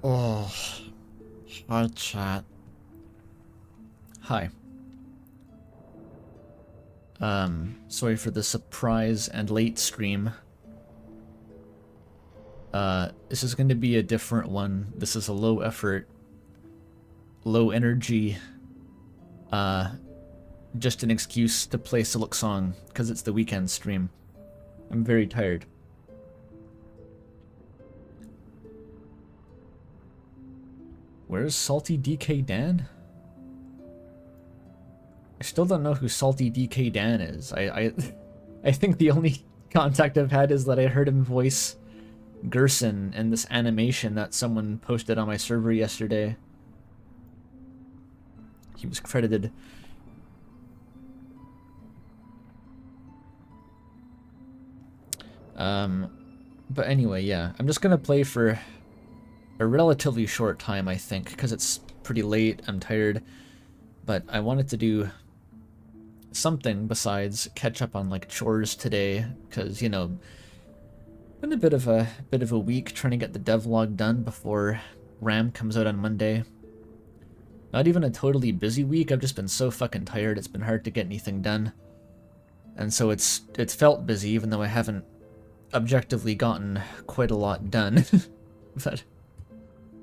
Oh, hi chat. Hi. Sorry for the surprise and late stream. This is going to be a different one. This is a low effort, low energy, just an excuse to play Silksong because it's the weekend stream. I'm very tired. Where's Salty DK Dan? I still don't know who Salty DK Dan is. I think the only contact I've had is that I heard him voice Gerson in this animation that someone posted on my server yesterday. He was credited. But anyway, yeah. I'm just gonna play for a relatively short time, I think, because it's pretty late, I'm tired. But I wanted to do something besides catch up on like chores today, because, you know, been a bit of a week trying to get the devlog done before RAM comes out on Monday. Not even a totally busy week, I've just been so fucking tired, it's been hard to get anything done. And so it's felt busy, even though I haven't objectively gotten quite a lot done. But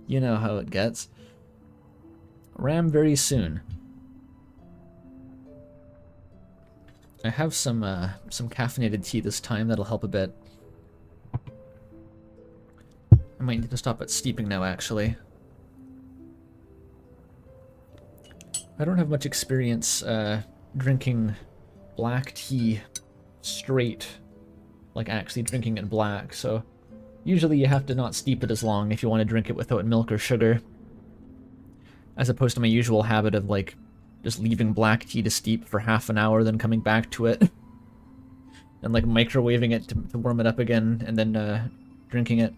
you know how it gets. RAM very soon. I have some caffeinated tea this time, that'll help a bit. I might need to stop at steeping now, actually. I don't have much experience drinking black tea straight, like actually drinking it black, so usually you have to not steep it as long if you want to drink it without milk or sugar, as opposed to my usual habit of like just leaving black tea to steep for half an hour, then coming back to it and like microwaving it to warm it up again, and then drinking it.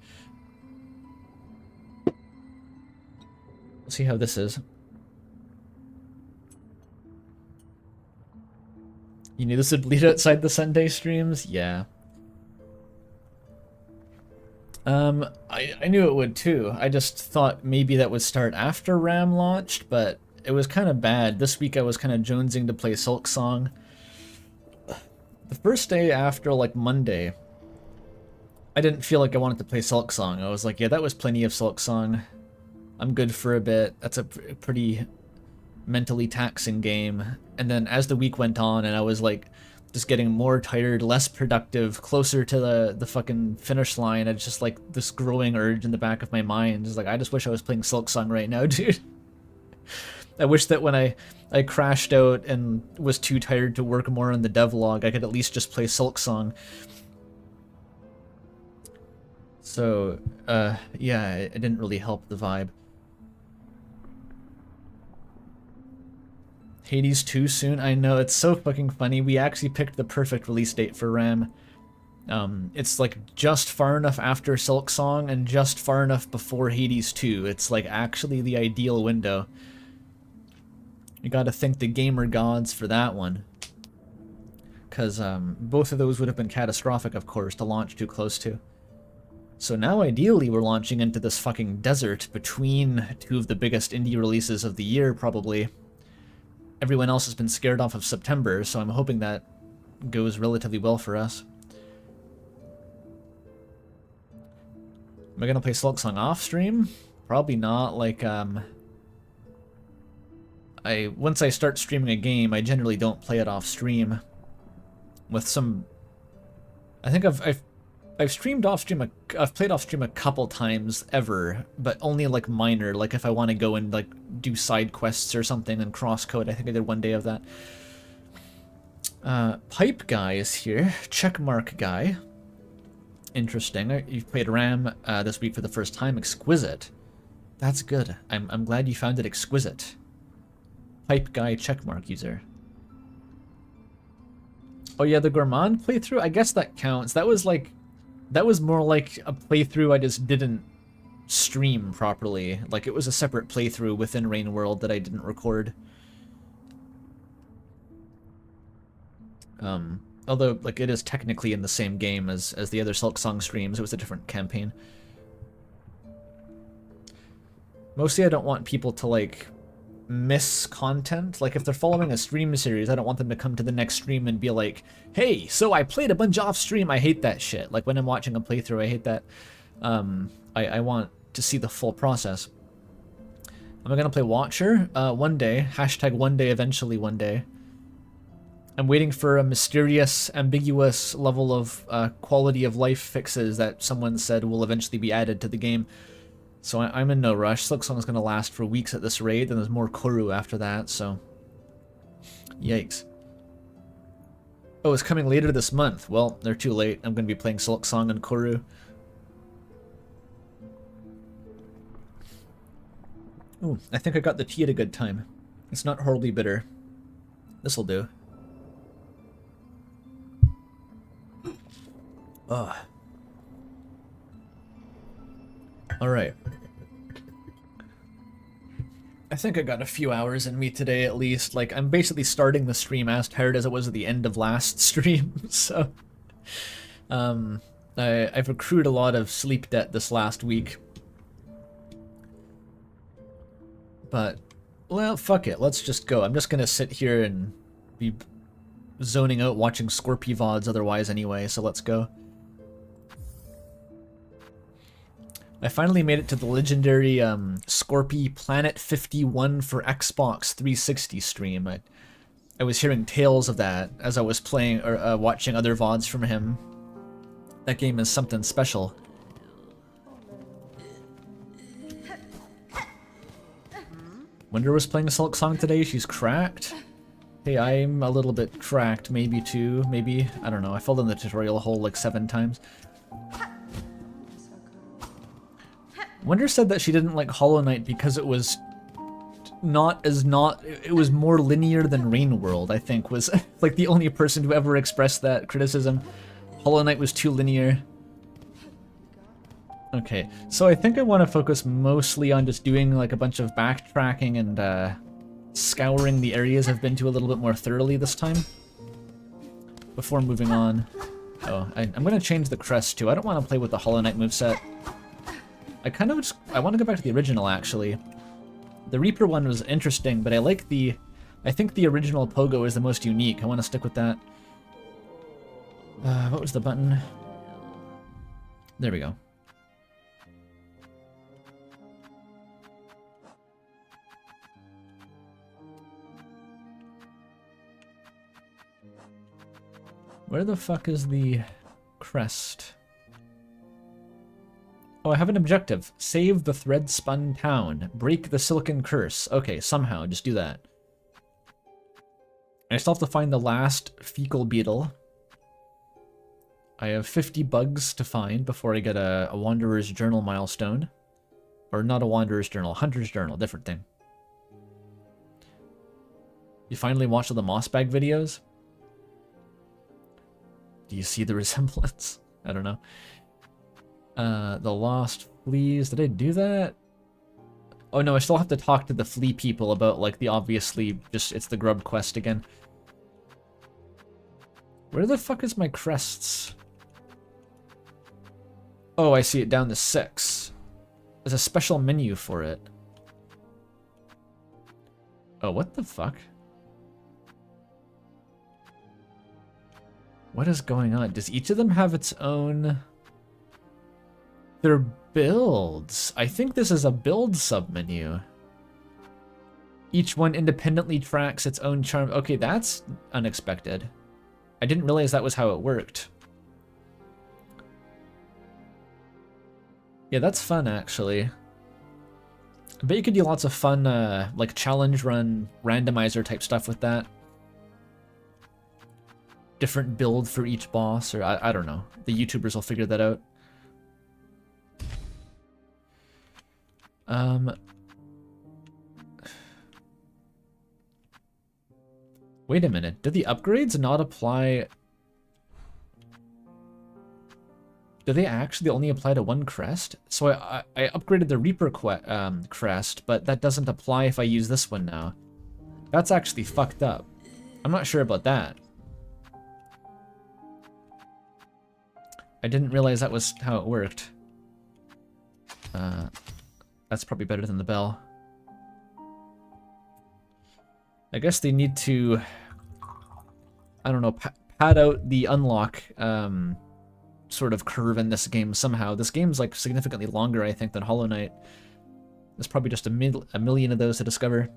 Let's see how this is. You knew this would bleed outside the Sunday streams? Yeah. I knew it would too. I just thought maybe that would start after RAM launched, but it was kind of bad. This week I was kind of jonesing to play Silksong. The first day after, like, Monday, I didn't feel like I wanted to play Silksong. I was like, yeah, that was plenty of Silksong. I'm good for a bit. That's a pretty mentally taxing game. And then as the week went on and I was like just getting more tired, less productive, closer to the fucking finish line, it's just like this growing urge in the back of my mind. It's like, I just wish I was playing Silksong right now, dude. I wish that when I crashed out and was too tired to work more on the devlog, I could at least just play Silksong. So, yeah, it didn't really help the vibe. Hades 2 soon? I know, it's so fucking funny. We actually picked the perfect release date for RAM. It's like just far enough after Silksong and just far enough before Hades 2. It's like actually the ideal window. You gotta thank the gamer gods for that one. Because both of those would have been catastrophic, of course, to launch too close to. So now ideally we're launching into this fucking desert between two of the biggest indie releases of the year, probably. Everyone else has been scared off of September, so I'm hoping that goes relatively well for us. Am I gonna play Silksong off stream? Probably not. Like, once I start streaming a game, I generally don't play it off stream. With some, I think I've streamed off stream. I've played off stream a couple times ever, but only like minor. Like if I want to go and like do side quests or something and crosscode. I think I did one day of that. Pipe guy is here. Checkmark guy. Interesting. You've played RAM this week for the first time. Exquisite. That's good. I'm glad you found it exquisite. Pipe guy checkmark user. Oh yeah, the Gourmand playthrough. I guess that counts. That was more like a playthrough I just didn't stream properly. Like, it was a separate playthrough within Rain World that I didn't record. Although, like, it is technically in the same game as the other Silksong streams. It was a different campaign. Mostly I don't want people to, like, miss content. Like, if they're following a stream series, I don't want them to come to the next stream and be like, hey, so I played a bunch off stream. I hate that shit. Like, when I'm watching a playthrough, I hate that. I want to see the full process. Am I gonna play Watcher? One day. Hashtag one day, eventually one day. I'm waiting for a mysterious, ambiguous level of quality of life fixes that someone said will eventually be added to the game. So I'm in no rush. Silksong is going to last for weeks at this rate, and there's more Koru after that, so... Yikes. Oh, it's coming later this month. Well, they're too late. I'm going to be playing Silksong and Koru. Ooh, I think I got the tea at a good time. It's not horribly bitter. This'll do. Ugh. Alright. I think I got a few hours in me today at least. Like, I'm basically starting the stream as tired as it was at the end of last stream, so... I've accrued a lot of sleep debt this last week. But, well, fuck it, let's just go. I'm just gonna sit here and be zoning out watching Scorpy VODs otherwise anyway, so let's go. I finally made it to the legendary Scorpy Planet 51 for Xbox 360 stream. I was hearing tales of that as I was playing or watching other VODs from him. That game is something special. Wonder was playing Silksong today. She's cracked. Hey, I'm a little bit cracked, maybe too. Maybe, I don't know. I fell in the tutorial hole like 7 times. Wonder said that she didn't like Hollow Knight because it was it was more linear than Rain World, I think, was like the only person who ever expressed that criticism. Hollow Knight was too linear. Okay, so I think I want to focus mostly on just doing like a bunch of backtracking and scouring the areas I've been to a little bit more thoroughly this time. Before moving on. Oh, I'm going to change the crest too. I don't want to play with the Hollow Knight moveset. I want to go back to the original, actually. The Reaper one was interesting, but I think the original Pogo is the most unique. I want to stick with that. What was the button? There we go. Where the fuck is the crest? Oh, I have an objective. Save the thread-spun town. Break the silken curse. Okay, somehow, just do that. I still have to find the last fecal beetle. I have 50 bugs to find before I get a Wanderer's Journal milestone. Or not a Wanderer's Journal, Hunter's Journal, different thing. You finally watched all the Mossbag videos? Do you see the resemblance? I don't know. The Lost Fleas. Did I do that? Oh no, I still have to talk to the flea people about, like, the obviously just, it's the grub quest again. Where the fuck is my crests? Oh, I see it down to 6. There's a special menu for it. Oh, what the fuck? What is going on? Does each of them have its own... They're builds. I think this is a build submenu. Each one independently tracks its own charm. Okay, that's unexpected. I didn't realize that was how it worked. Yeah, that's fun, actually. I bet you could do lots of fun, like, challenge run, randomizer type stuff with that. Different build for each boss, or I don't know. The YouTubers will figure that out. Wait a minute. Did the upgrades not apply... Do they actually only apply to one crest? So I upgraded the Reaper crest, but that doesn't apply if I use this one now. That's actually fucked up. I'm not sure about that. I didn't realize that was how it worked. That's probably better than the bell. I guess they need to, I don't know, pad out the unlock sort of curve in this game somehow. This game's like significantly longer, I think, than Hollow Knight. There's probably just a million of those to discover.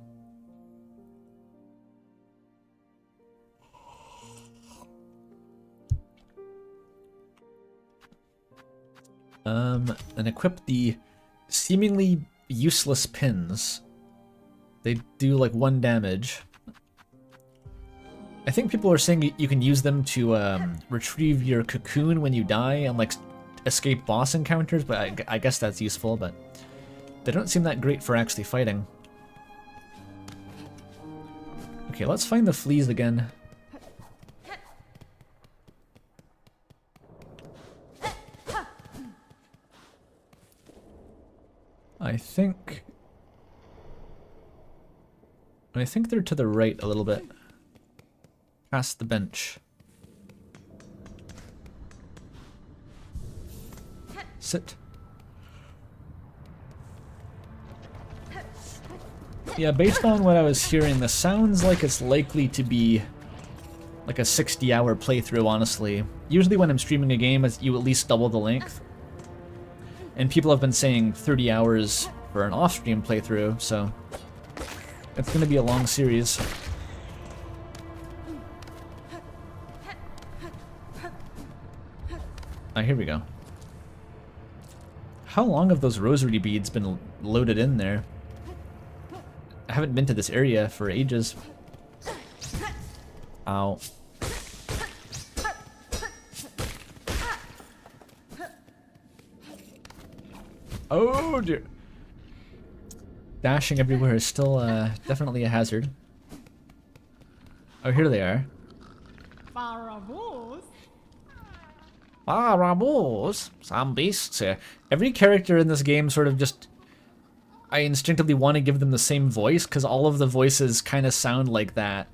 And equip the seemingly useless pins. They do like 1 damage. I think people are saying you can use them to retrieve your cocoon when you die and like escape boss encounters, but I guess that's useful, but they don't seem that great for actually fighting. Okay, let's find the fleas again. I think they're to the right a little bit. Past the bench. Sit. Yeah, based on what I was hearing, this sounds like it's likely to be like a 60-hour playthrough, honestly. Usually when I'm streaming a game, you at least double the length. And people have been saying 30 hours for an off-stream playthrough, so it's going to be a long series. Ah, here we go. How long have those rosary beads been loaded in there? I haven't been to this area for ages. Ow. Oh dear. Dashing everywhere is still definitely a hazard. Oh, here they are. Barabos. Some beasts here. Every character in this game sort of just... I instinctively want to give them the same voice, because all of the voices kind of sound like that.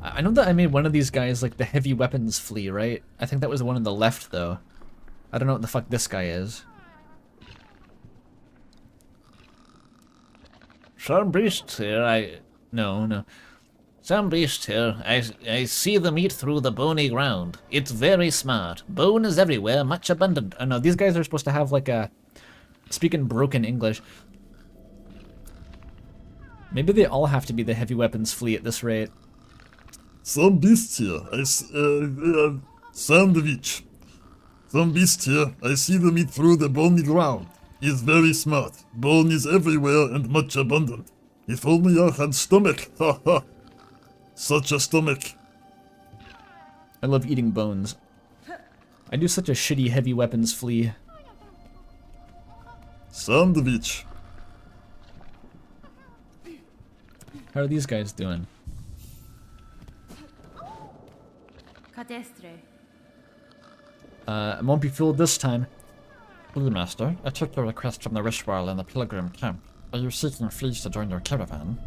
I know that I made one of these guys like the heavy weapons flea, right? I think that was the one on the left, though. I don't know what the fuck this guy is. Some beast here, No. Some beast here, I see them eat through the bony ground. It's very smart. Bone is everywhere, much abundant. Oh no, these guys are supposed to have like a... speaking broken English. Maybe they all have to be the heavy weapons flea at this rate. Some beast here, sandwich. Some beast here, I see them eat through the bony ground. Is very smart. Bone is everywhere and much abundant. If only I had stomach, ha ha. Such a stomach. I love eating bones. I do such a shitty heavy weapons flea. Sandwich. How are these guys doing? It won't be fooled this time. Master, I took your request from the Rishwal in the pilgrim camp. Are you seeking fleas to join your caravan?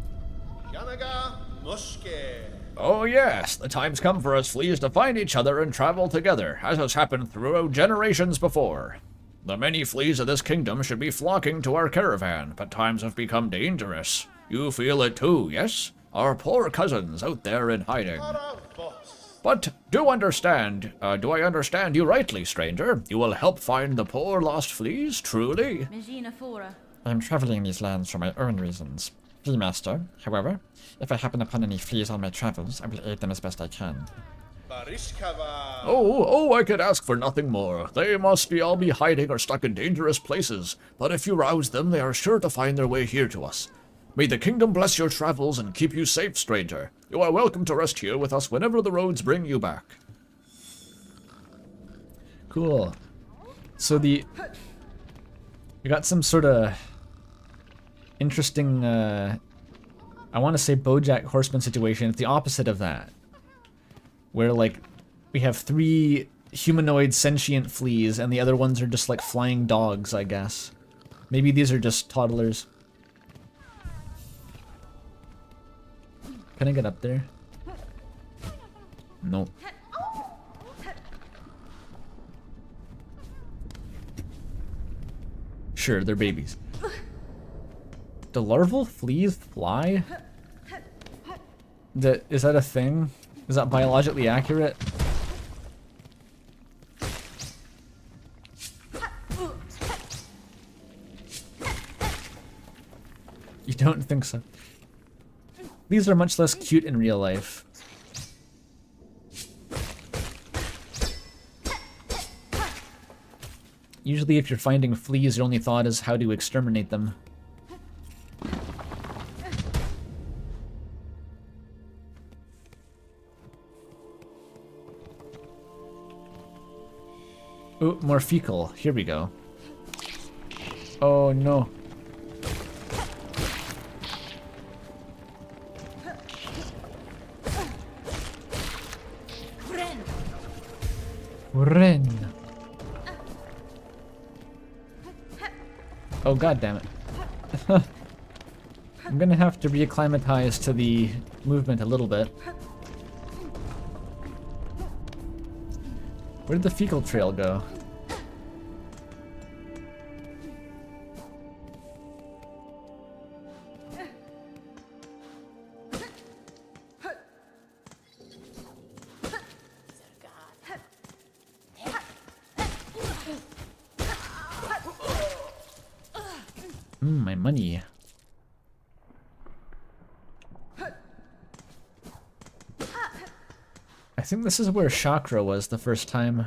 Oh yes, the time's come for us fleas to find each other and travel together, as has happened throughout generations before. The many fleas of this kingdom should be flocking to our caravan, but times have become dangerous. You feel it too, yes? Our poor cousins out there in hiding. But do I understand you rightly, stranger? You will help find the poor lost fleas, truly? I am traveling these lands for my own reasons. Flea Master, however, if I happen upon any fleas on my travels, I will aid them as best I can. Oh, I could ask for nothing more. They must all be hiding or stuck in dangerous places, but if you rouse them, they are sure to find their way here to us. May the kingdom bless your travels and keep you safe, stranger. You are welcome to rest here with us whenever the roads bring you back. Cool. So we got some sort of interesting, I want to say BoJack Horseman situation. It's the opposite of that. Where, like, we have 3 humanoid sentient fleas and the other ones are just like flying dogs, I guess. Maybe these are just toddlers. Can I get up there? No. sure, they're babies. Do larval fleas fly? Is that a thing? Is that biologically accurate? You don't think so? These are much less cute in real life. Usually if you're finding fleas, your only thought is how to exterminate them. Ooh, more fecal. Here we go. Oh no. Ren. Oh god damn it. I'm gonna have to reacclimatize to the movement a little bit. Where did the fecal trail go? My money. I think this is where Chakra was the first time.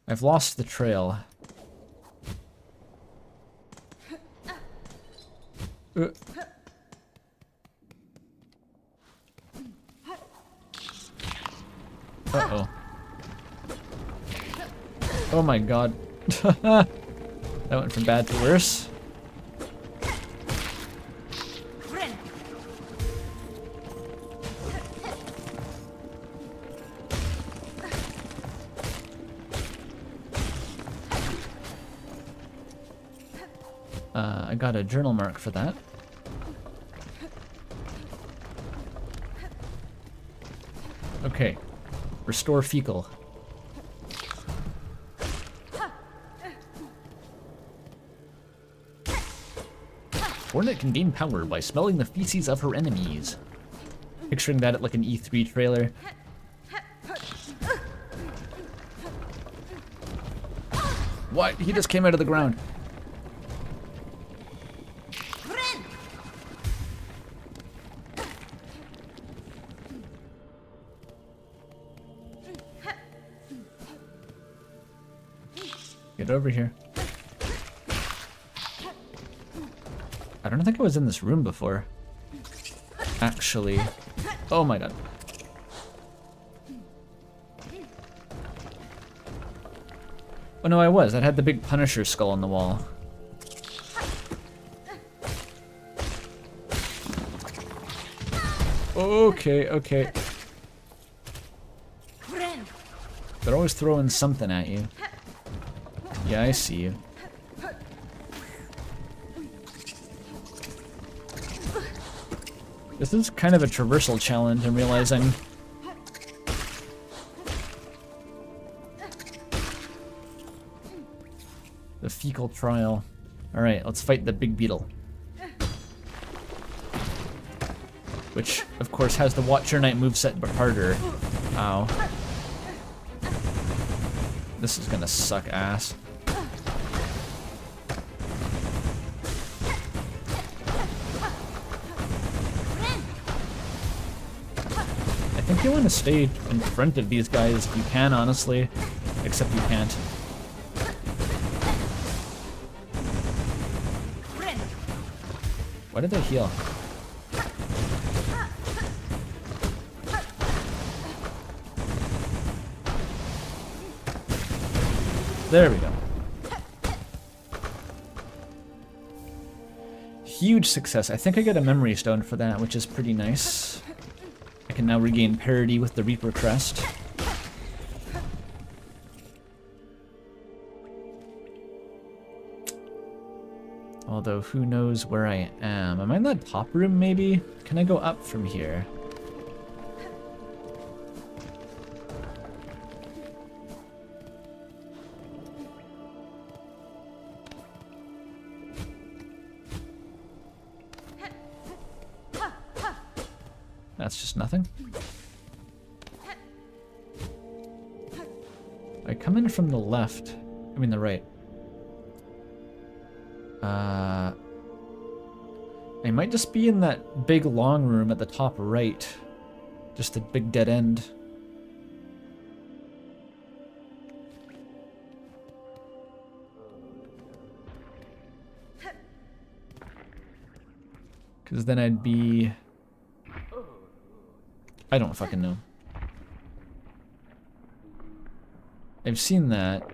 I've lost the trail. Uh-oh. Oh my god. That went from bad to worse. I got a journal mark for that. Okay. Restore fecal. Hornet can gain power by smelling the feces of her enemies. Picturing that at like an E3 trailer. What? He just came out of the ground. Get over here. I don't think I was in this room before. Actually. Oh my god. Oh no, I was. That had the big Punisher skull on the wall. Okay, okay. They're always throwing something at you. Yeah, I see you. This is kind of a traversal challenge, I'm realizing. The fecal trial. Alright, let's fight the big beetle. Which, of course, has the Watcher Knight moveset but harder. Ow. This is gonna suck ass. I think you want to stay in front of these guys if you can, honestly. Except you can't. Why did they heal? There we go. Huge success. I think I get a memory stone for that, which is pretty nice. I can now regain parity with the Reaper Crest. Although, who knows where I am? Am I in that top room, maybe? Can I go up from here? That's just nothing. I come in from the left. I mean the right. I might just be in that big long room at the top right. Just a big dead end. Because then I'd be... I don't fucking know. I've seen that.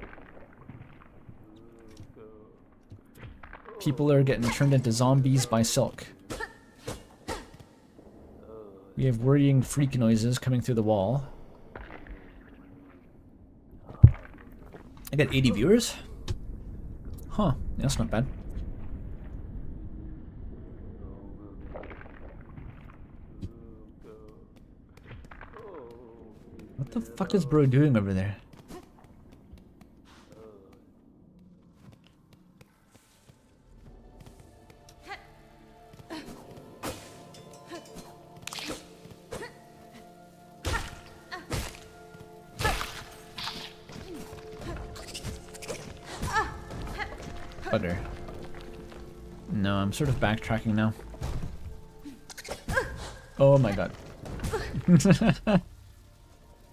People are getting turned into zombies by Silk. We have worrying freak noises coming through the wall. I got 80 viewers? Huh, that's not bad. What the fuck is bro doing over there? Butter. No, I'm sort of backtracking now. Oh my god.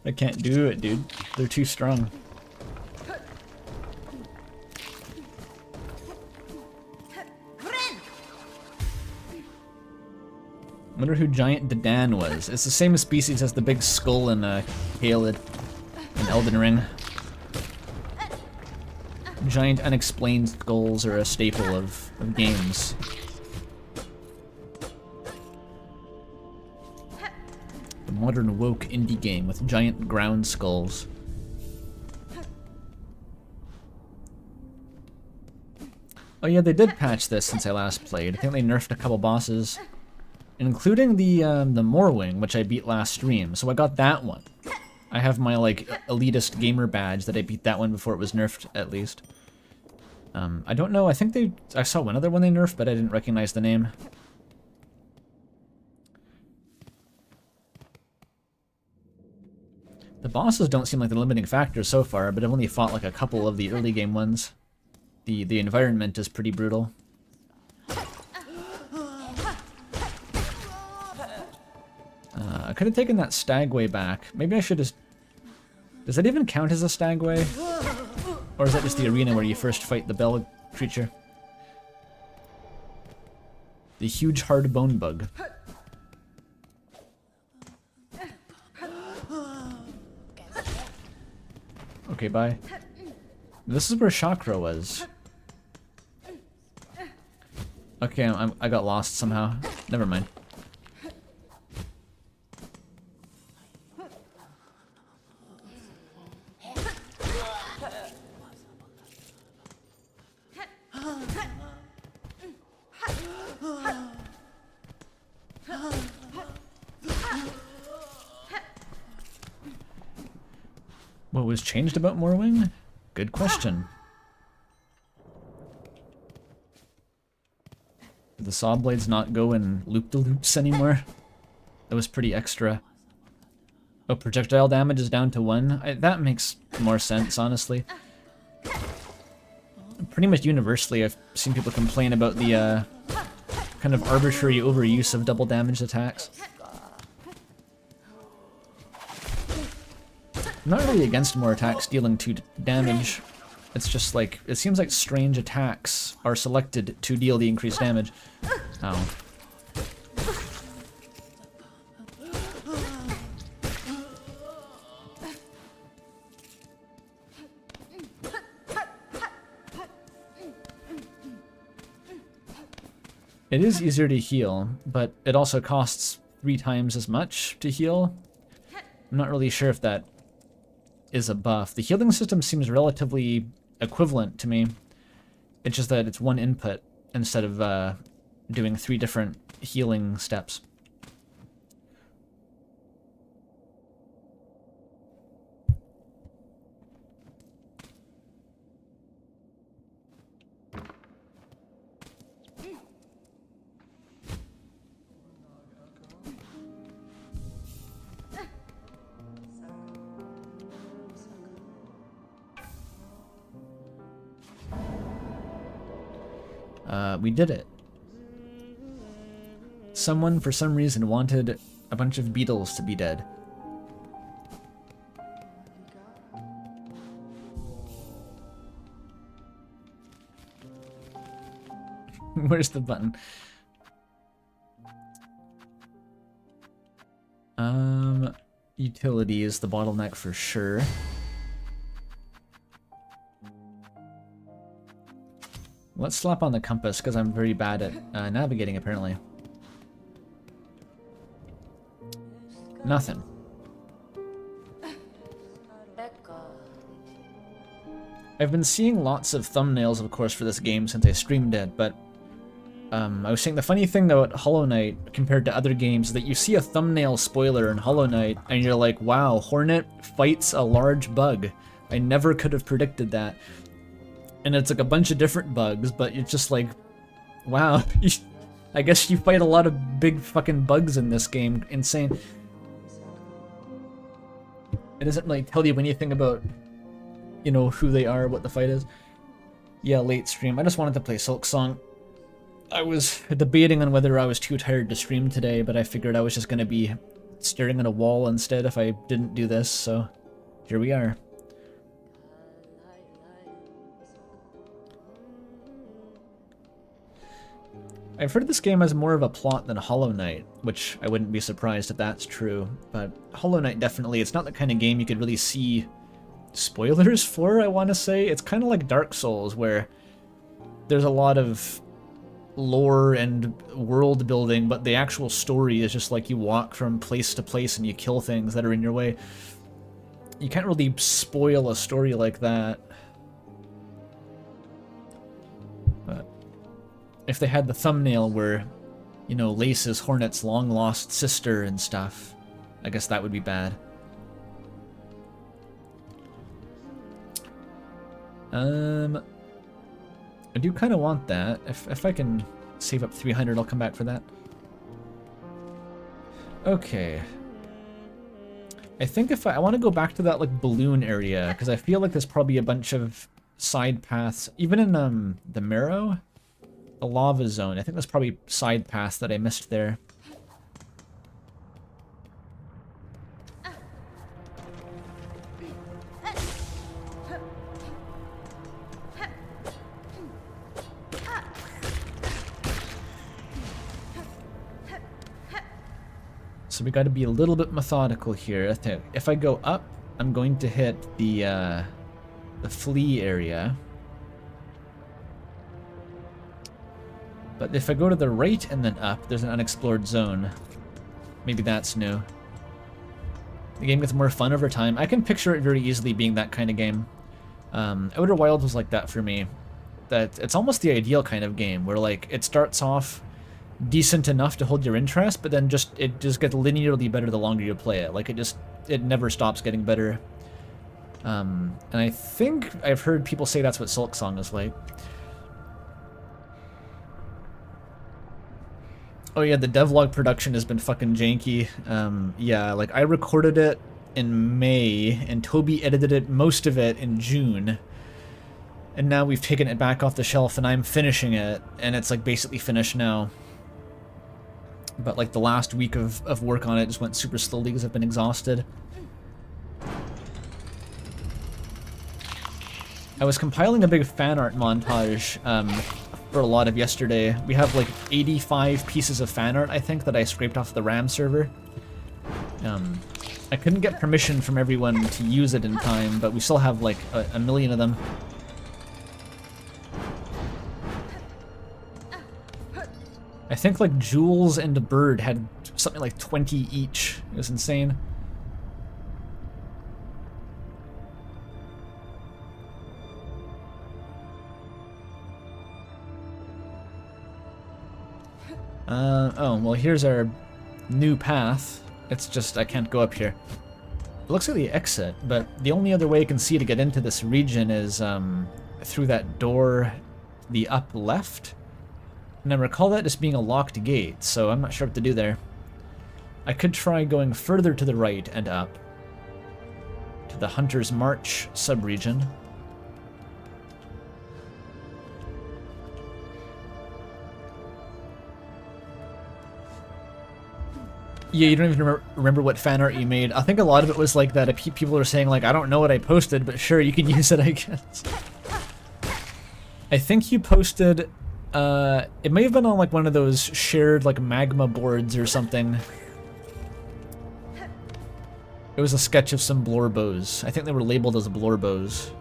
I can't do it, dude. They're too strong. Wonder who Giant Dadan was. It's the same species as the big skull in Haaaaaaard in Elden Ring. Giant unexplained skulls are a staple of games. The modern woke indie game with giant ground skulls. Oh yeah, they did patch this since I last played. I think they nerfed a couple bosses, including the Morwing, which I beat last stream. So I got that one. I have my like elitist gamer badge that I beat that one before it was nerfed, at least. I don't know. I think I saw one other one they nerfed, but I didn't recognize the name. The bosses don't seem like the limiting factor so far, but I've only fought like a couple of the early game ones. The environment is pretty brutal. I could have taken that stagway back. Maybe I should just... Does that even count as a stagway? Or is that just the arena where you first fight the bell creature? The huge hard bone bug. Okay, bye. This is where Chakra was. Okay, I got lost somehow. Never mind. What was changed about Morwing? Good question. Did the saw blades not go in loop-de-loops anymore? That was pretty extra. Oh, projectile damage is down to 1? That makes more sense, honestly. Pretty much universally, I've seen people complain about the kind of arbitrary overuse of double damage attacks. I'm not really against more attacks dealing 2 damage. It's just like, it seems like strange attacks are selected to deal the increased damage. Oh. It is easier to heal, but it also costs 3 times as much to heal. I'm not really sure if that is a buff. The healing system seems relatively equivalent to me. It's just that it's 1 input instead of doing 3 different healing steps. We did it. Someone, for some reason, wanted a bunch of beetles to be dead. Where's the button? Utility is the bottleneck for sure. Let's slap on the compass, because I'm very bad at navigating, apparently. Nothing. I've been seeing lots of thumbnails, of course, for this game since I streamed it, but I was saying the funny thing about Hollow Knight compared to other games is that you see a thumbnail spoiler in Hollow Knight and you're like, wow, Hornet fights a large bug. I never could have predicted that. And it's like a bunch of different bugs, but it's just like, wow, I guess you fight a lot of big fucking bugs in this game. Insane. It doesn't really tell you anything about, you know, who they are, what the fight is. Yeah, late stream. I just wanted to play Silksong. I was debating on whether I was too tired to stream today, but I figured I was just going to be staring at a wall instead if I didn't do this, so here we are. I've heard this game has more of a plot than Hollow Knight, which I wouldn't be surprised if that's true, but Hollow Knight definitely, it's not the kind of game you could really see spoilers for, I want to say. It's kind of like Dark Souls, where there's a lot of lore and world building, but the actual story is just like you walk from place to place and you kill things that are in your way. You can't really spoil a story like that. But if they had the thumbnail where, you know, Lace is Hornet's long-lost sister and stuff, I guess that would be bad. I do kind of want that. If I can save up 300, I'll come back for that. Okay. I think if I want to go back to that like balloon area, because I feel like there's probably a bunch of side paths, even in the Marrow, the lava zone. I think there's probably side paths that I missed there. So we got to be a little bit methodical here. If I go up, I'm going to hit the flea area. But if I go to the right and then up, there's an unexplored zone. Maybe that's new. The game gets more fun over time. I can picture it very easily being that kind of game. Outer Wilds was like that for me. That it's almost the ideal kind of game where like it starts off decent enough to hold your interest, but then it just gets linearly better the longer you play it. Like it never stops getting better. And I think I've heard people say that's what Silksong is like. Oh yeah, the devlog production has been fucking janky. Yeah, like I recorded it in May, and Toby edited it, most of it, in June. And now we've taken it back off the shelf, and I'm finishing it, and it's like basically finished now. But like the last week of work on it just went super slowly because I've been exhausted. I was compiling a big fan art montage for a lot of yesterday. We have like 85 pieces of fan art, I think, that I scraped off the RAM server. I couldn't get permission from everyone to use it in time, but we still have like a million of them. I think like Jules and a Bird had something like 20 each. It was insane. Oh, well here's our new path. It's just, I can't go up here. It looks like the exit, but the only other way I can see to get into this region is through that door, the up left. And I recall that as being a locked gate, so I'm not sure what to do there. I could try going further to the right and up to the Hunter's March subregion. Yeah, you don't even remember what fan art you made. I think a lot of it was like that. People are saying like, I don't know what I posted, but sure, you can use it, I guess. I think you posted, it may have been on like one of those shared like magma boards or something. It was a sketch of some blorbos. I think they were labeled as blorbos.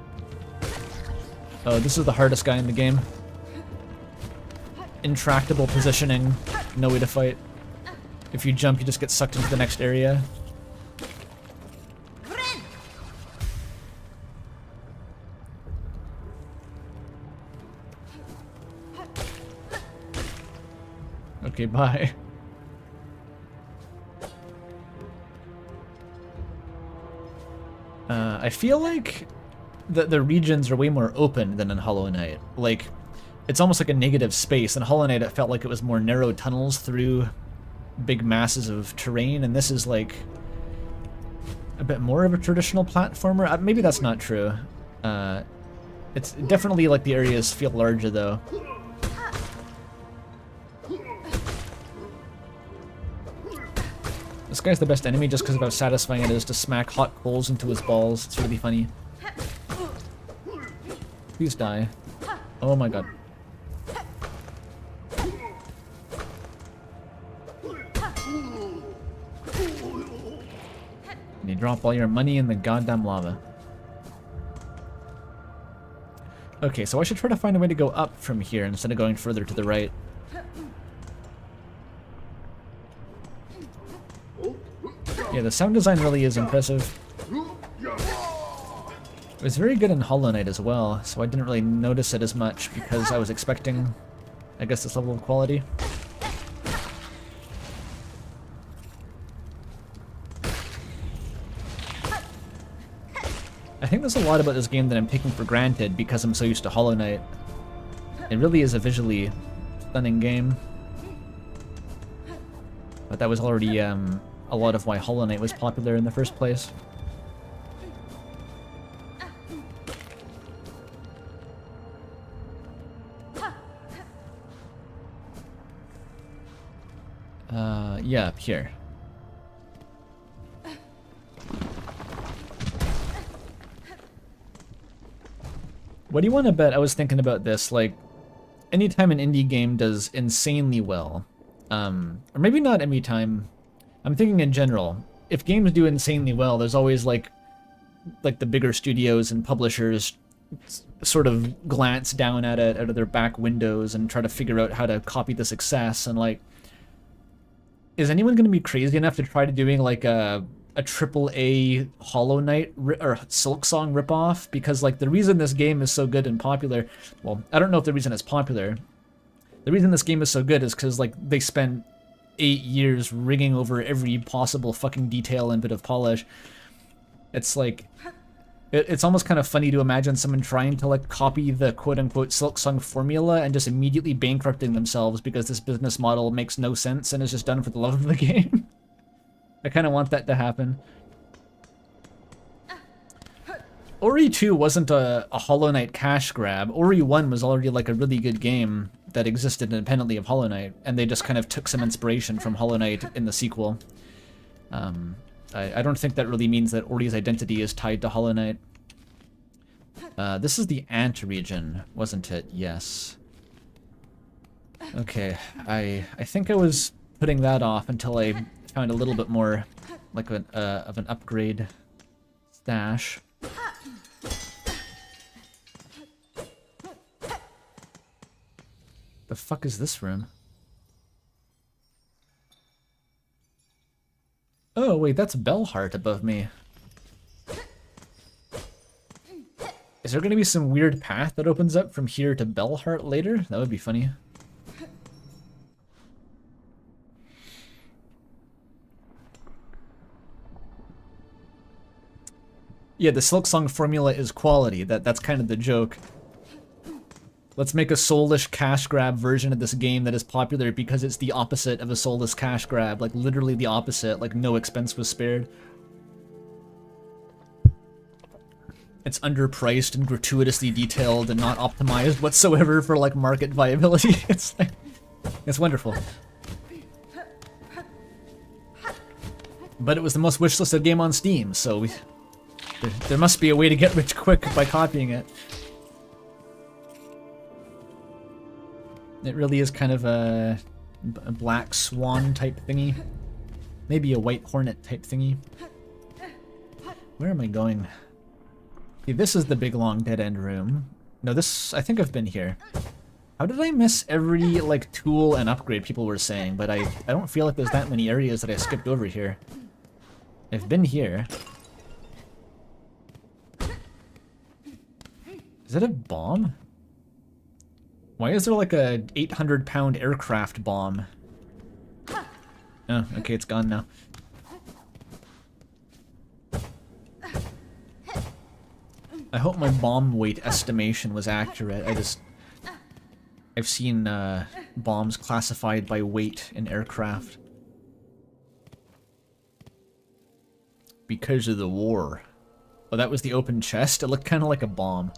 Oh, this is the hardest guy in the game. Intractable positioning, no way to fight. If you jump, you just get sucked into the next area. Okay, bye. I feel like the regions are way more open than in Hollow Knight. Like, it's almost like a negative space. In Hollow Knight, it felt like it was more narrow tunnels through big masses of terrain, and this is like a bit more of a traditional platformer. Maybe that's not true. It's definitely like the areas feel larger though. This guy's the best enemy just because of how satisfying it is to smack hot coals into his balls. It's really funny. Please die. Oh my god. And you drop all your money in the goddamn lava. Okay, so I should try to find a way to go up from here instead of going further to the right. Yeah, the sound design really is impressive. It was very good in Hollow Knight as well, so I didn't really notice it as much because I was expecting, I guess, this level of quality. I think there's a lot about this game that I'm taking for granted because I'm so used to Hollow Knight. It really is a visually stunning game. But that was already a lot of why Hollow Knight was popular in the first place. Yeah, up here. What do you want to bet? I was thinking about this, like, anytime an indie game does insanely well, or maybe not every time, I'm thinking in general, if games do insanely well, there's always like the bigger studios and publishers sort of glance down at it out of their back windows and try to figure out how to copy the success, and like, is anyone going to be crazy enough to try to doing like a AAA Hollow Knight or Silksong ripoff? Because like the reason this game is so good and popular, well, I don't know if the reason it's popular. The reason this game is so good is because like they spent 8 years rigging over every possible fucking detail and bit of polish. It's like, it's almost kind of funny to imagine someone trying to like copy the quote-unquote Silksong formula and just immediately bankrupting themselves because this business model makes no sense and is just done for the love of the game. I kind of want that to happen. Ori 2 wasn't a Hollow Knight cash grab. Ori 1 was already like a really good game that existed independently of Hollow Knight, and they just kind of took some inspiration from Hollow Knight in the sequel. I don't think that really means that Ori's identity is tied to Hollow Knight. This is the Ant region, wasn't it? Yes. Okay, I think I was putting that off until I found a little bit more like of an upgrade stash. The fuck is this room? Oh wait, that's Bellheart above me. Is there gonna be some weird path that opens up from here to Bellheart later? That would be funny. Yeah, the Silksong formula is quality. That's kind of the joke. Let's make a soulless cash grab version of this game that is popular because it's the opposite of a soulless cash grab. Like, literally the opposite. Like, no expense was spared. It's underpriced and gratuitously detailed and not optimized whatsoever for, like, market viability. It's like... it's wonderful. But it was the most wishlisted game on Steam, so there must be a way to get rich quick by copying it. It really is kind of a black swan type thingy. Maybe a white hornet type thingy. Where am I going? Okay, this is the big long dead end room. No, this, I think I've been here. How did I miss every, like, tool and upgrade people were saying? But I don't feel like there's that many areas that I skipped over here. I've been here. Is that a bomb? Why is there like a 800-pound aircraft bomb? Oh, okay, it's gone now. I hope my bomb weight estimation was accurate. I've seen bombs classified by weight in aircraft. Because of the war. Oh, that was the open chest? It looked kind of like a bomb.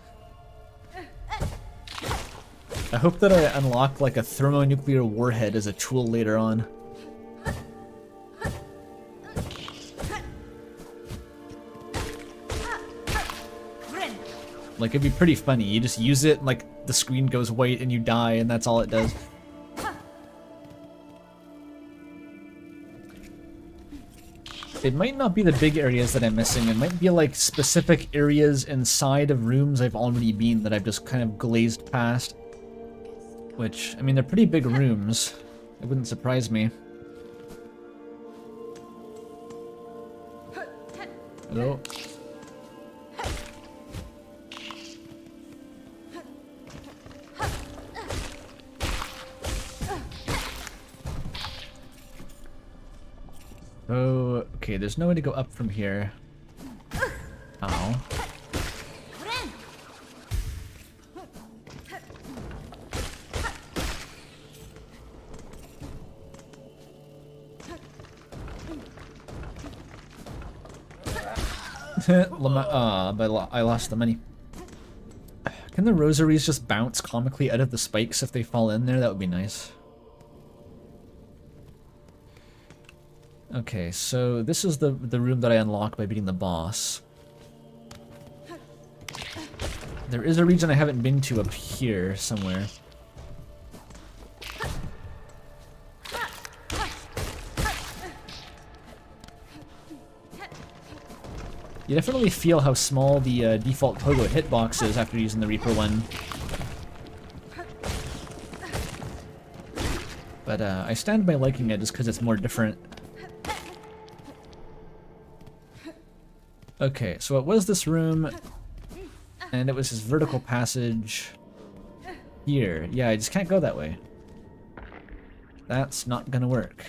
I hope that I unlock like a thermonuclear warhead as a tool later on. Like, it'd be pretty funny. You just use it, and, like, the screen goes white and you die, and that's all it does. It might not be the big areas that I'm missing. It might be, like, specific areas inside of rooms I've already been that I've just kind of glazed past. Which, I mean, they're pretty big rooms. It wouldn't surprise me. Hello? Oh, okay, there's no way to go up from here. Ow. But I lost the money. Can the rosaries just bounce comically out of the spikes if they fall in there? That would be nice. Okay, so this is the room that I unlocked by beating the boss. There is a region I haven't been to up here somewhere. You definitely feel how small the default Pogo hitbox is after using the Reaper one. But I stand by liking it just because it's more different. Okay, so it was this room, and it was this vertical passage here. Yeah, I just can't go that way. That's not gonna work.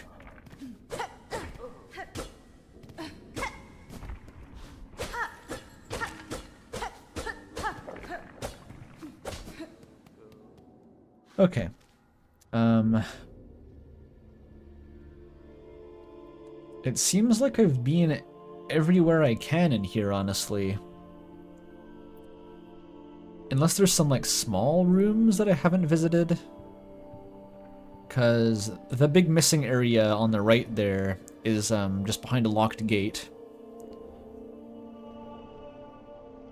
Okay. It seems like I've been everywhere I can in here, honestly. Unless there's some, like, small rooms that I haven't visited. Because the big missing area on the right there is just behind a locked gate.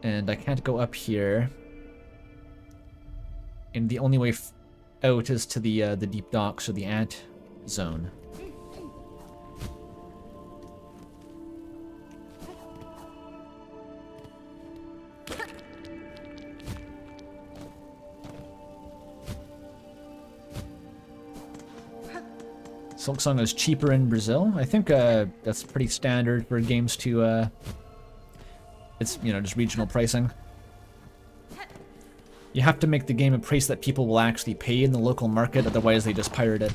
And I can't go up here. And the only way out is to the deep docks or the ant zone. Silksong is cheaper in Brazil. I think that's pretty standard for games to, it's, you know, just regional pricing. You have to make the game a price that people will actually pay in the local market, otherwise they just pirate it.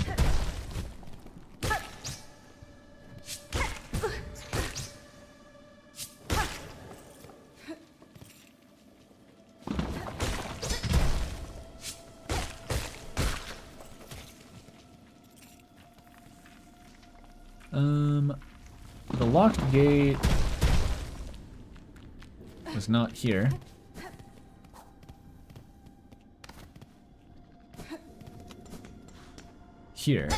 The locked gate was not here. Here.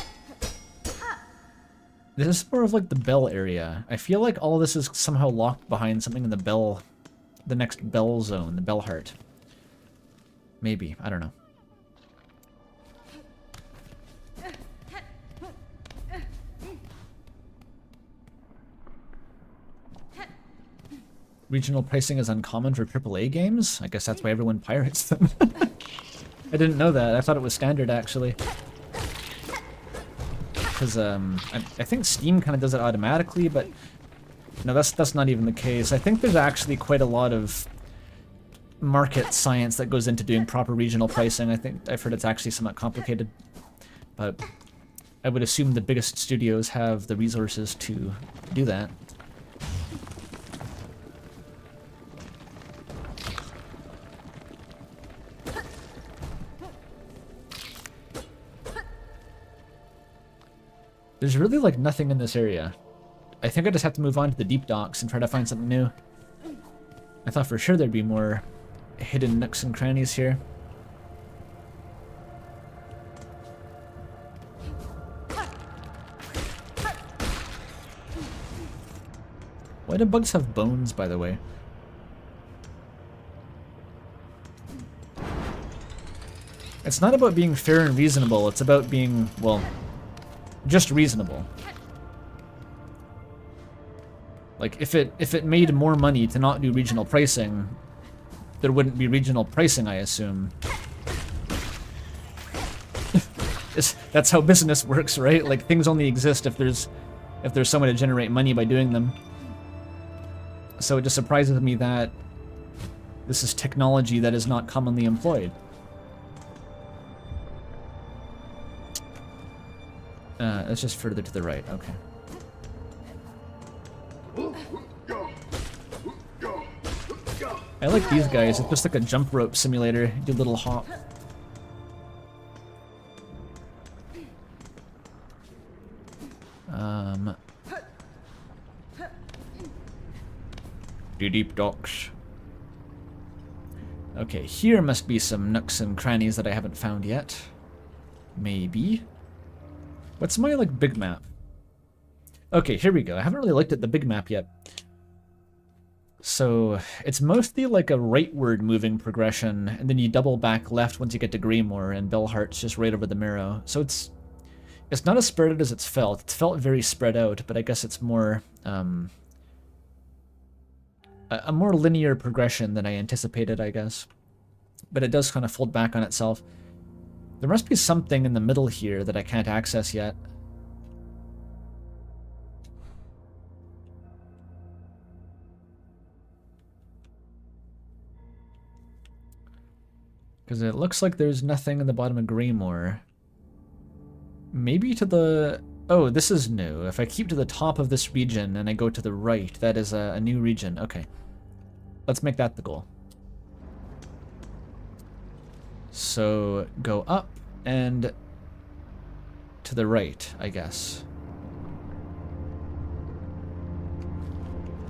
This is more of like the bell area. I feel like all of this is somehow locked behind something in the bell, the next bell zone, the bell heart. Maybe, I don't know. Regional pricing is uncommon for AAA games? I guess that's why everyone pirates them. I didn't know that. I thought it was standard, actually. Because, I think Steam kind of does it automatically, but... No, that's not even the case. I think there's actually quite a lot of market science that goes into doing proper regional pricing. I've heard it's actually somewhat complicated. But I would assume the biggest studios have the resources to do that. There's really, like, nothing in this area. I think I just have to move on to the deep docks and try to find something new. I thought for sure there'd be more hidden nooks and crannies here. Why do bugs have bones, by the way? It's not about being fair and reasonable, it's about being, well... just reasonable. Like, if it made more money to not do regional pricing, there wouldn't be regional pricing, I assume. That's how business works, right? Like, things only exist if there's some way to generate money by doing them. So it just surprises me that this is technology that is not commonly employed. It's just further to the right, okay. I like these guys, it's just like a jump rope simulator, you do a little hop. The deep docks. Okay, here must be some nooks and crannies that I haven't found yet. Maybe. What's my, like, big map? Okay, here we go. I haven't really looked at the big map yet. So, it's mostly like a rightward moving progression, and then you double back left once you get to Greymoor, and Bellheart's just right over the Marrow. So it's not as spread out as it's felt. It's felt very spread out, but I guess it's more, a more linear progression than I anticipated, I guess. But it does kind of fold back on itself. There must be something in the middle here that I can't access yet. Because it looks like there's nothing in the bottom of Greymoor. Maybe to the... Oh, this is new. If I keep to the top of this region and I go to the right, that is a new region. Okay. Let's make that the goal. So, go up and to the right, I guess.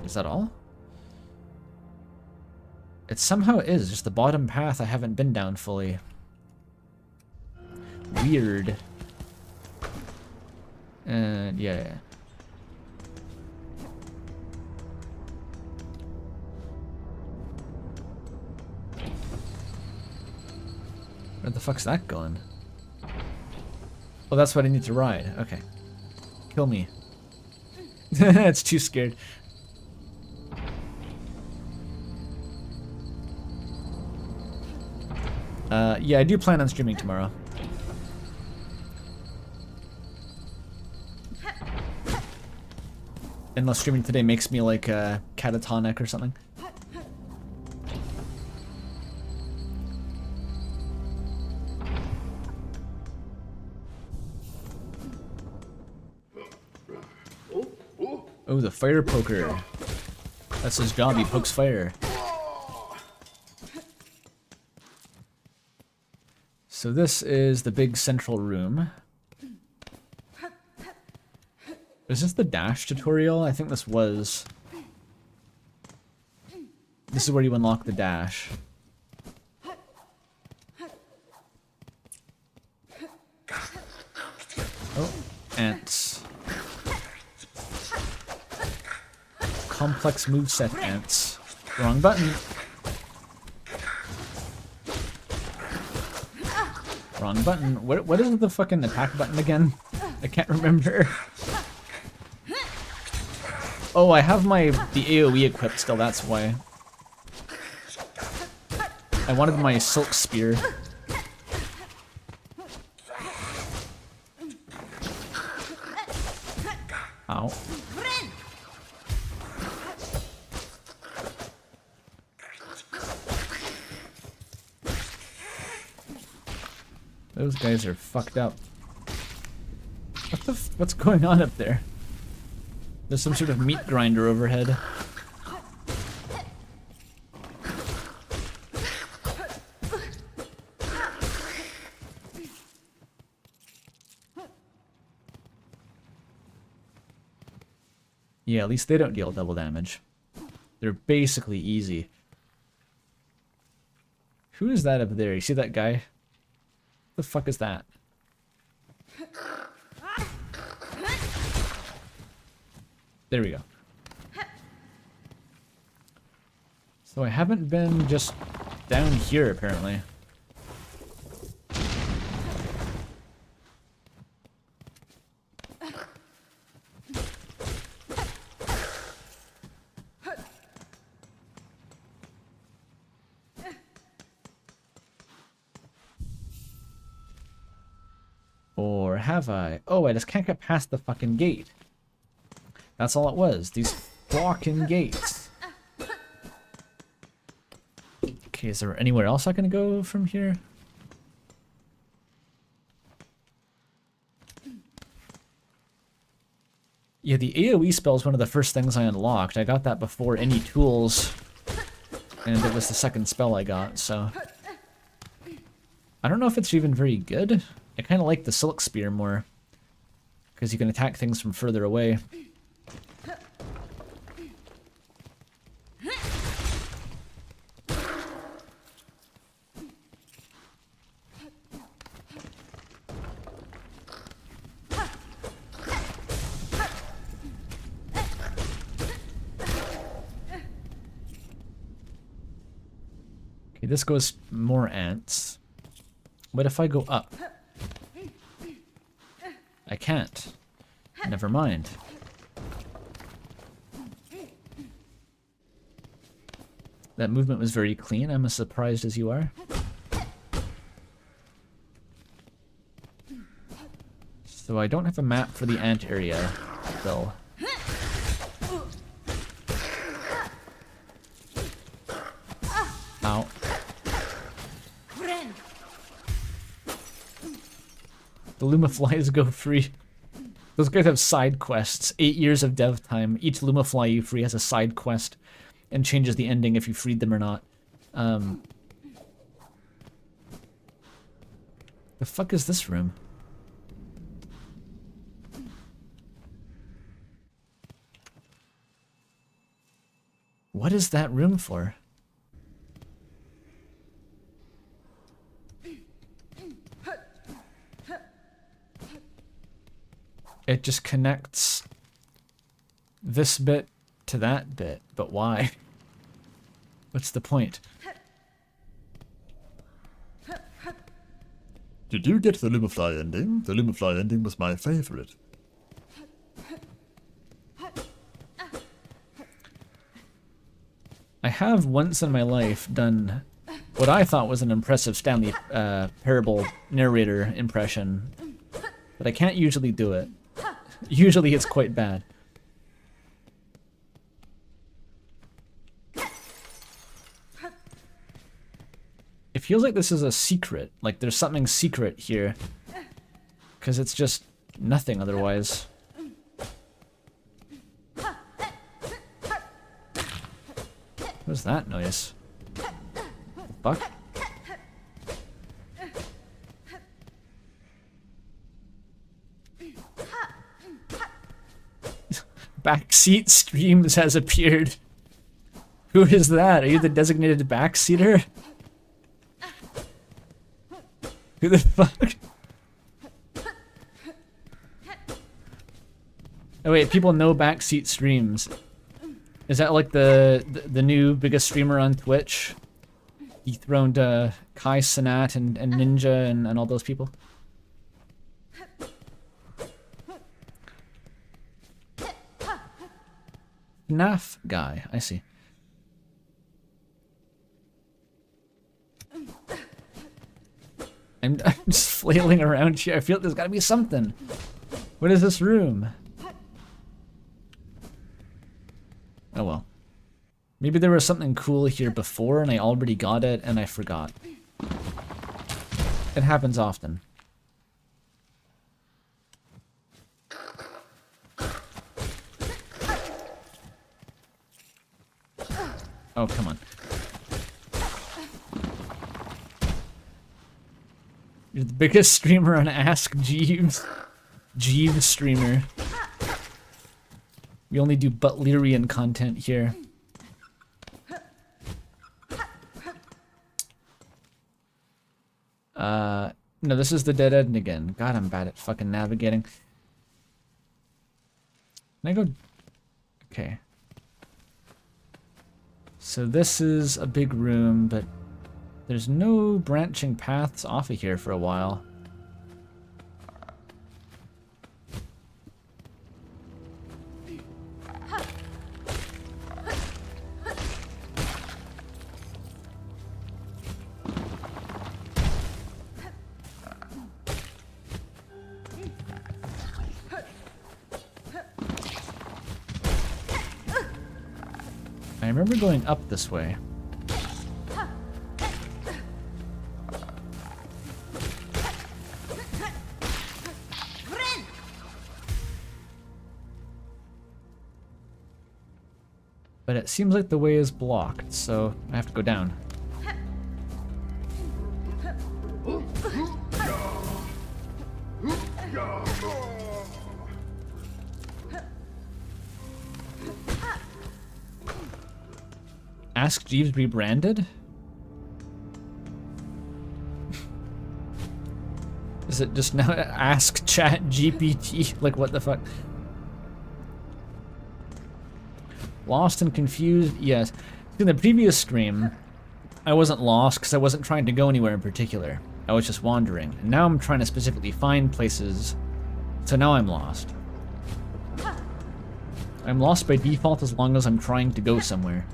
Is that all? It somehow is, just the bottom path I haven't been down fully. Weird. And yeah. Where the fuck's that going? Oh, that's what I need to ride. Okay. Kill me. It's too scared. Yeah, I do plan on streaming tomorrow. Unless streaming today makes me like catatonic or something. Oh, the fire poker. That's his job, he pokes fire. So this is the big central room. Is this the dash tutorial? I think this was. This is where you unlock the dash. Oh, ants. complex moveset ants. Wrong button. Wrong button. What is the fucking attack button again? I can't remember. Oh, I have the AoE equipped still, that's why. I wanted my Silk Spear. Ow. Those guys are fucked up. What's going on up there? There's some sort of meat grinder overhead. Yeah, at least they don't deal double damage. They're basically easy. Who is that up there? You see that guy? What the fuck is that? There we go. So I haven't been just down here, apparently. Or have I? Oh, I just can't get past the fucking gate. That's all it was. These fucking gates. Okay, is there anywhere else I can go from here? Yeah, the AoE spell is one of the first things I unlocked. I got that before any tools. And it was the second spell I got, so... I don't know if it's even very good. I kind of like the Silk Spear more. Because you can attack things from further away. Okay, this goes more ants. What if I go up? I can't. Never mind. That movement was very clean. I'm as surprised as you are. So I don't have a map for the ant area, though. Ow. The Lumaflies go free. Those guys have side quests. 8 years of dev time. Each Lumafly you free has a side quest and changes the ending if you freed them or not. The fuck is this room? What is that room for? It just connects this bit to that bit, but why? What's the point? Did you get the Lumafly ending? The Lumafly ending was my favorite. I have once in my life done what I thought was an impressive Stanley Parable narrator impression, but I can't usually do it. Usually it's quite bad. It feels like this is a secret, like there's something secret here, because it's just nothing otherwise. What's that noise? Fuck? Backseat Streams has appeared. Who is that? Are you the designated backseater? Who the fuck? Oh wait, people know Backseat Streams. Is that like the new biggest streamer on Twitch? He throned Kai Cenat and Ninja and all those people. FNAF guy, I see. I'm just flailing around here. I feel like there's gotta be something. What is this room? Oh well. Maybe there was something cool here before and I already got it and I forgot. It happens often. Oh, come on. You're the biggest streamer on Ask Jeeves. Jeeves streamer. We only do Butlerian content here. No, this is the dead end again. God, I'm bad at fucking navigating. Can I go? Okay. So this is a big room, but there's no branching paths off of here for a while. I remember going up this way. But it seems like the way is blocked, so I have to go down. Ask Jeeves rebranded? Is it just now Ask Chat GPT? Like, what the fuck? Lost and confused? Yes. In the previous stream, I wasn't lost because I wasn't trying to go anywhere in particular. I was just wandering. And now I'm trying to specifically find places, so now I'm lost. I'm lost by default as long as I'm trying to go somewhere.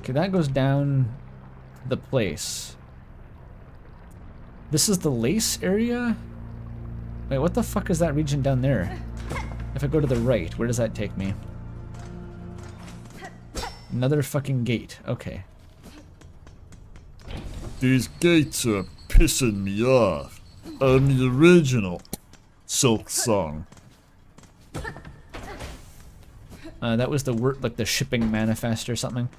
Okay, that goes down the place. This is the lace area? Wait, what the fuck is that region down there? If I go to the right, where does that take me? Another fucking gate. Okay. These gates are pissing me off. I'm the original Silksong. That was the word, like the shipping manifest or something.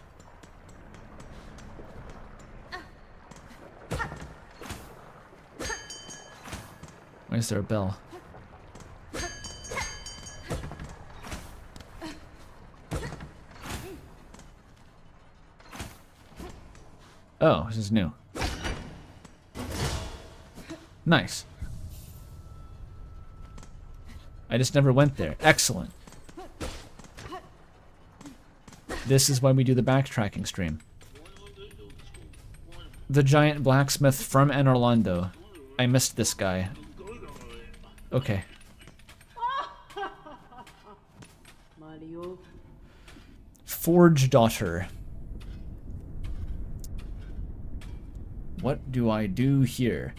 Why is there a bell? Oh, this is new. Nice. I just never went there. Excellent. This is why we do the backtracking stream. The giant blacksmith from Orlando. I missed this guy. Okay. Forge daughter. What do I do here?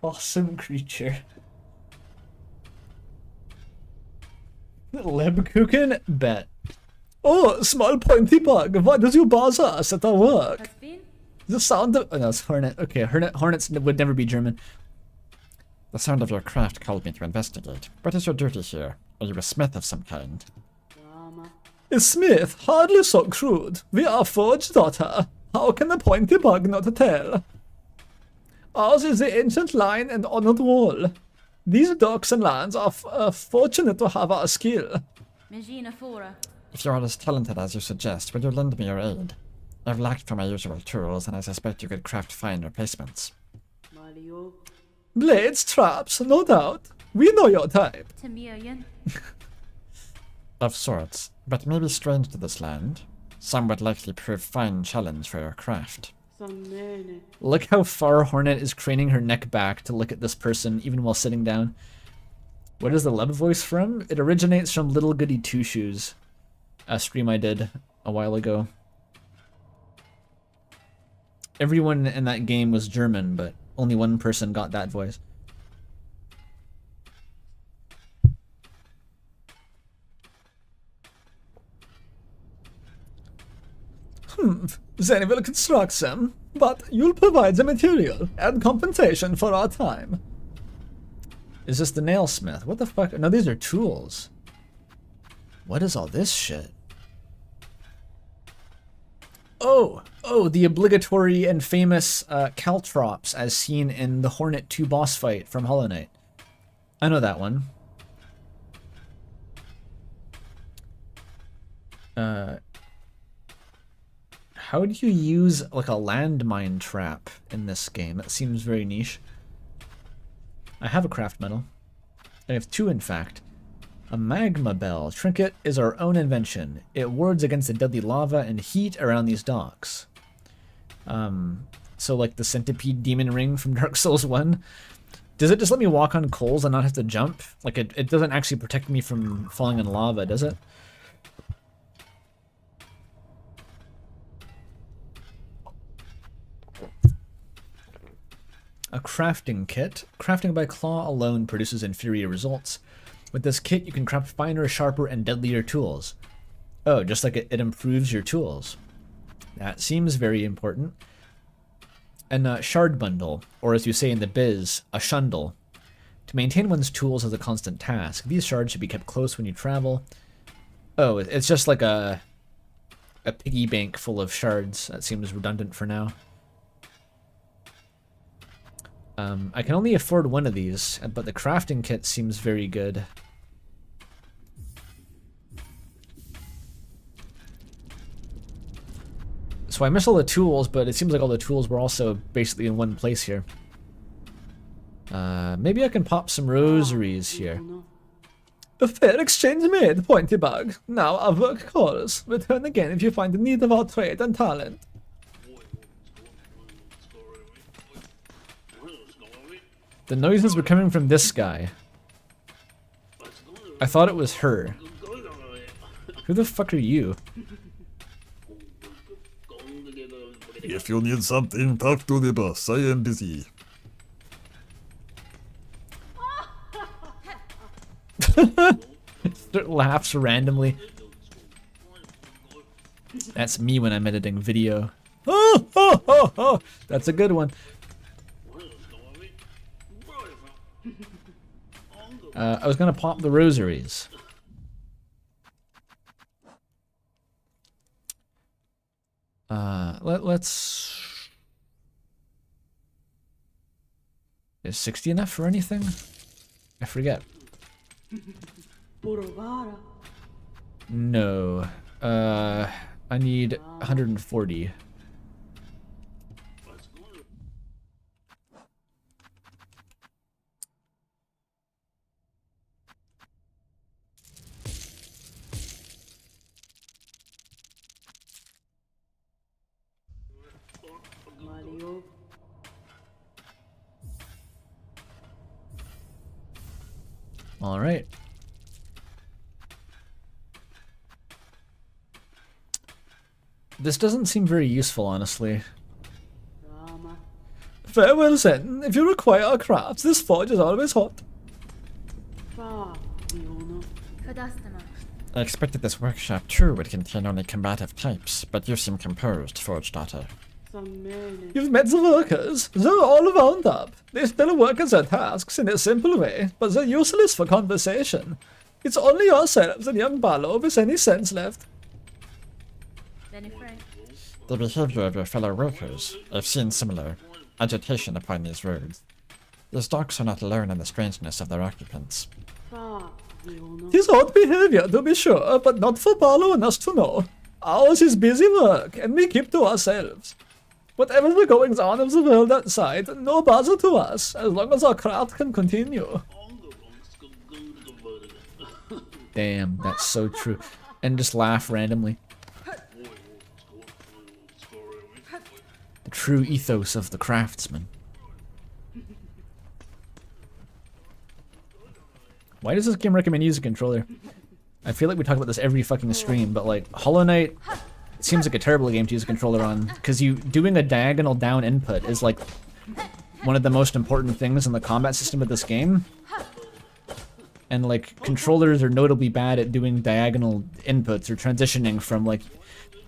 Awesome creature. Lebkuchen? Bet. Oh, small pointy bug. Why does you buzz us at our work? The sound of... Oh, no, it's Hornet. Okay, Hornets would never be German. The sound of your craft called me to investigate. What is your duty here? Are you a smith of some kind? A smith? Hardly so crude. We are Forge daughter. How can a pointy bug not tell? Ours is the ancient line and honored wall. These docks and lands are fortunate to have our skill. If you are as talented as you suggest, will you lend me your aid? I've lacked for my usual tools, and I suspect you could craft fine replacements. Blades, traps, no doubt. We know your type. Of sorts, but maybe strange to this land. Some would likely prove fine challenge for your craft. Look how far Hornet is craning her neck back to look at this person, even while sitting down. What is the love voice from? It originates from Little Goody Two Shoes, a stream I did a while ago. Everyone in that game was German, but only one person got that voice. Zeni will construct them, but you'll provide the material and compensation for our time. Is this the nailsmith? What the fuck? No, these are tools. What is all this shit? Oh, the obligatory and famous caltrops as seen in the Hornet 2 boss fight from Hollow Knight. I know that one. How do you use like a landmine trap in this game? That seems very niche. I have a craft metal. I have 2 in fact. A magma bell trinket is our own invention. It wards against the deadly lava and heat around these docks. So like the centipede demon ring from Dark Souls 1. Does it just let me walk on coals and not have to jump? Like it doesn't actually protect me from falling in lava, does it? A crafting kit. Crafting by claw alone produces inferior results. With this kit, you can craft finer, sharper, and deadlier tools. Oh, just like it improves your tools. That seems very important. And a shard bundle, or as you say in the biz, a shundle. To maintain one's tools is a constant task. These shards should be kept close when you travel. Oh, it's just like a piggy bank full of shards. That seems redundant for now. I can only afford one of these, but the crafting kit seems very good. So I miss all the tools, but it seems like all the tools were also basically in one place here. Maybe I can pop some rosaries here. A fair exchange made, Pointy Bug. Now our work calls. Return again if you find the need of our trade and talent. The noises were coming from this guy. I thought it was her. Who the fuck are you? If you need something, talk to the boss. I am busy. Laughs randomly. That's me when I'm editing video. Oh, that's a good one. I was gonna pop the rosaries. Let's... Is 60 enough for anything? I forget. No. I need 140. All right. This doesn't seem very useful, honestly. Farewell, then. If you require our crafts, this forge is always hot. I expected this workshop too would contain only combative types, but you seem composed, Forge Daughter. You've met the workers. They're all wound up. They still work at their tasks in a simple way, but they're useless for conversation. It's only yourselves and young Barlow with any sense left. The behavior of your fellow workers, I've seen similar agitation upon these roads. These docks are not alone in the strangeness of their occupants. Tis odd behavior, to be sure, but not for Barlow and us to know. Ours is busy work, and we keep to ourselves. Whatever the goings on of the world outside, no bother to us, as long as our craft can continue. Damn, that's so true. And just laugh randomly. The true ethos of the craftsman. Why does this game recommend using a controller? I feel like we talk about this every fucking stream, but like, Hollow Knight, it seems like a terrible game to use a controller on, because doing a diagonal down input is like one of the most important things in the combat system of this game. And like, controllers are notably bad at doing diagonal inputs or transitioning from like,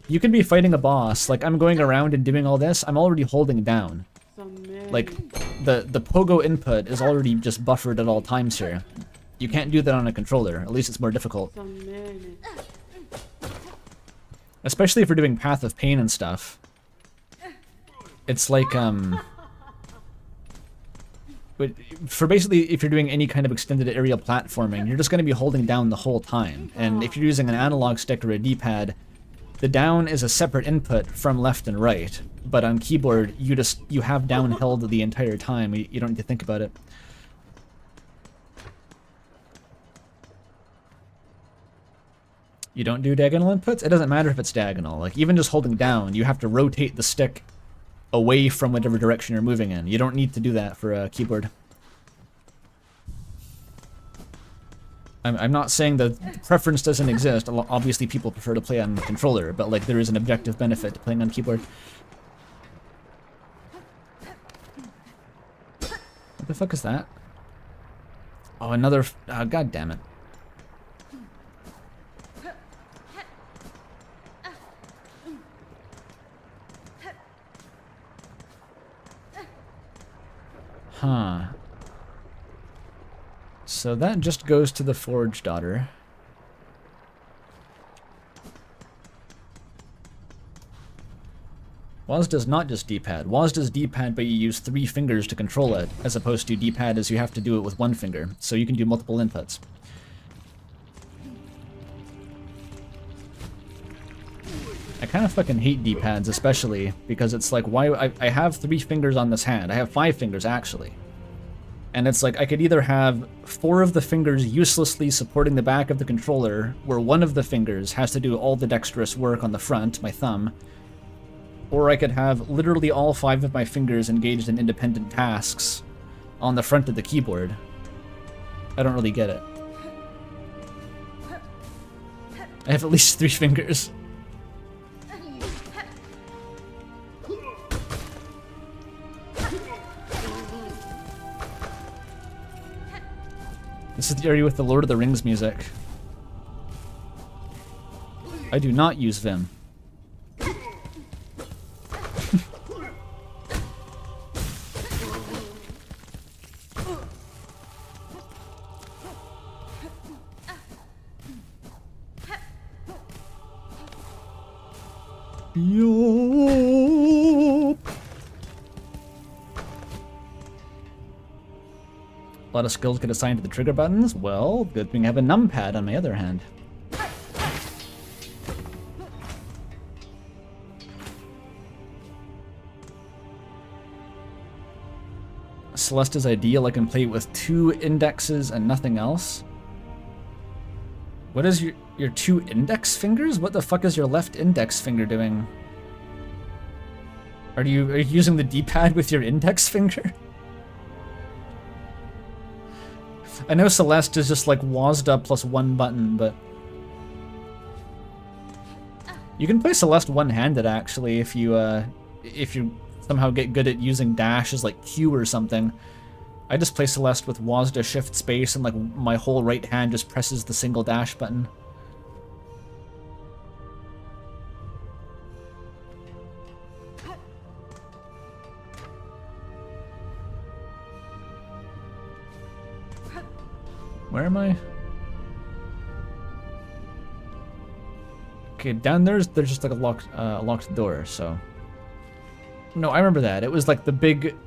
you can be fighting a boss, like I'm going around and doing all this, I'm already holding down. Like, the pogo input is already just buffered at all times here. You can't do that on a controller, at least it's more difficult. Especially if you're doing Path of Pain and stuff. It's like, but for basically, if you're doing any kind of extended area platforming, you're just going to be holding down the whole time. And if you're using an analog stick or a D-pad, the down is a separate input from left and right. But on keyboard, you have down held the entire time. You don't need to think about it. You don't do diagonal inputs? It doesn't matter if it's diagonal. Like, even just holding down, you have to rotate the stick away from whatever direction you're moving in. You don't need to do that for a keyboard. I'm not saying that preference doesn't exist. Obviously, people prefer to play on the controller, but like, there is an objective benefit to playing on keyboard. What the fuck is that? Oh, another... God damn it. Huh. So that just goes to the Forge Daughter. WASD does not just D-pad. WASD does D-pad, but you use 3 fingers to control it, as opposed to D-pad as you have to do it with 1 finger, so you can do multiple inputs. I kind of fucking hate D-pads, especially, because it's like, why... I have 3 fingers on this hand. I have 5 fingers, actually. And it's like, I could either have 4 of the fingers uselessly supporting the back of the controller, where one of the fingers has to do all the dexterous work on the front, my thumb, or I could have literally all 5 of my fingers engaged in independent tasks on the front of the keyboard. I don't really get it. I have at least 3 fingers. This is the area with the Lord of the Rings music. I do not use Vim. A lot of skills get assigned to the trigger buttons. Well, good thing I have a numpad on my other hand. Celeste is ideal. I can play with 2 indexes and nothing else. What is your 2 index fingers? What the fuck is your left index finger doing? Are you using the D-pad with your index finger? I know Celeste is just like WASD plus 1 button, but you can play Celeste one-handed actually if you somehow get good at using dash as like Q or something. I just play Celeste with WASD shift space and like my whole right hand just presses the single dash button. Where am I? Okay, down there's just like a locked door, so... No, I remember that. It was like the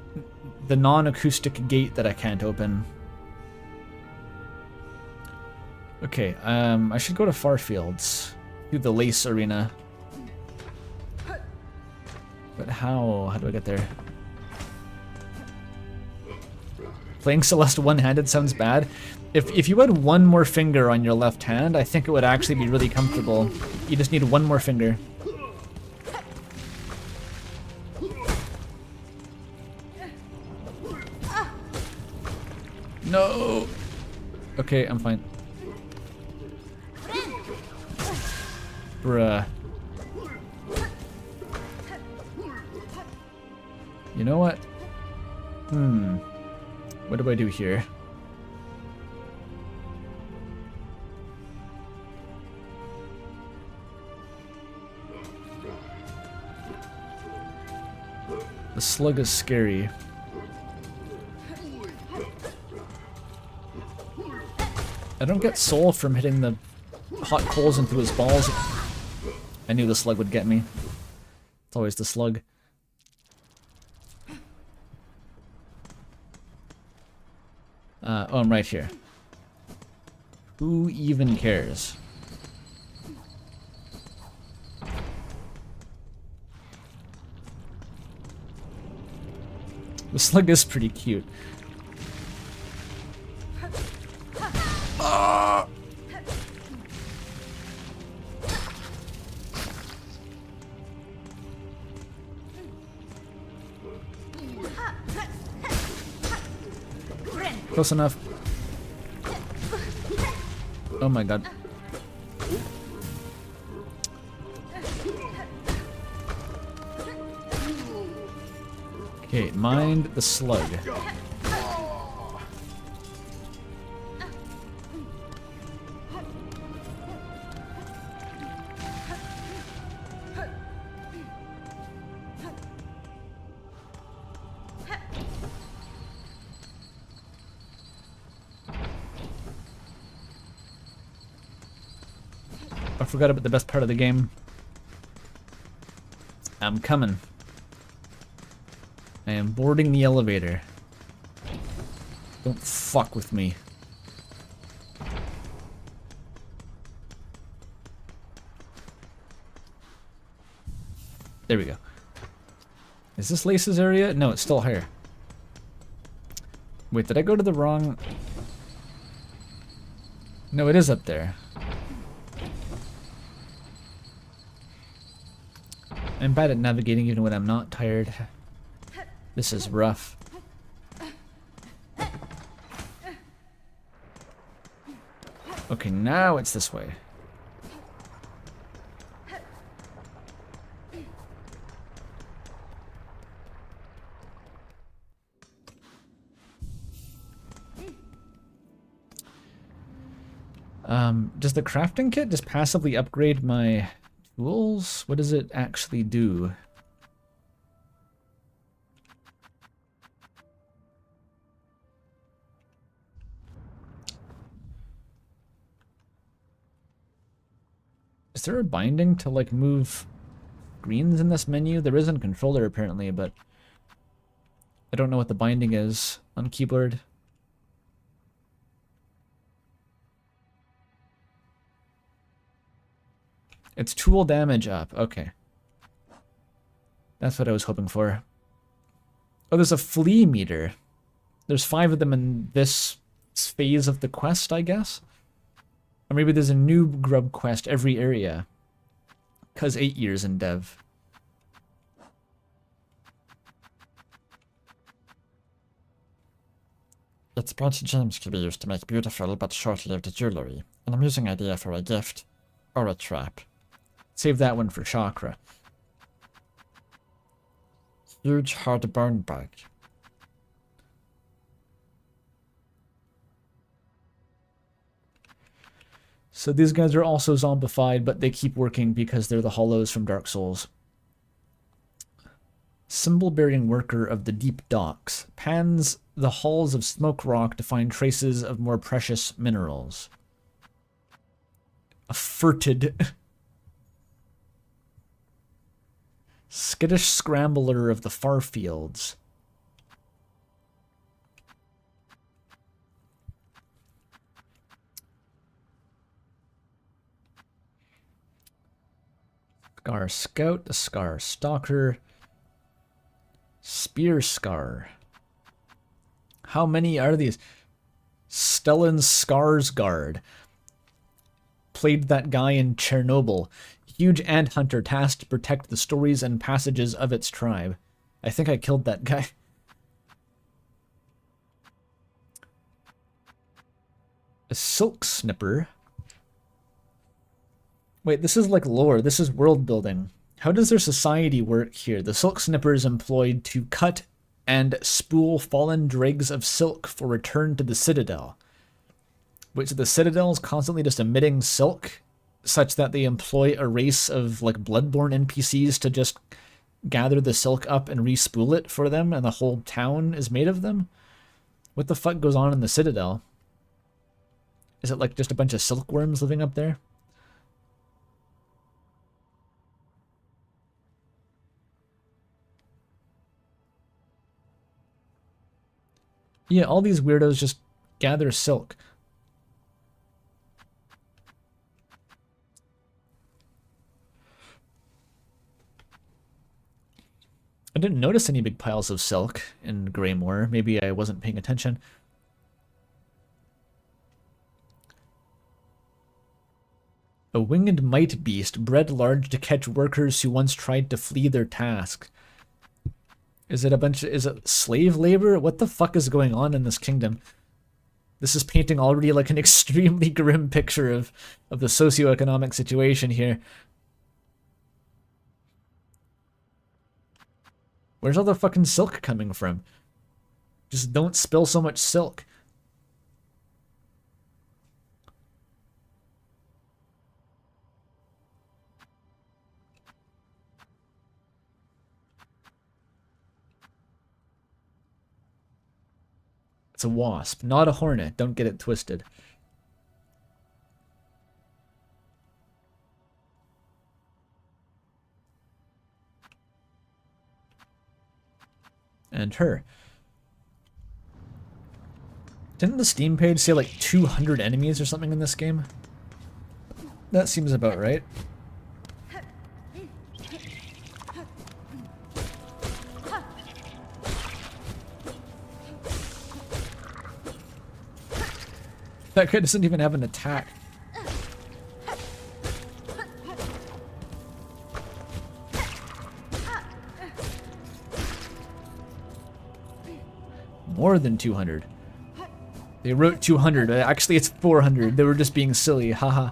non-acoustic gate that I can't open. Okay, I should go to Farfields. Do the Lace Arena. But how? How do I get there? Playing Celeste one-handed sounds bad. If you had one more finger on your left hand, I think it would actually be really comfortable. You just need one more finger. No! Okay, I'm fine. Bruh. You know what? What do I do here? The slug is scary. I don't get soul from hitting the hot coals into his balls. I knew the slug would get me. It's always the slug. Oh, I'm right here. Who even cares? The slug is pretty cute. Close enough. Oh my god. Okay, mind the slug. I forgot about the best part of the game. I'm coming. I am boarding the elevator. Don't fuck with me. There we go. Is this Lace's area? No, it's still higher. Wait, did I go to the wrong... No, it is up there. I'm bad at navigating even when I'm not tired. This is rough. Okay, now it's this way. Does the crafting kit just passively upgrade my tools? What does it actually do? Is there a binding to like move greens in this menu? There isn't controller apparently, but I don't know what the binding is on keyboard. It's tool damage up. Okay. That's what I was hoping for. Oh, there's a flea meter. There's 5 of them in this phase of the quest, I guess. Or maybe there's a new grub quest every area. 'Cause 8 years in dev. Its bright gems can be used to make beautiful but short-lived jewelry, an amusing idea for a gift or a trap. Save that one for chakra. Huge hard burn bug. So these guys are also zombified, but they keep working because they're the hollows from Dark Souls. Symbol-bearing worker of the deep docks. Pans the halls of smoke rock to find traces of more precious minerals. A furted... Skittish scrambler of the far fields. Scar Scout, the Scar Stalker. Spear Scar. How many are these? Stellan Skarsgård. Played that guy in Chernobyl. Huge ant hunter tasked to protect the stories and passages of its tribe. I think I killed that guy. A silk snipper. Wait, this is like lore. This is world building. How does their society work here? The silk snipper is employed to cut and spool fallen dregs of silk for return to the citadel. Which the citadel is constantly just emitting silk, such that they employ a race of like bloodborne NPCs to just gather the silk up and re-spool it for them, and the whole town is made of them? What the fuck goes on in the citadel? Is it like just a bunch of silkworms living up there? Yeah, all these weirdos just gather silk. I didn't notice any big piles of silk in Greymoor. Maybe I wasn't paying attention. A winged might beast bred large to catch workers who once tried to flee their task. Is it slave labor? What the fuck is going on in this kingdom? This is painting already like an extremely grim picture of the socioeconomic situation here. Where's all the fucking silk coming from? Just don't spill so much silk. It's a wasp, not a hornet. Don't get it twisted. And her. Didn't the Steam page say like 200 enemies or something in this game? That seems about right. That guy doesn't even have an attack. More than 200. They wrote 200. Actually, it's 400. They were just being silly. Haha.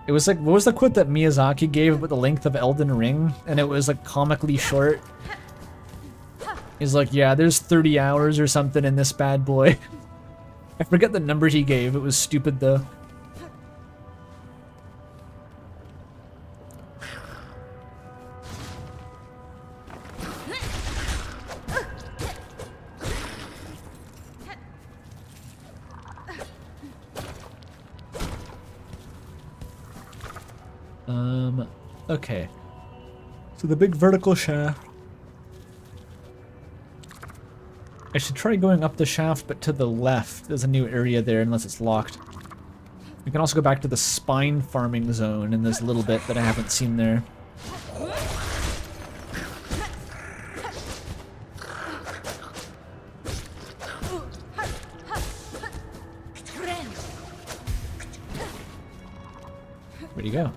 It was like, what was the quote that Miyazaki gave about the length of Elden Ring? And it was like comically short. He's like, yeah, there's 30 hours or something in this bad boy. I forget the number he gave. It was stupid though. Okay. So the big vertical shaft. I should try going up the shaft, but to the left. There's a new area there, unless it's locked. We can also go back to the spine farming zone in this little bit that I haven't seen there. Where'd he go?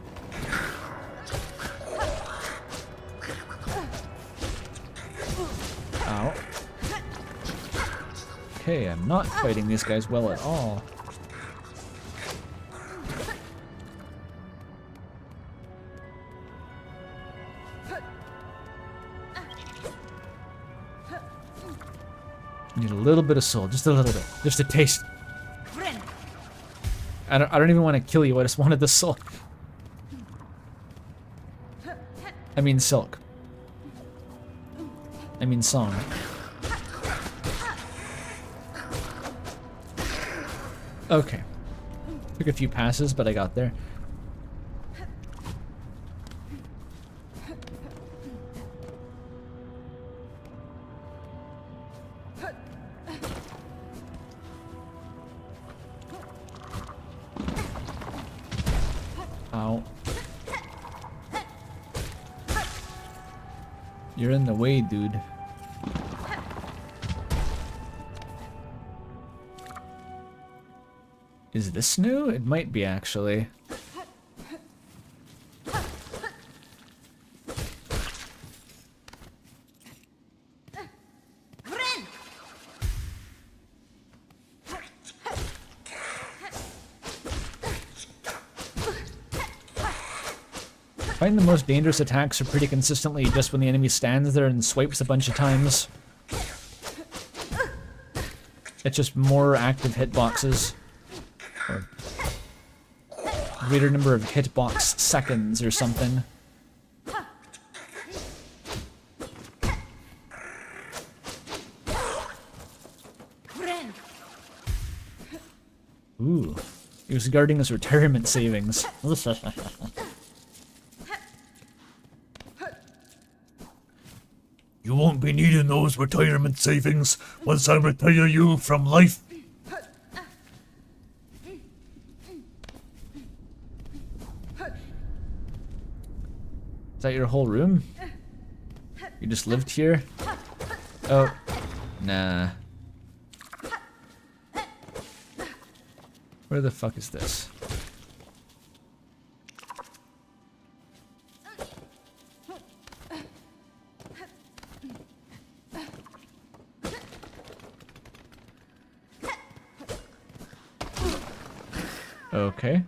Ow. Okay, I'm not fighting these guys well at all. Need a little bit of soul, just a little bit, just a taste. I don't even want to kill you. I just wanted the soul. I mean silk. I mean song. Okay. Took a few passes, but I got there. Ow. You're in the way, dude. Is this new? It might be, actually. I find the most dangerous attacks are pretty consistently just when the enemy stands there and swipes a bunch of times. It's just more active hitboxes. Or greater number of hitbox seconds or something. Ooh. He was guarding his retirement savings. You won't be needing those retirement savings once I retire you from life. Is that your whole room? You just lived here? Oh. Nah. Where the fuck is this? Okay.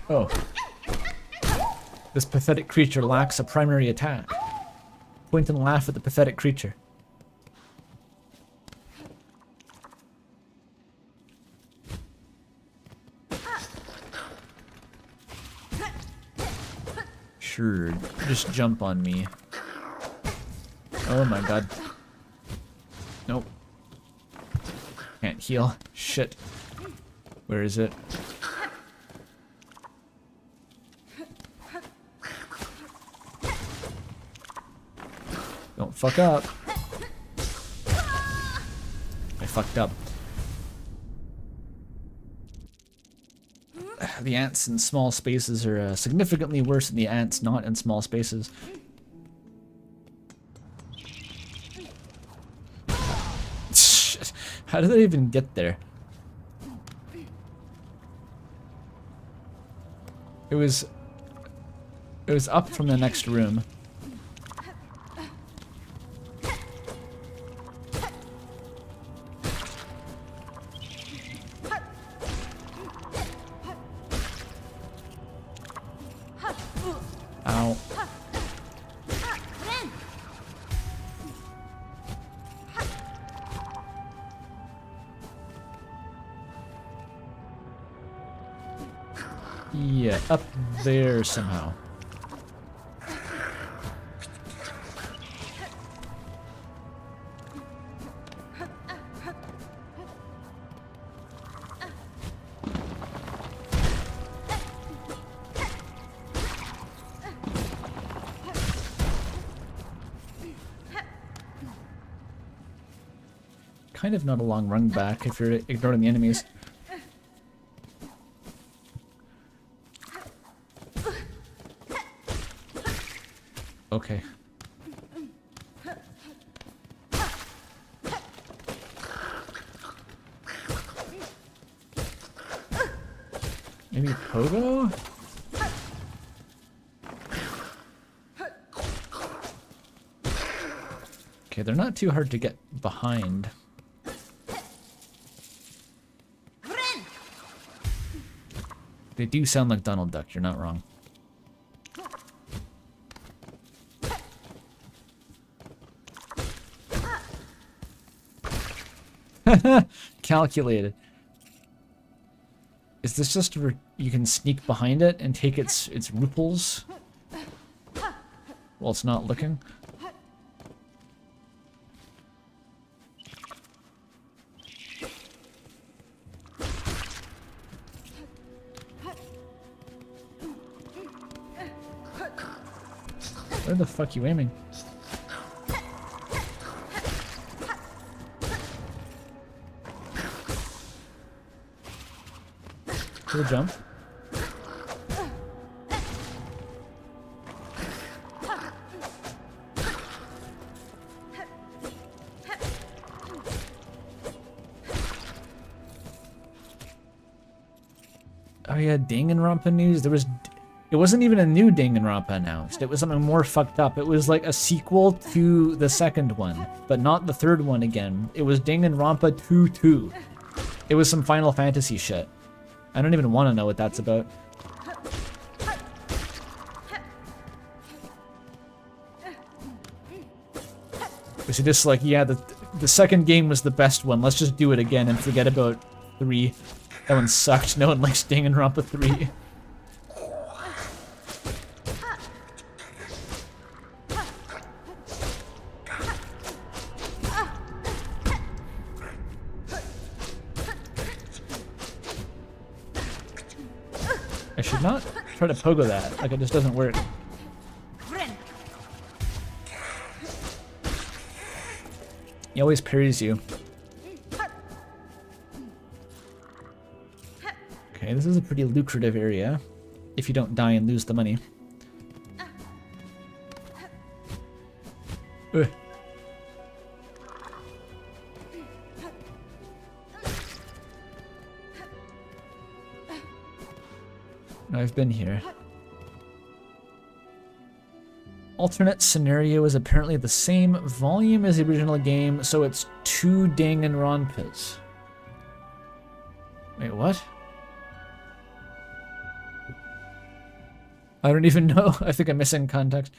Oh. This pathetic creature lacks a primary attack. Point and laugh at the pathetic creature. Sure, just jump on me. Oh my god. Nope. Can't heal. Shit. Where is it? Don't fuck up. I fucked up. The ants in small spaces are significantly worse than the ants not in small spaces. Shit. How did they even get there? It was up from the next room. Ow. Yeah, up there somehow. Kind of not a long run back if you're ignoring the enemies. Okay. Maybe Pogo? Okay, they're not too hard to get behind. They do sound like Donald Duck, you're not wrong. Calculated. Is this just where you can sneak behind it and take its ruples while it's not looking? Where the fuck you aiming? Cool jump. Oh yeah, Danganronpa news. It wasn't even a new Danganronpa announced. It was something more fucked up. It was like a sequel to the second one, but not the third one again. It was Danganronpa 2-2. It was some Final Fantasy shit. I don't even want to know what that's about. Was it just like, yeah, the second game was the best one. Let's just do it again and forget about 3. That one sucked. No one likes Danganronpa 3. I should not try to pogo that. Like, it just doesn't work. He always parries you. Okay, this is a pretty lucrative area. If you don't die and lose the money. Ugh. I've been here. Alternate scenario is apparently the same volume as the original game, so it's 2 Danganronpas. Wait, what? I don't even know. I think I'm missing context.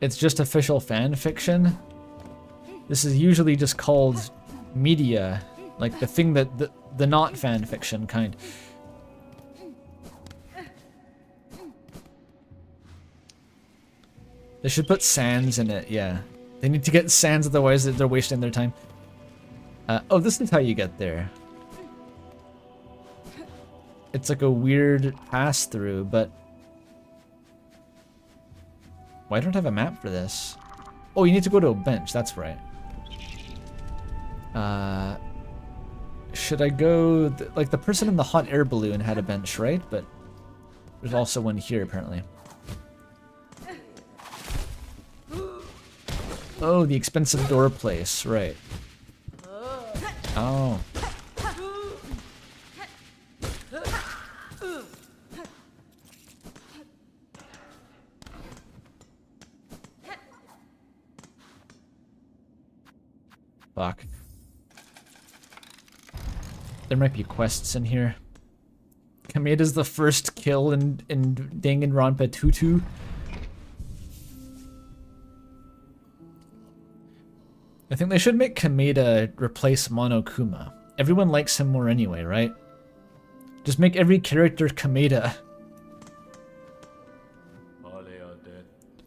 It's just official fan fiction. This is usually just called media, like the thing that the not fan fiction kind. They should put Sans in it, yeah. They need to get Sans, otherwise they're wasting their time. Oh, this is how you get there. It's like a weird pass-through, but... Why don't I have a map for this? Oh, you need to go to a bench, that's right. Should I go... like, the person in the hot air balloon had a bench, right? But there's also one here, apparently. Oh, the expensive door place, right. Oh. Fuck. There might be quests in here. Kameda's the first kill in Danganronpa 2-2. I think they should make Kameda replace Monokuma. Everyone likes him more anyway, right? Just make every character Kameda.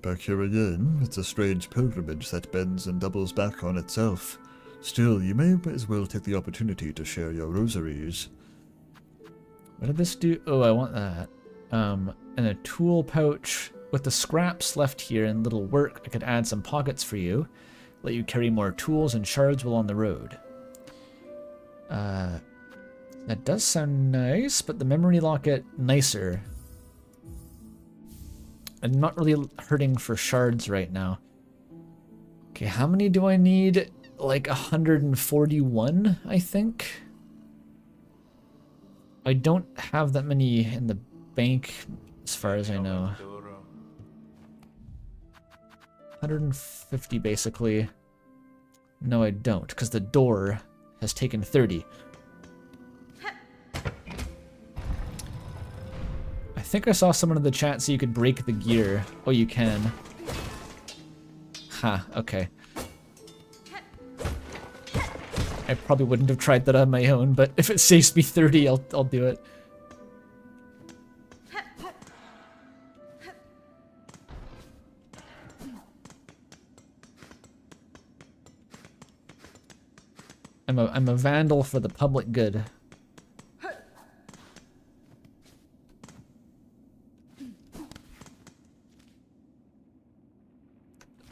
Back here again, it's a strange pilgrimage that bends and doubles back on itself. Still, you may as well take the opportunity to share your rosaries. What did this do? Oh, I want that. And a tool pouch. With the scraps left here and little work, I could add some pockets for you. Let you carry more tools and shards while on the road. That does sound nice, but the memory locket, nicer. I'm not really hurting for shards right now. Okay, how many do I need? Like 141, I think? I don't have that many in the bank, as far as I know. 150 basically. No, I don't, because the door has taken 30. I think I saw someone in the chat say you could break the gear. Oh, you can. Ha, okay. I probably wouldn't have tried that on my own, but if it saves me 30, I'll do it. I'm a vandal for the public good.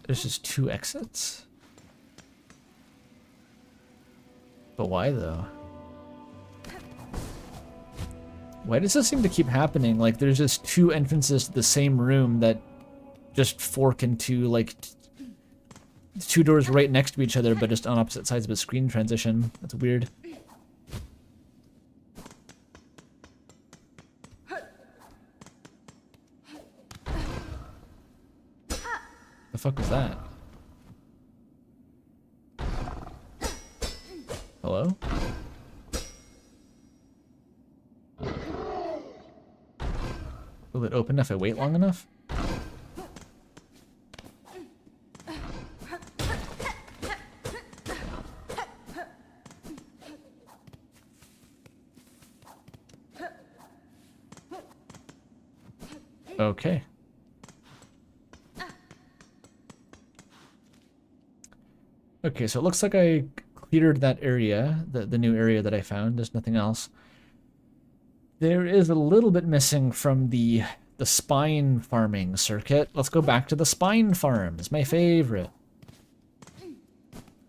There's just 2 exits. But why though? Why does this seem to keep happening? Like there's just two entrances to the same room that just fork into like two doors right next to each other, but just on opposite sides of a screen transition. That's weird. The fuck was that? Hello? Will it open if I wait long enough? Okay. Okay, so it looks like I cleared that area, the new area that I found. There's nothing else. There is a little bit missing from the spine farming circuit. Let's go back to the spine farm. It's my favorite.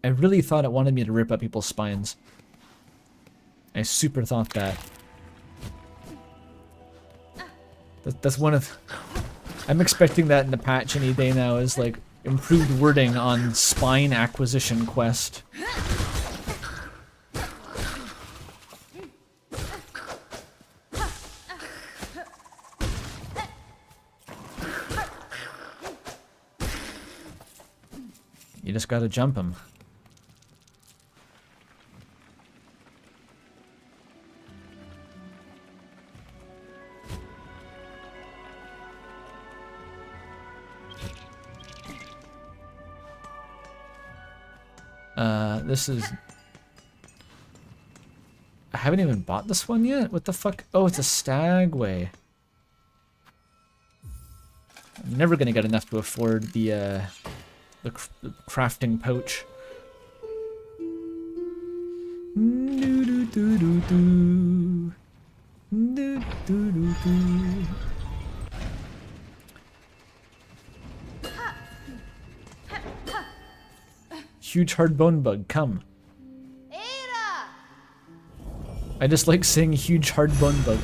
I really thought it wanted me to rip up people's spines. I super thought that. That's one of... I'm expecting that in the patch any day now, is like improved wording on spine acquisition quest. You just gotta jump him. This is... I haven't even bought this one yet? What the fuck? Oh, it's a stagway. I'm never gonna get enough to afford the crafting pouch. Huge hard bone bug, come. I just like saying huge hard bone bug.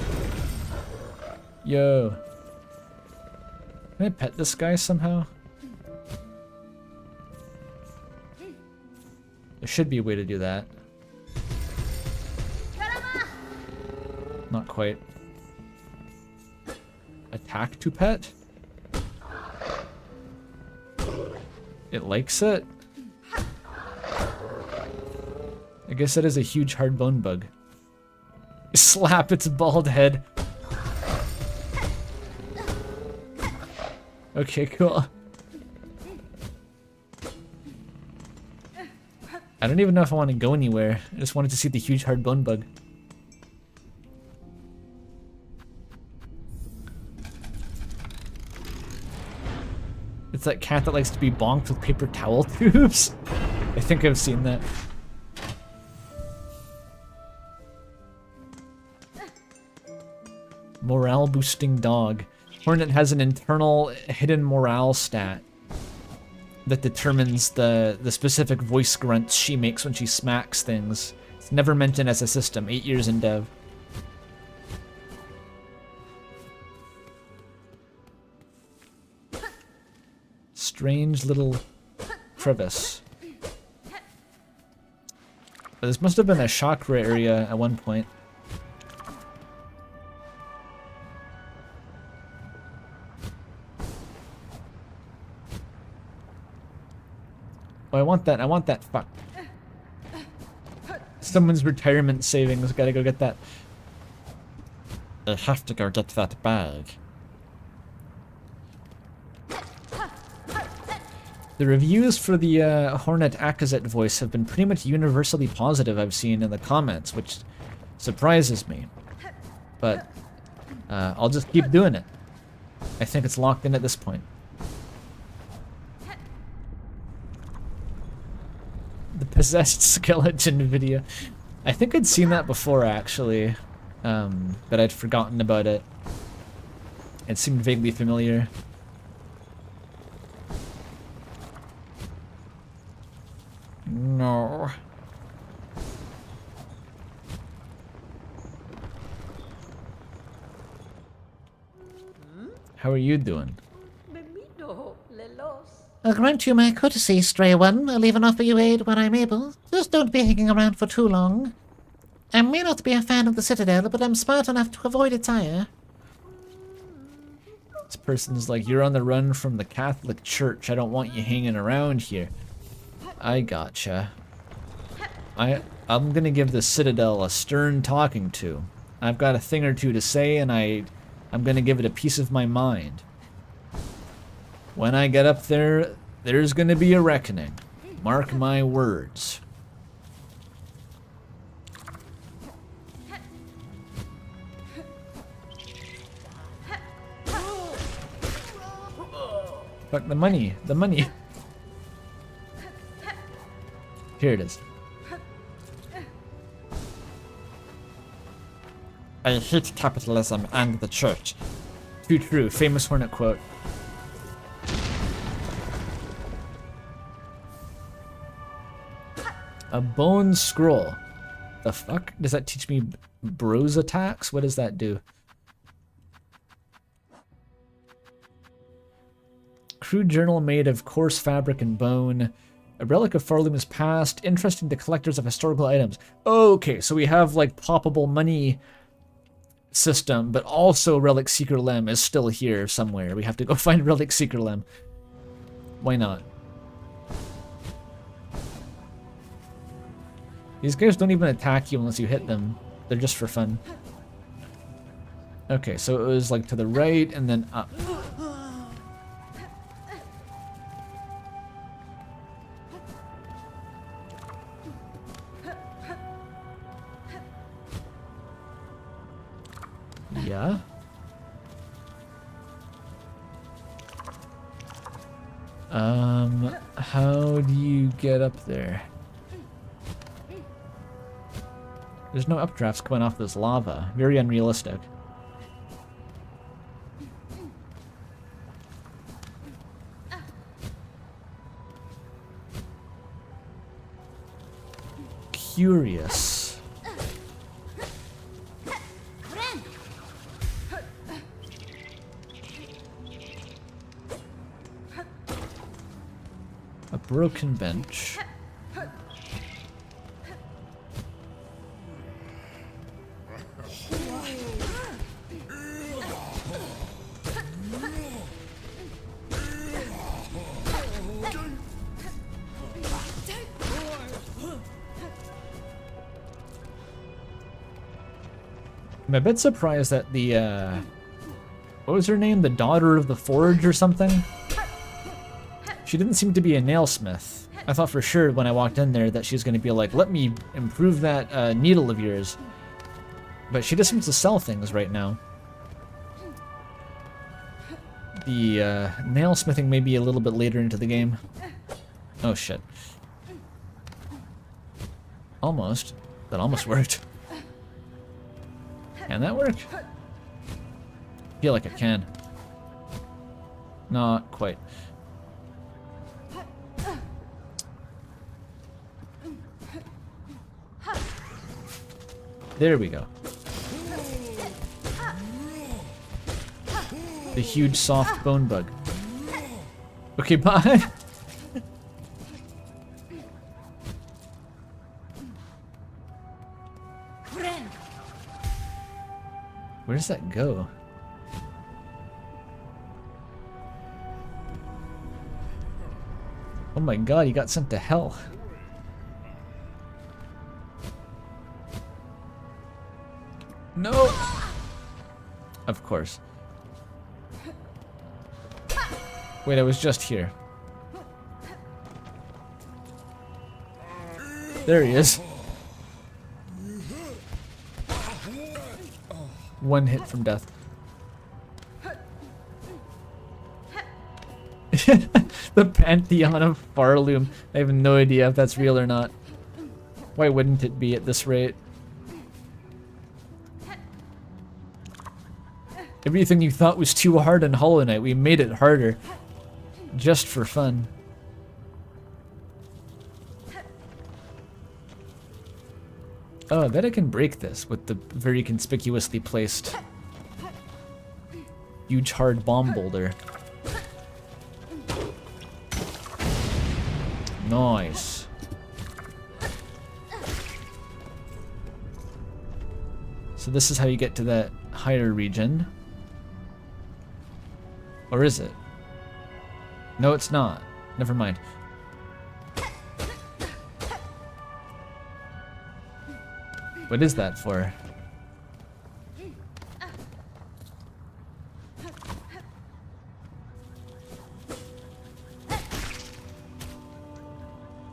Yo. Can I pet this guy somehow? There should be a way to do that. Not quite. Attack to pet? It likes it? I guess that is a huge hard bone bug. Slap its bald head. Okay, cool. I don't even know if I want to go anywhere. I just wanted to see the huge hard bone bug. It's that cat that likes to be bonked with paper towel tubes. I think I've seen that. Morale boosting dog. Hornet has an internal hidden morale stat that determines the specific voice grunts she makes when she smacks things. It's never mentioned as a system, 8 years in dev. Strange little crevice. This must have been a chakra area at one point. Oh, I want that, fuck. Someone's retirement savings, gotta go get that. I have to go get that bag. The reviews for the Hornet Akazet voice have been pretty much universally positive, I've seen in the comments, which surprises me. But I'll just keep doing it. I think it's locked in at this point. The possessed skeleton video. I think I'd seen that before, actually, but I'd forgotten about it. It seemed vaguely familiar. No. How are you doing? I'll grant you my courtesy, stray one. I'll even offer you aid when I'm able. Just don't be hanging around for too long. I may not be a fan of the Citadel, but I'm smart enough to avoid its ire. This person's like, you're on the run from the Catholic Church. I don't want you hanging around here. I gotcha. I'm gonna give the Citadel a stern talking to. I've got a thing or two to say, and I'm gonna give it a piece of my mind. When I get up there, there's gonna be a reckoning. Mark my words. Fuck the money, the money. Here it is. I hate capitalism and the church. Too true, famous Hornet quote. A bone scroll. The fuck? Does that teach me bros attacks? What does that do? Crude journal made of coarse fabric and bone. A relic of Farloom's past, interesting to collectors of historical items. Okay, so we have like poppable money system, but also Relic Seeker Lem is still here somewhere. We have to go find Relic Seeker Lem. Why not? These guys don't even attack you unless you hit them. They're just for fun. Okay, so it was like to the right and then up. Yeah. How do you get up there? There's no updrafts coming off this lava. Very unrealistic. Curious. A broken bench. I'm a bit surprised that the, what was her name? The Daughter of the Forge or something? She didn't seem to be a nailsmith. I thought for sure when I walked in there that she was going to be like, let me improve that needle of yours. But she just seems to sell things right now. The nailsmithing may be a little bit later into the game. Oh shit. Almost. That almost worked. Can that work? I feel like it can. Not quite. There we go. The huge soft bone bug. Okay, bye. Where does that go? Oh my god, he got sent to hell. No! Of course. Wait, I was just here. There he is. One hit from death. The Pantheon of Farloom. I have no idea if that's real or not. Why wouldn't it be at this rate? Everything you thought was too hard in Hollow Knight, we made it harder. Just for fun. Oh, I bet I can break this with the very conspicuously placed Huge hard bomb boulder. Nice. So this is how you get to that higher region. Or is it? No, it's not. Never mind. What is that for?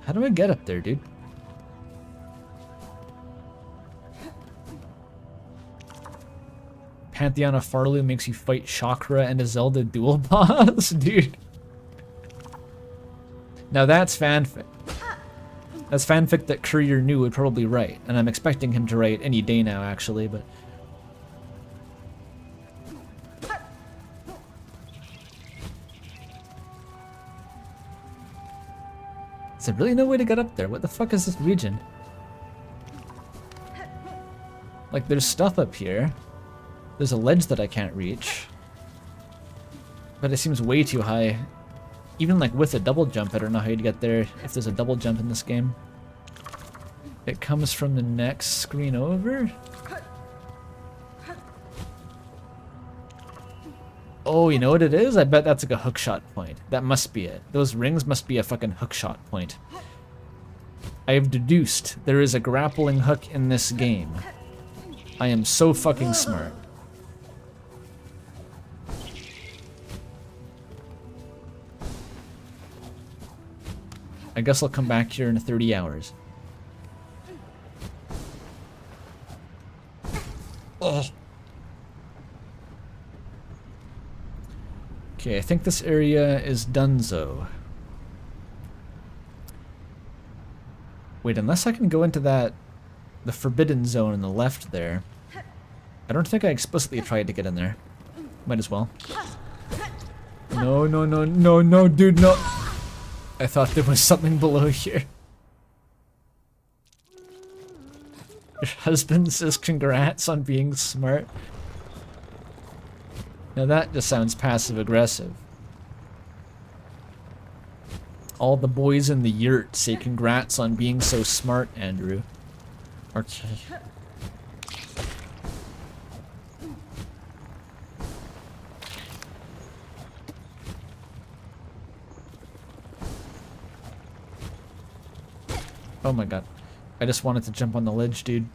How do I get up there, dude? Pantheon of Farlu makes you fight Chakra and a Zelda dual boss? Dude. Now that's fanfic. That's fanfic that Courier knew would probably write, and I'm expecting him to write any day now, actually, but... Is there really no way to get up there? What the fuck is this region? Like, there's stuff up here. There's a ledge that I can't reach. But it seems way too high. Even like with a double jump, I don't know how you'd get there if there's a double jump in this game. It comes from the next screen over? Oh, you know what it is? I bet that's like a hookshot point. That must be it. Those rings must be a fucking hookshot point. I have deduced there is a grappling hook in this game. I am so fucking smart. I guess I'll come back here in 30 hours. Ugh. Okay, I think this area is Dunzo. Wait, unless I can go into the forbidden zone on the left there. I don't think I explicitly tried to get in there. Might as well. No, no, no, no, no, dude, no. I thought there was something below here. Your husband says congrats on being smart. Now that just sounds passive-aggressive. All the boys in the yurt say congrats on being so smart, Andrew. Okay. Oh my god. I just wanted to jump on the ledge, dude.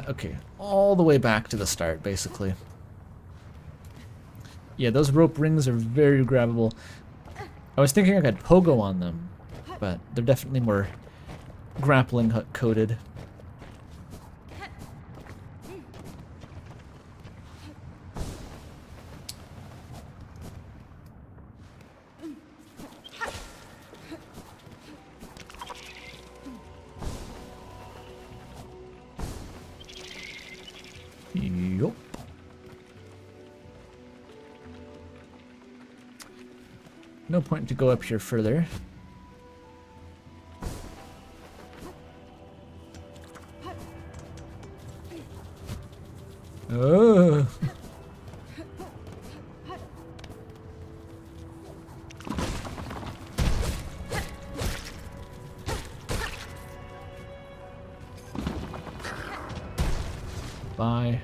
Okay, all the way back to the start, basically. Yeah, those rope rings are very grabbable. I was thinking I could pogo on them, but they're definitely more grappling hook coated. Yup. No point to go up here further. Oh. Bye.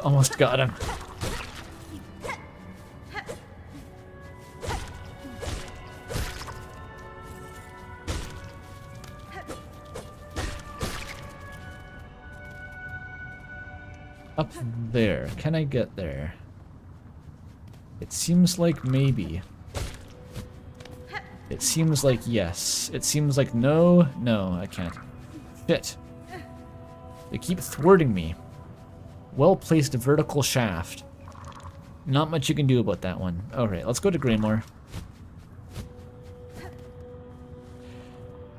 Almost got him. Up there. Can I get there? It seems like maybe. It seems like yes. It seems like no. No, I can't. Shit. They keep thwarting me. Well-placed vertical shaft. Not much you can do about that one. Alright, let's go to Greymore.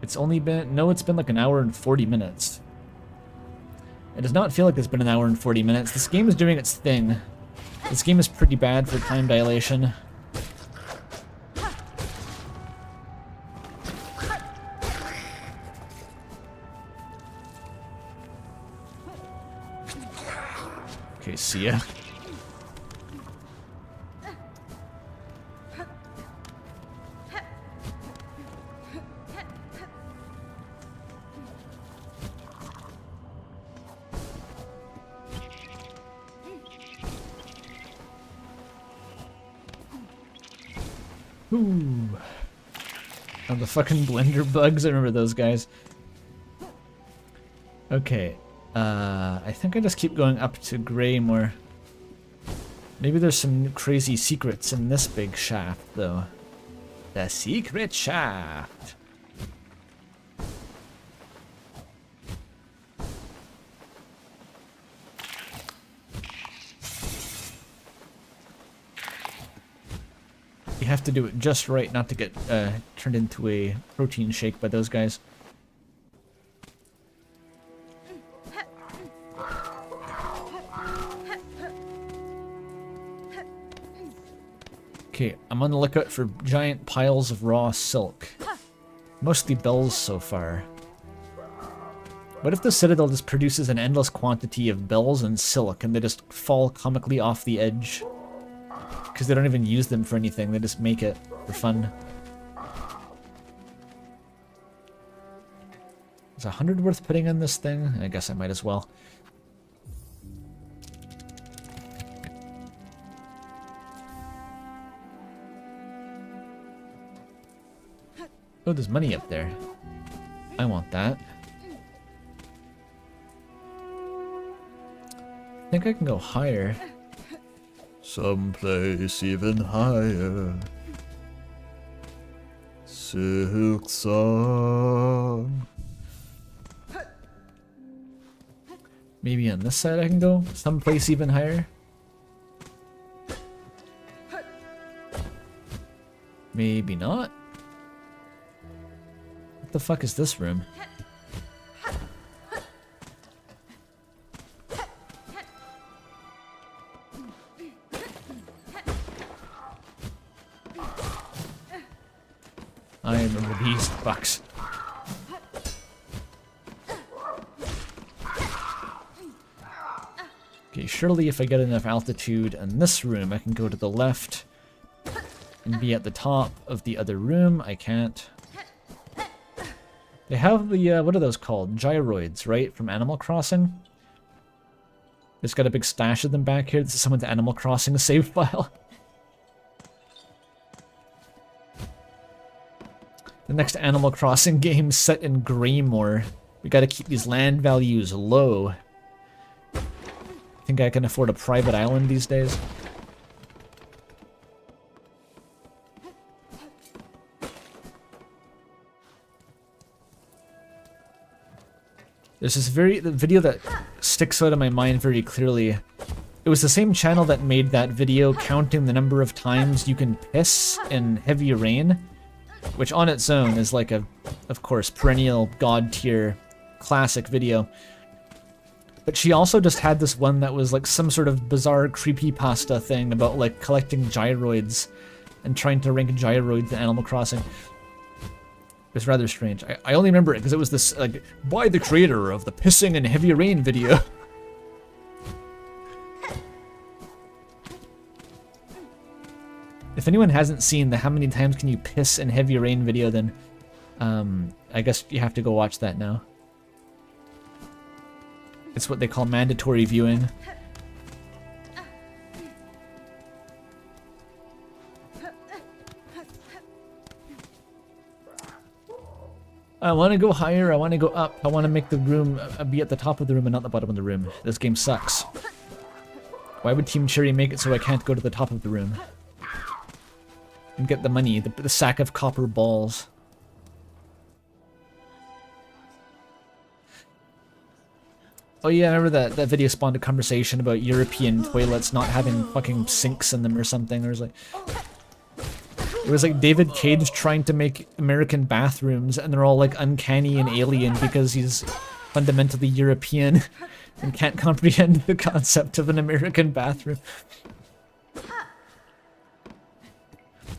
It's only been... No, it's been like an hour and 40 minutes. It does not feel like it's been an hour and 40 minutes. This game is doing its thing. This game is pretty bad for time dilation. Okay, see ya. Ooh. Oh, the fucking blender bugs, I remember those guys. Okay. I think I just keep going up to gray more. Maybe there's some crazy secrets in this big shaft, though. The secret shaft. You have to do it just right not to get turned into a protein shake by those guys. Okay, I'm on the lookout for giant piles of raw silk. Mostly bells so far. What if the Citadel just produces an endless quantity of bells and silk and they just fall comically off the edge? Because they don't even use them for anything, they just make it for fun. Is 100 worth putting on this thing? I guess I might as well. Oh, there's money up there. I want that. I think I can go higher. Someplace even higher. Silksong. Maybe on this side I can go? Someplace even higher? Maybe not? What the fuck is this room? I remember these fucks. Okay, surely if I get enough altitude in this room, I can go to the left and be at the top of the other room. I can't. They have the, what are those called? Gyroids, right? From Animal Crossing? There's got a big stash of them back here. This is someone's Animal Crossing save file. The next Animal Crossing game set in Greymore. We gotta keep these land values low. Think I can afford a private island these days? There's this the video that sticks out of my mind very clearly. It was the same channel that made that video counting the number of times you can piss in heavy rain, which on its own is like a, of course, perennial god tier classic video. But she also just had this one that was like some sort of bizarre creepypasta thing about like collecting gyroids and trying to rank gyroids in Animal Crossing. It was rather strange. I only remember it because it was this, like, by the creator of the pissing in heavy rain video. If anyone hasn't seen the how many times can you piss in heavy rain video, then I guess you have to go watch that now. It's what they call mandatory viewing. I want to go higher, I want to go up, I want to make the room be at the top of the room and not the bottom of the room. This game sucks. Why would Team Cherry make it so I can't go to the top of the room? And get the money, the sack of copper balls. Oh yeah, I remember that video spawned a conversation about European toilets not having fucking sinks in them or something. It was like David Cage trying to make American bathrooms, and they're all like uncanny and alien because he's fundamentally European. and can't comprehend the concept of an American bathroom.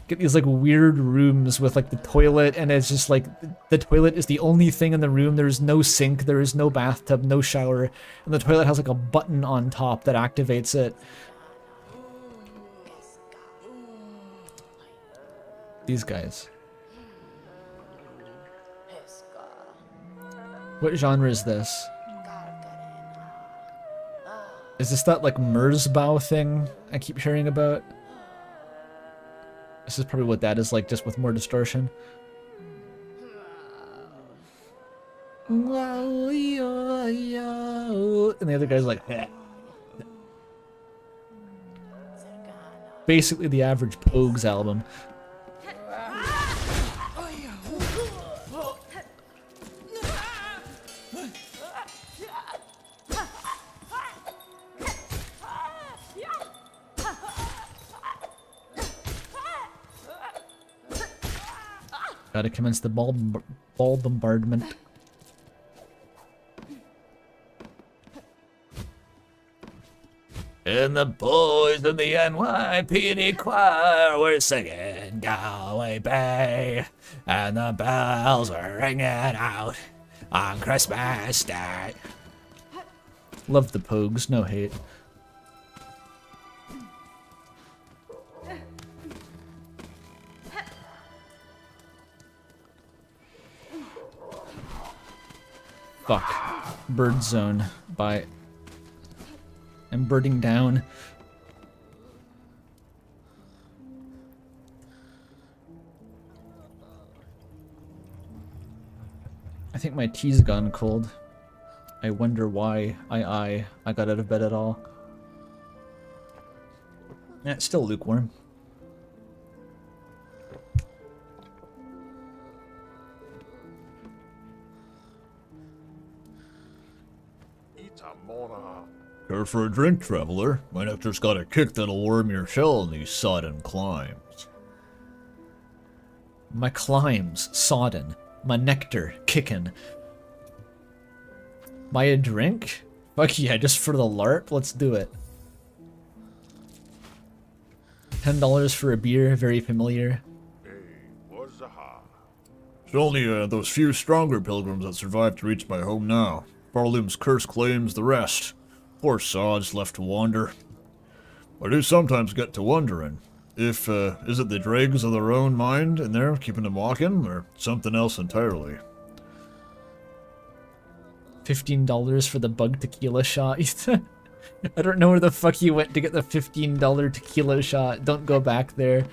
Get these like weird rooms with like the toilet, and it's just like the toilet is the only thing in the room. There's no sink, there is no bathtub, no shower, and the toilet has like a button on top that activates it. These guys. What genre is this? Is this that like Merzbow thing I keep hearing about? This is probably what that is like, just with more distortion. And the other guy's like, heh. Basically the average Pogues album. Gotta commence the ball bombardment. And the boys in the NYPD choir were singing Galway Bay, and the bells were ringing out on Christmas Day. Love the Pogues, no hate. Fuck. Bird zone. Bye. I'm birding down. I think my tea's gone cold. I wonder why I got out of bed at all. Yeah, it's still lukewarm. Care for a drink, traveler? My nectar's got a kick that'll warm your shell in these sodden climes. My climes, sodden. My nectar, kickin'. Buy a drink? Fuck yeah, just for the LARP? Let's do it. $10 for a beer, very familiar. It's only those few stronger pilgrims that survive to reach my home now. Barloom's curse claims the rest. Poor sods left to wander. I do sometimes get to wondering if, is it the dregs of their own mind in there keeping them walking, or something else entirely? $15 for the bug tequila shot. I don't know where the fuck you went to get the $15 tequila shot. Don't go back there.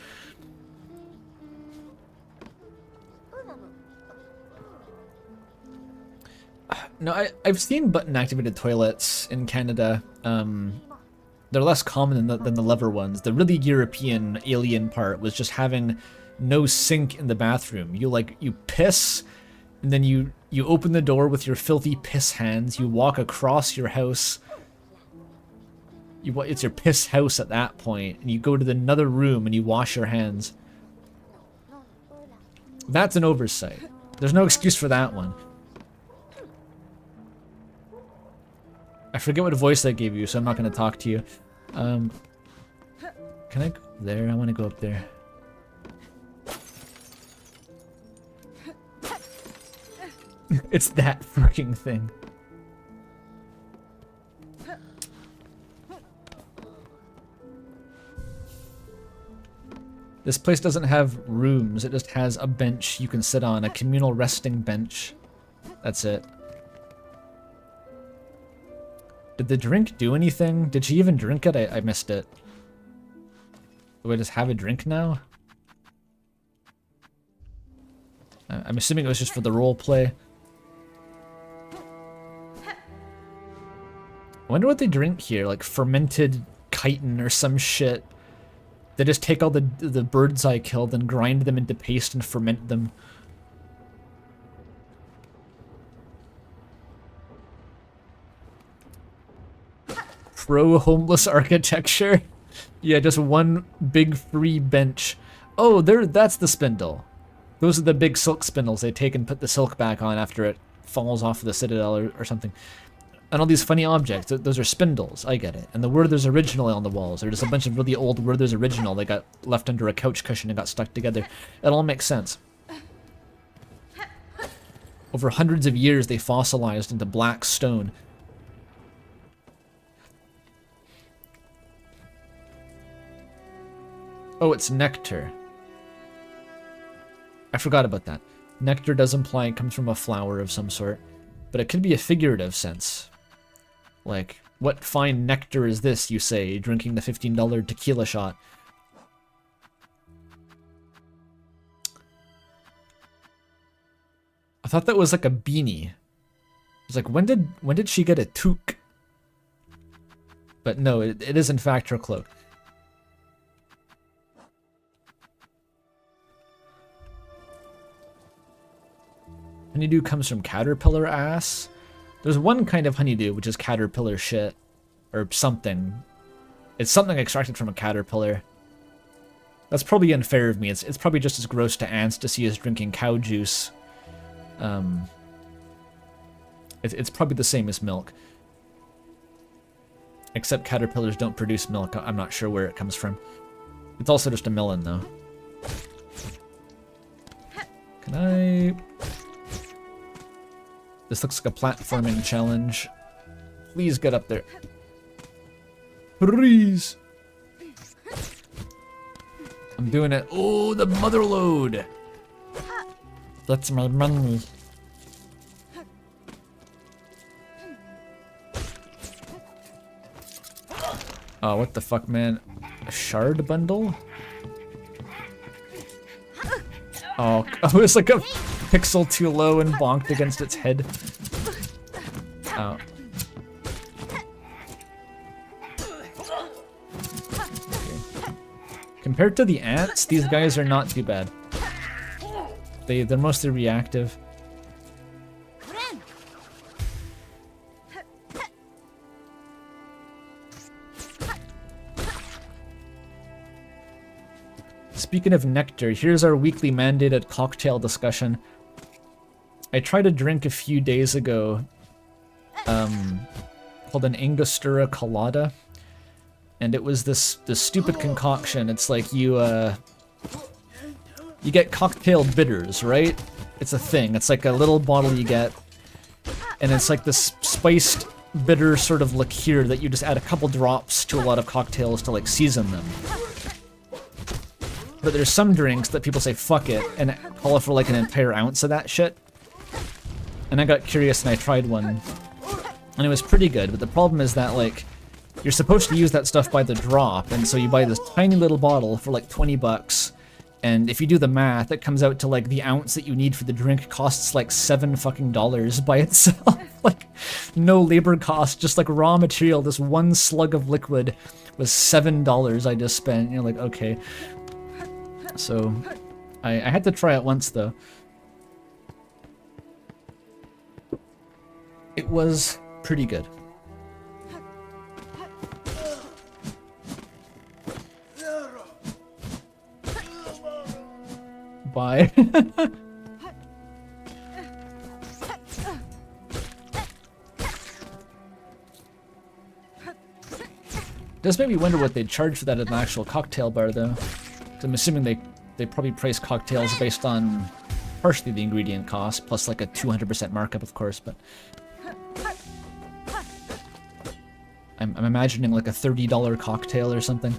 No, I've seen button-activated toilets in Canada. They're less common than the lever ones. The really European alien part was just having no sink in the bathroom. You piss, and then you open the door with your filthy piss hands. You walk across your house. It's your piss house at that point, and you go to another room and you wash your hands. That's an oversight. There's no excuse for that one. I forget what voice I gave you, so I'm not going to talk to you. Can I go there? I want to go up there. It's that freaking thing. This place doesn't have rooms, it just has a bench you can sit on, a communal resting bench. That's it. Did the drink do anything? Did she even drink it? I missed it. Do I just have a drink now? I'm assuming it was just for the role play. I wonder what they drink here, like fermented chitin or some shit. They just take all the birds I killed and grind them into paste and ferment them. Pro-homeless architecture? Yeah, just one big free bench. Oh, that's the spindle. Those are the big silk spindles they take and put the silk back on after it falls off of the citadel or something. And all these funny objects, those are spindles, I get it. And the Werther's Original on the walls, there's a bunch of really old Werther's Original that got left under a couch cushion and got stuck together. It all makes sense. Over hundreds of years, they fossilized into black stone. Oh, it's nectar. I forgot about that. Nectar does imply it comes from a flower of some sort, but it could be a figurative sense. Like, what fine nectar is this, you say, drinking the $15 tequila shot? I thought that was like a beanie. I was like, when did she get a toque? But no, it is in fact her cloak. Honeydew comes from caterpillar ass. There's one kind of honeydew, which is caterpillar shit. Or something. It's something extracted from a caterpillar. That's probably unfair of me. It's probably just as gross to ants to see us drinking cow juice. It's probably the same as milk. Except caterpillars don't produce milk. I'm not sure where it comes from. It's also just a melon, though. Can I... This looks like a platforming challenge. Please get up there. Please. I'm doing it. Oh, the mother load. That's my money. Oh, what the fuck, man? A shard bundle? Oh, it was like a pixel too low and bonked against its head. Oh. Okay. Compared to the ants, these guys are not too bad. They're mostly reactive. Speaking of nectar, here's our weekly mandated cocktail discussion. I tried a drink a few days ago called an Angostura Colada, and it was this stupid concoction. It's like you get cocktail bitters, right? It's a thing. It's like a little bottle you get, and it's like this spiced bitter sort of liqueur that you just add a couple drops to a lot of cocktails to like season them. But there's some drinks that people say fuck it and call for like an entire ounce of that shit. And I got curious and I tried one. And it was pretty good, but the problem is that like you're supposed to use that stuff by the drop, and so you buy this tiny little bottle for like 20 bucks. And if you do the math, it comes out to like the ounce that you need for the drink costs like $7 fucking by itself. Like no labor cost, just like raw material. This one slug of liquid was $7 I just spent. And you're like, okay. So I had to try it once though. It was pretty good. Bye. Does make me wonder what they'd charge for that at an actual cocktail bar though. I'm assuming they probably price cocktails based on partially the ingredient cost, plus like a 200% markup, of course, but... I'm imagining like a $30 cocktail or something.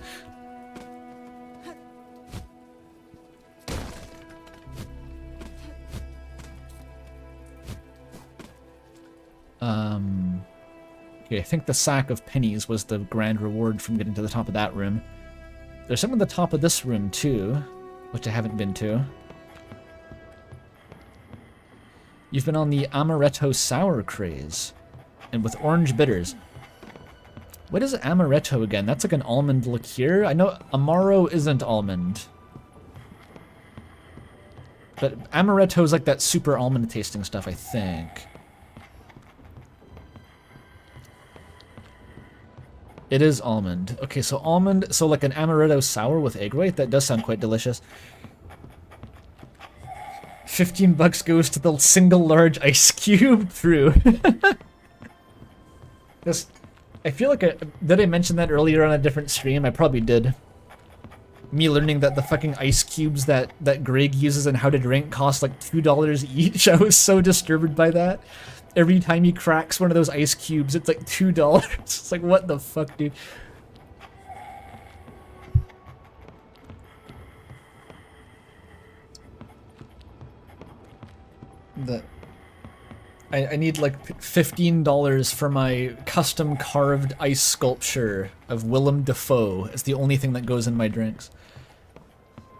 Okay, I think the sack of pennies was the grand reward from getting to the top of that room. There's some at the top of this room, too, which I haven't been to. You've been on the amaretto sour craze, and with orange bitters. What is amaretto again? That's like an almond liqueur? I know Amaro isn't almond. But amaretto is like that super almond tasting stuff, I think. It is almond. Okay, so almond, so like an amaretto sour with egg white? That does sound quite delicious. 15 bucks goes to the single large ice cube through. This, I feel like did I mention that earlier on a different stream? I probably did. Me learning that the fucking ice cubes that Greg uses and how to drink cost like $2 each. I was so disturbed by that. Every time he cracks one of those ice cubes, it's like $2. It's like, what the fuck, dude? I need like $15 for my custom carved ice sculpture of Willem Dafoe. It's the only thing that goes in my drinks.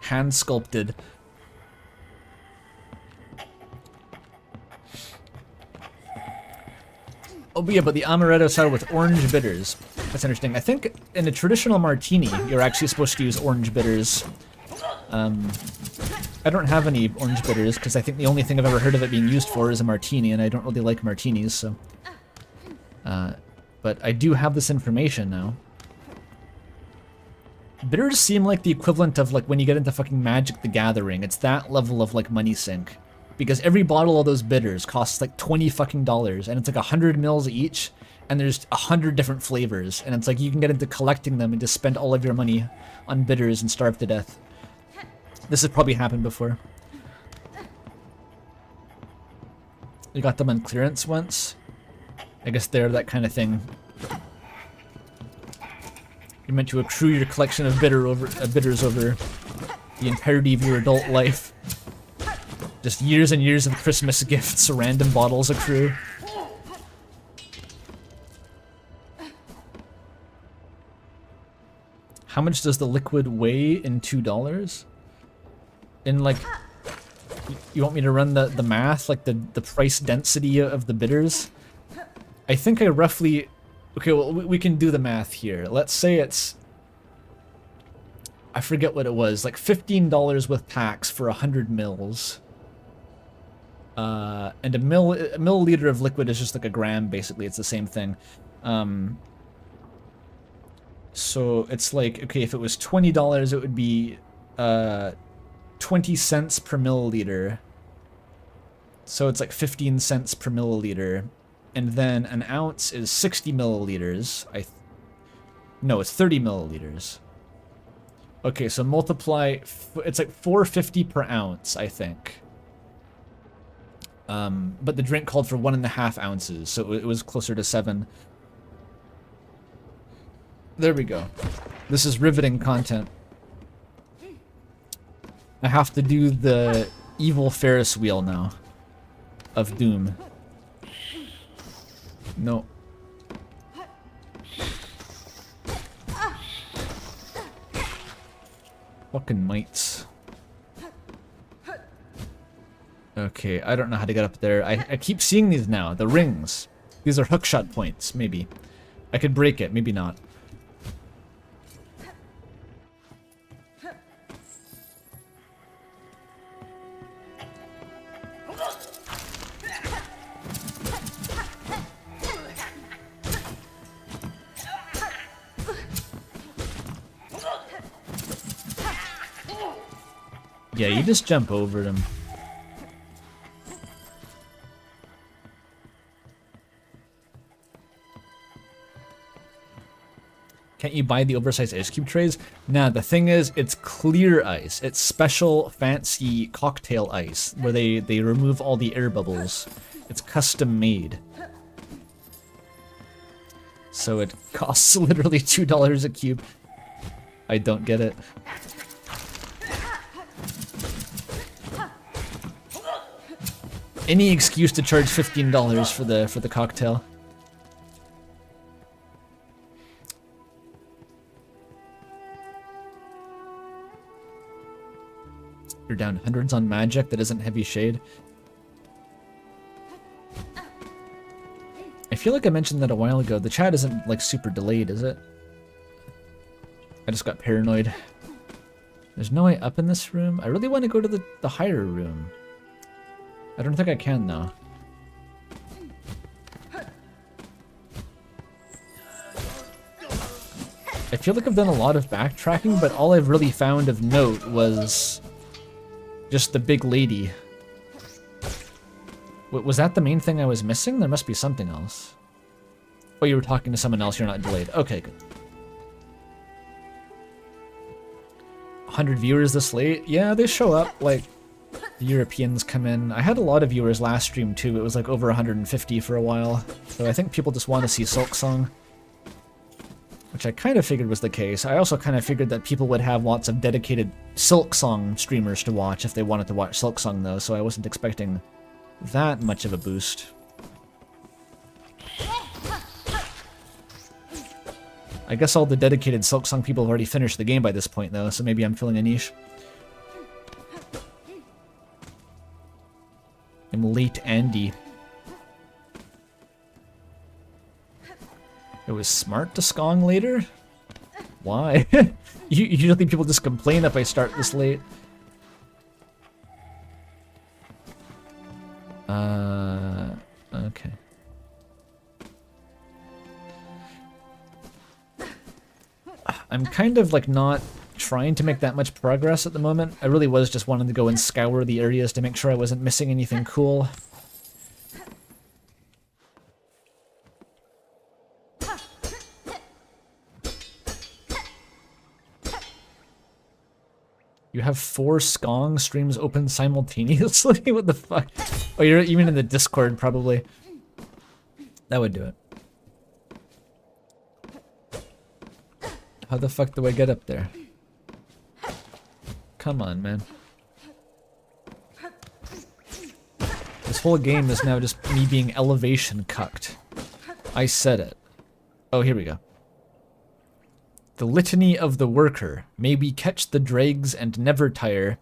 Hand sculpted. Oh, but yeah, but the amaretto sour with orange bitters. That's interesting. I think in a traditional martini, you're actually supposed to use orange bitters. I don't have any orange bitters because I think the only thing I've ever heard of it being used for is a martini, and I don't really like martinis, so... but I do have this information now. Bitters seem like the equivalent of like when you get into fucking Magic the Gathering. It's that level of like money sink. Because every bottle of those bitters costs like $20 fucking, and it's like 100 mils each, and there's 100 different flavors, and it's like you can get into collecting them and just spend all of your money on bitters and starve to death. This has probably happened before. You got them on clearance once? I guess they're that kind of thing. You're meant to accrue your collection of bitters over the entirety of your adult life. Just years and years of Christmas gifts, random bottles accrue. How much does the liquid weigh in $2? In like, you want me to run the math, like the price density of the bitters? I think I roughly, okay, well we can do the math here. Let's say it's, I forget what it was, like $15 with tax for 100 mils. And a milliliter of liquid is just like a gram, basically. It's the same thing. So it's like, okay, if it was $20, it would be 20 cents per milliliter. So it's like 15 cents per milliliter. And then an ounce is 60 milliliters. No, it's 30 milliliters. Okay, so multiply, it's like $4.50 per ounce, I think. But the drink called for 1.5 ounces, so it was closer to 7. There we go. This is riveting content. I have to do the evil Ferris wheel now. Of doom. No. Fucking mites. Okay, I don't know how to get up there. I keep seeing these now. The rings. These are hookshot points, maybe. I could break it, maybe not. Yeah, you just jump over them. Can't you buy the oversized ice cube trays? Nah, the thing is, it's clear ice. It's special, fancy cocktail ice, where they remove all the air bubbles. It's custom made. So it costs literally $2 a cube. I don't get it. Any excuse to charge $15 for the cocktail. You're down hundreds on magic that isn't heavy shade. I feel like I mentioned that a while ago. The chat isn't like super delayed, is it? I just got paranoid. There's no way up in this room. I really want to go to the higher room. I don't think I can though. I feel like I've done a lot of backtracking, but all I've really found of note was just the big lady. Was that the main thing I was missing? There must be something else. Oh, you were talking to someone else, you're not delayed. Okay, good. 100 viewers this late? Yeah, they show up, like, the Europeans come in. I had a lot of viewers last stream too, it was like over 150 for a while. So I think people just want to see Silksong. Which I kind of figured was the case. I also kind of figured that people would have lots of dedicated Silksong streamers to watch if they wanted to watch Silksong though, so I wasn't expecting that much of a boost. I guess all the dedicated Silksong people have already finished the game by this point though, so maybe I'm filling a niche. I'm late Andy. It was smart to skong later? Why? Usually people just complain if I start this late. Okay. I'm kind of like not trying to make that much progress at the moment. I really was just wanting to go and scour the areas to make sure I wasn't missing anything cool. You have 4 Skong streams open simultaneously? What the fuck? Oh, you're even in the Discord, probably. That would do it. How the fuck do I get up there? Come on, man. This whole game is now just me being elevation cucked. I said it. Oh, here we go. The litany of the worker. May we catch the dregs and never tire.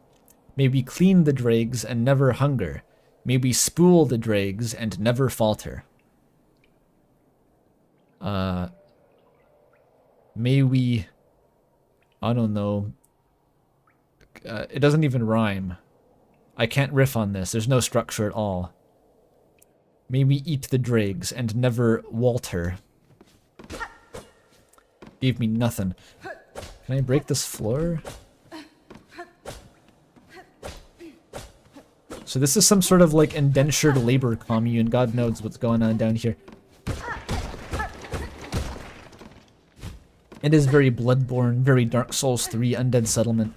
May we clean the dregs and never hunger. May we spool the dregs and never falter. May we... I don't know. It doesn't even rhyme. I can't riff on this. There's no structure at all. May we eat the dregs and never walter. Gave me nothing. Can I break this floor? So this is some sort of like indentured labor commune. God knows what's going on down here. It is very Bloodborne, very Dark Souls 3 Undead Settlement.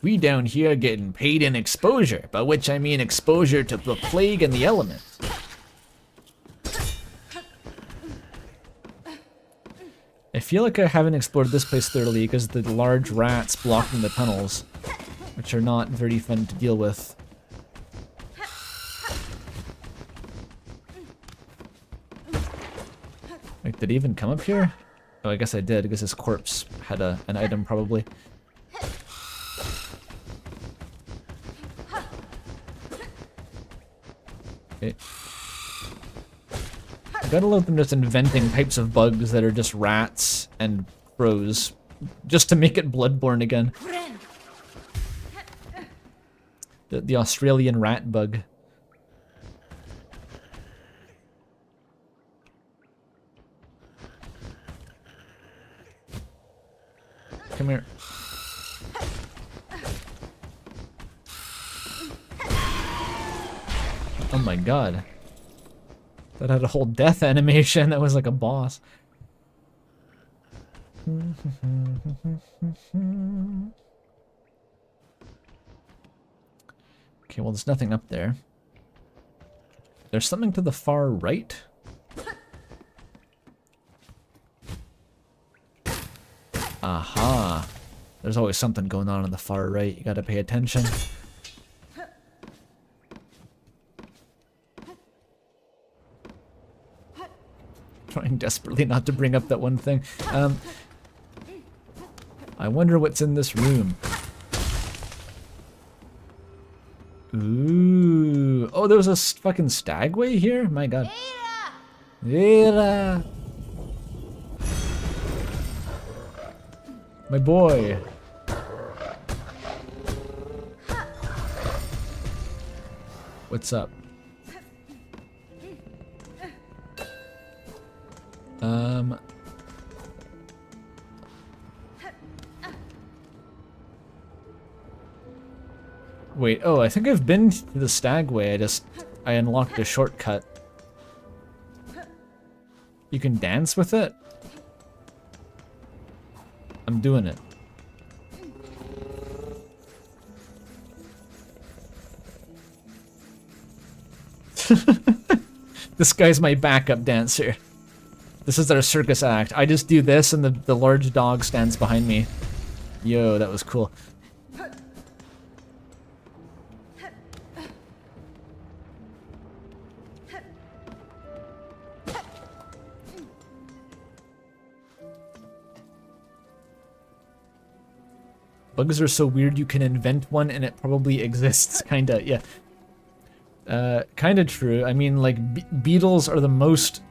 We down here getting paid in exposure, by which I mean exposure to the plague and the elements. I feel like I haven't explored this place thoroughly because of the large rats blocking the tunnels, which are not very fun to deal with. Wait, did he even come up here? Oh, I guess I did, because his corpse had an item probably. Okay. Gotta love them just inventing types of bugs that are just rats and crows, just to make it Bloodborne again. The Australian rat bug. Come here. Oh my god. That had a whole death animation. That was like a boss. Okay, well, there's nothing up there. There's something to the far right. Aha. There's always something going on the far right. You gotta pay attention. Trying desperately not to bring up that one thing. I wonder what's in this room. Ooh. Oh, there was a fucking stagway here? My god. Era. My boy. What's up? Wait, oh, I think I've been to the Stagway. I unlocked a shortcut. You can dance with it? I'm doing it. This guy's my backup dancer. This is our circus act. I just do this and the large dog stands behind me. Yo, that was cool. Bugs are so weird you can invent one and it probably exists, kinda, yeah. Kinda true. I mean, like, beetles are the most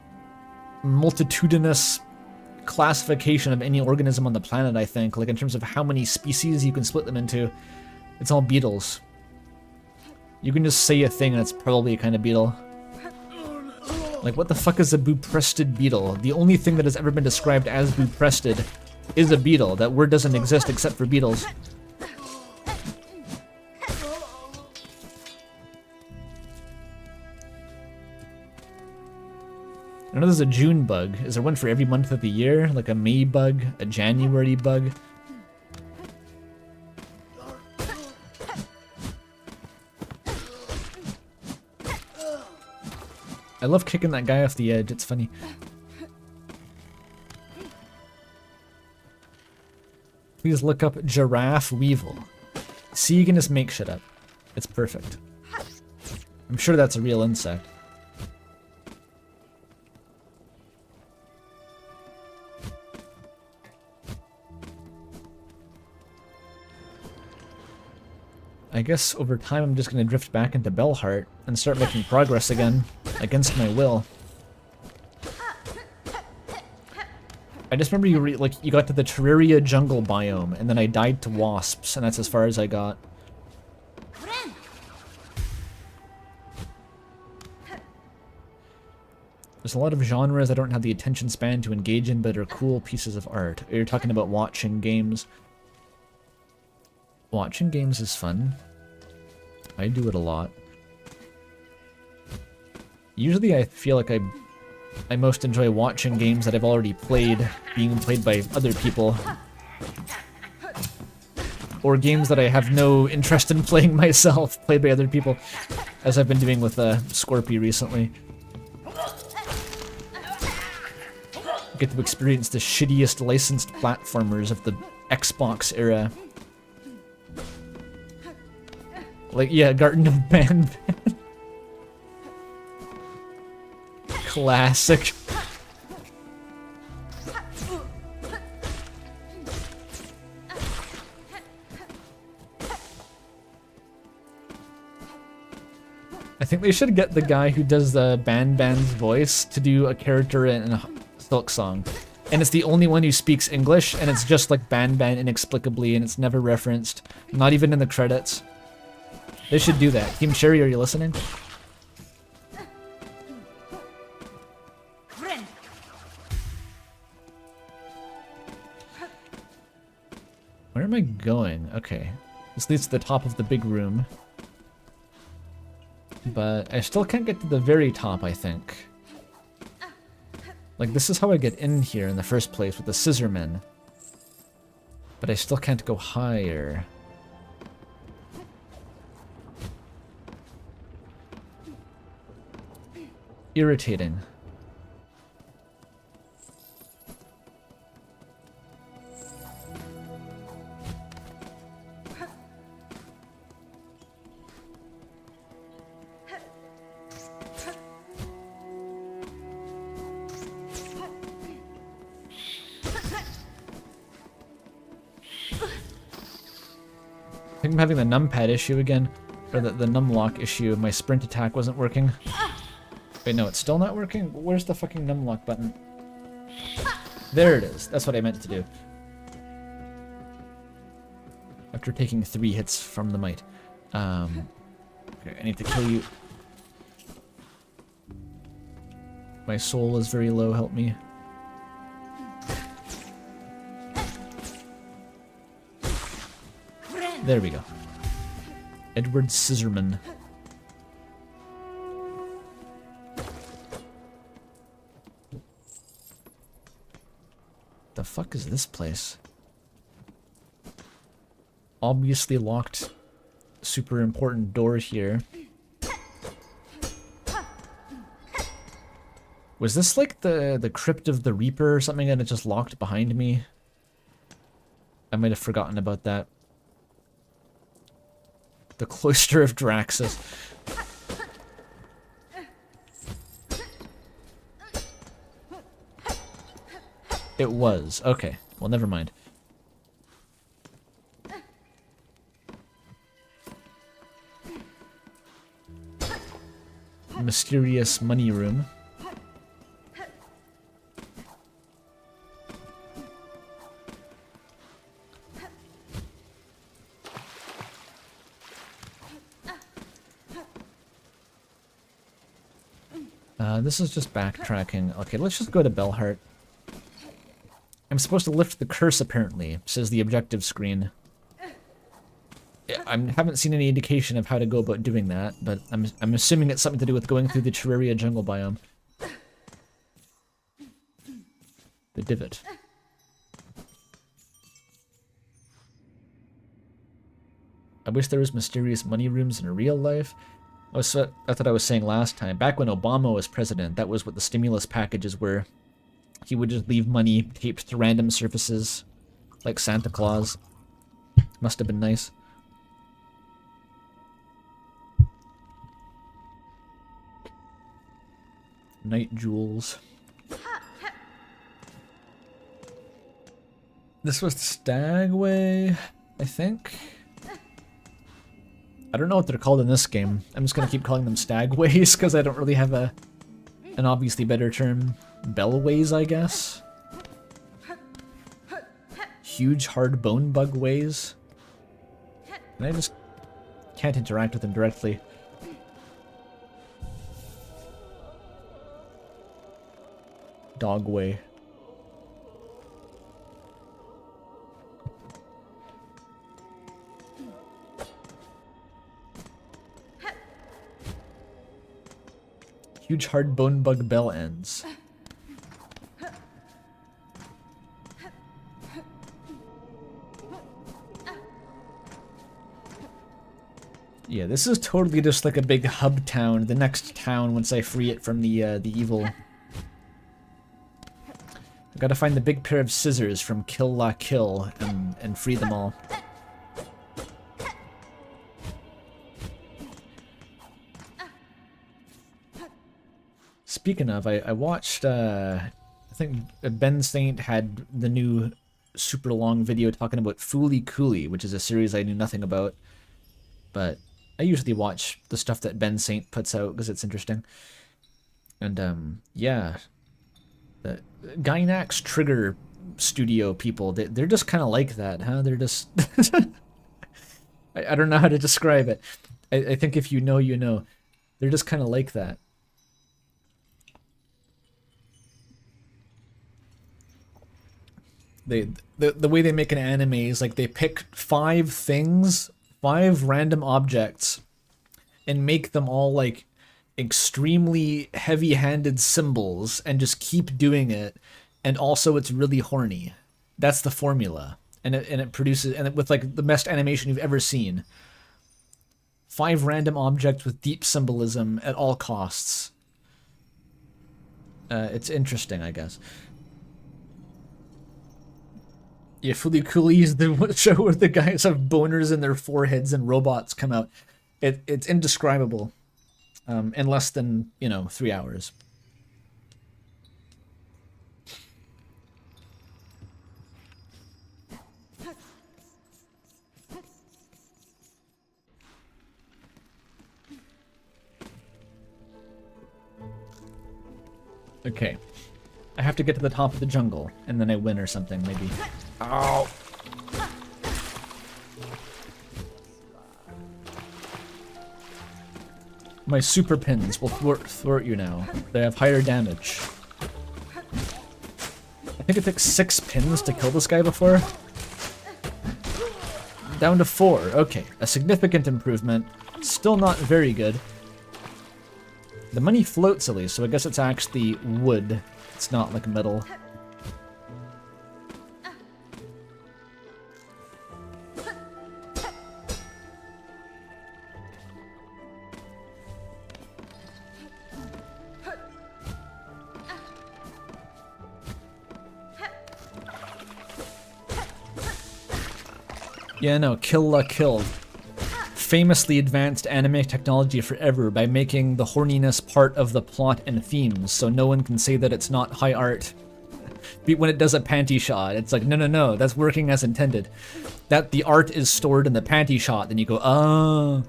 multitudinous classification of any organism on the planet, I think. Like, in terms of how many species you can split them into, it's all beetles. You can just say a thing and it's probably a kind of beetle. Like, what the fuck is a buprested beetle? The only thing that has ever been described as buprested is a beetle. That word doesn't exist except for beetles. I know there's a June bug. Is there one for every month of the year? Like a May bug? A January bug? I love kicking that guy off the edge, it's funny. Please look up giraffe weevil. See, you can just make shit up. It's perfect. I'm sure that's a real insect. I guess over time I'm just gonna drift back into Bellheart and start making progress again, against my will. I just remember you got to the Terraria jungle biome, and then I died to wasps, and that's as far as I got. There's a lot of genres I don't have the attention span to engage in, but are cool pieces of art. You're talking about watching games. Watching games is fun. I do it a lot. Usually I feel like I most enjoy watching games that I've already played, being played by other people. Or games that I have no interest in playing myself, played by other people, as I've been doing with Scorpy recently. Get to experience the shittiest licensed platformers of the Xbox era. Like, yeah, Garden of Banban. Classic. I think they should get the guy who does the Banban's voice to do a character in Silksong. And it's the only one who speaks English, and it's just like Banban inexplicably, and it's never referenced. Not even in the credits. They should do that. Team Sherry, are you listening? Where am I going? Okay. This leads to the top of the big room. But I still can't get to the very top, I think. Like, this is how I get in here in the first place with the scissormen. But I still can't go higher. Irritating. I think I'm having the numpad issue again, or the numlock issue. My sprint attack wasn't working. Wait, no, it's still not working? Where's the fucking numlock button? There it is. That's what I meant to do. After taking 3 hits from the mite. Okay, I need to kill you. My soul is very low, help me. There we go. Edward Scissorman. The fuck is this place? Obviously locked. Super important door here. Was this like the Crypt of the Reaper or something and it just locked behind me? I might have forgotten about that. The Cloister of Draxus. It was. Okay. Well, never mind. Mysterious money room. This is just backtracking. Okay, let's just go to Bellheart. I'm supposed to lift the curse, apparently, says the objective screen. I haven't seen any indication of how to go about doing that, but I'm assuming it's something to do with going through the Terraria jungle biome. The divot. I wish there was mysterious money rooms in real life. That's what I was saying last time. Back when Obama was president, that was what the stimulus packages were. He would just leave money taped to random surfaces, like Santa Claus. Must have been nice. Night jewels. This was the Stagway, I think. I don't know what they're called in this game. I'm just gonna keep calling them Stagways because I don't really have an obviously better term. Bellways, I guess. Huge hard bone bug ways. And I just can't interact with them directly. Dogway. Huge hard bone bug bell ends. Yeah, this is totally just like a big hub town. The next town once I free it from the evil. I gotta find the big pair of scissors from Kill La Kill and free them all. Speaking of, I watched, I think Ben Saint had the new super long video talking about Fooly Cooly, which is a series I knew nothing about. But I usually watch the stuff that Ben Saint puts out because it's interesting. And, yeah. The Gynax Trigger Studio people, they're just kind of like that, huh? They're just... I don't know how to describe it. I think if you know, you know. They're just kind of like that. The way they make an anime is like they pick 5 things, 5 random objects, and make them all like extremely heavy-handed symbols and just keep doing it, and also it's really horny. That's the formula, and it produces, and with like the best animation you've ever seen. 5 random objects with deep symbolism at all costs. It's interesting, I guess. Yeah, Fooly Cooly is the show where the guys have boners in their foreheads and robots come out. It's indescribable. In less than, 3 hours. Okay. I have to get to the top of the jungle, and then I win or something, maybe. Ow! My super pins will thwart you now. They have higher damage. I think it took 6 pins to kill this guy before. Down to 4. Okay, a significant improvement. Still not very good. The money floats at least, so I guess it's actually wood. It's not like metal. Yeah, no, Kill la Kill. Famously advanced anime technology forever by making the horniness part of the plot and themes, so no one can say that it's not high art. When it does a panty shot, it's like, no, no, no, that's working as intended. That the art is stored in the panty shot, then you go, oh.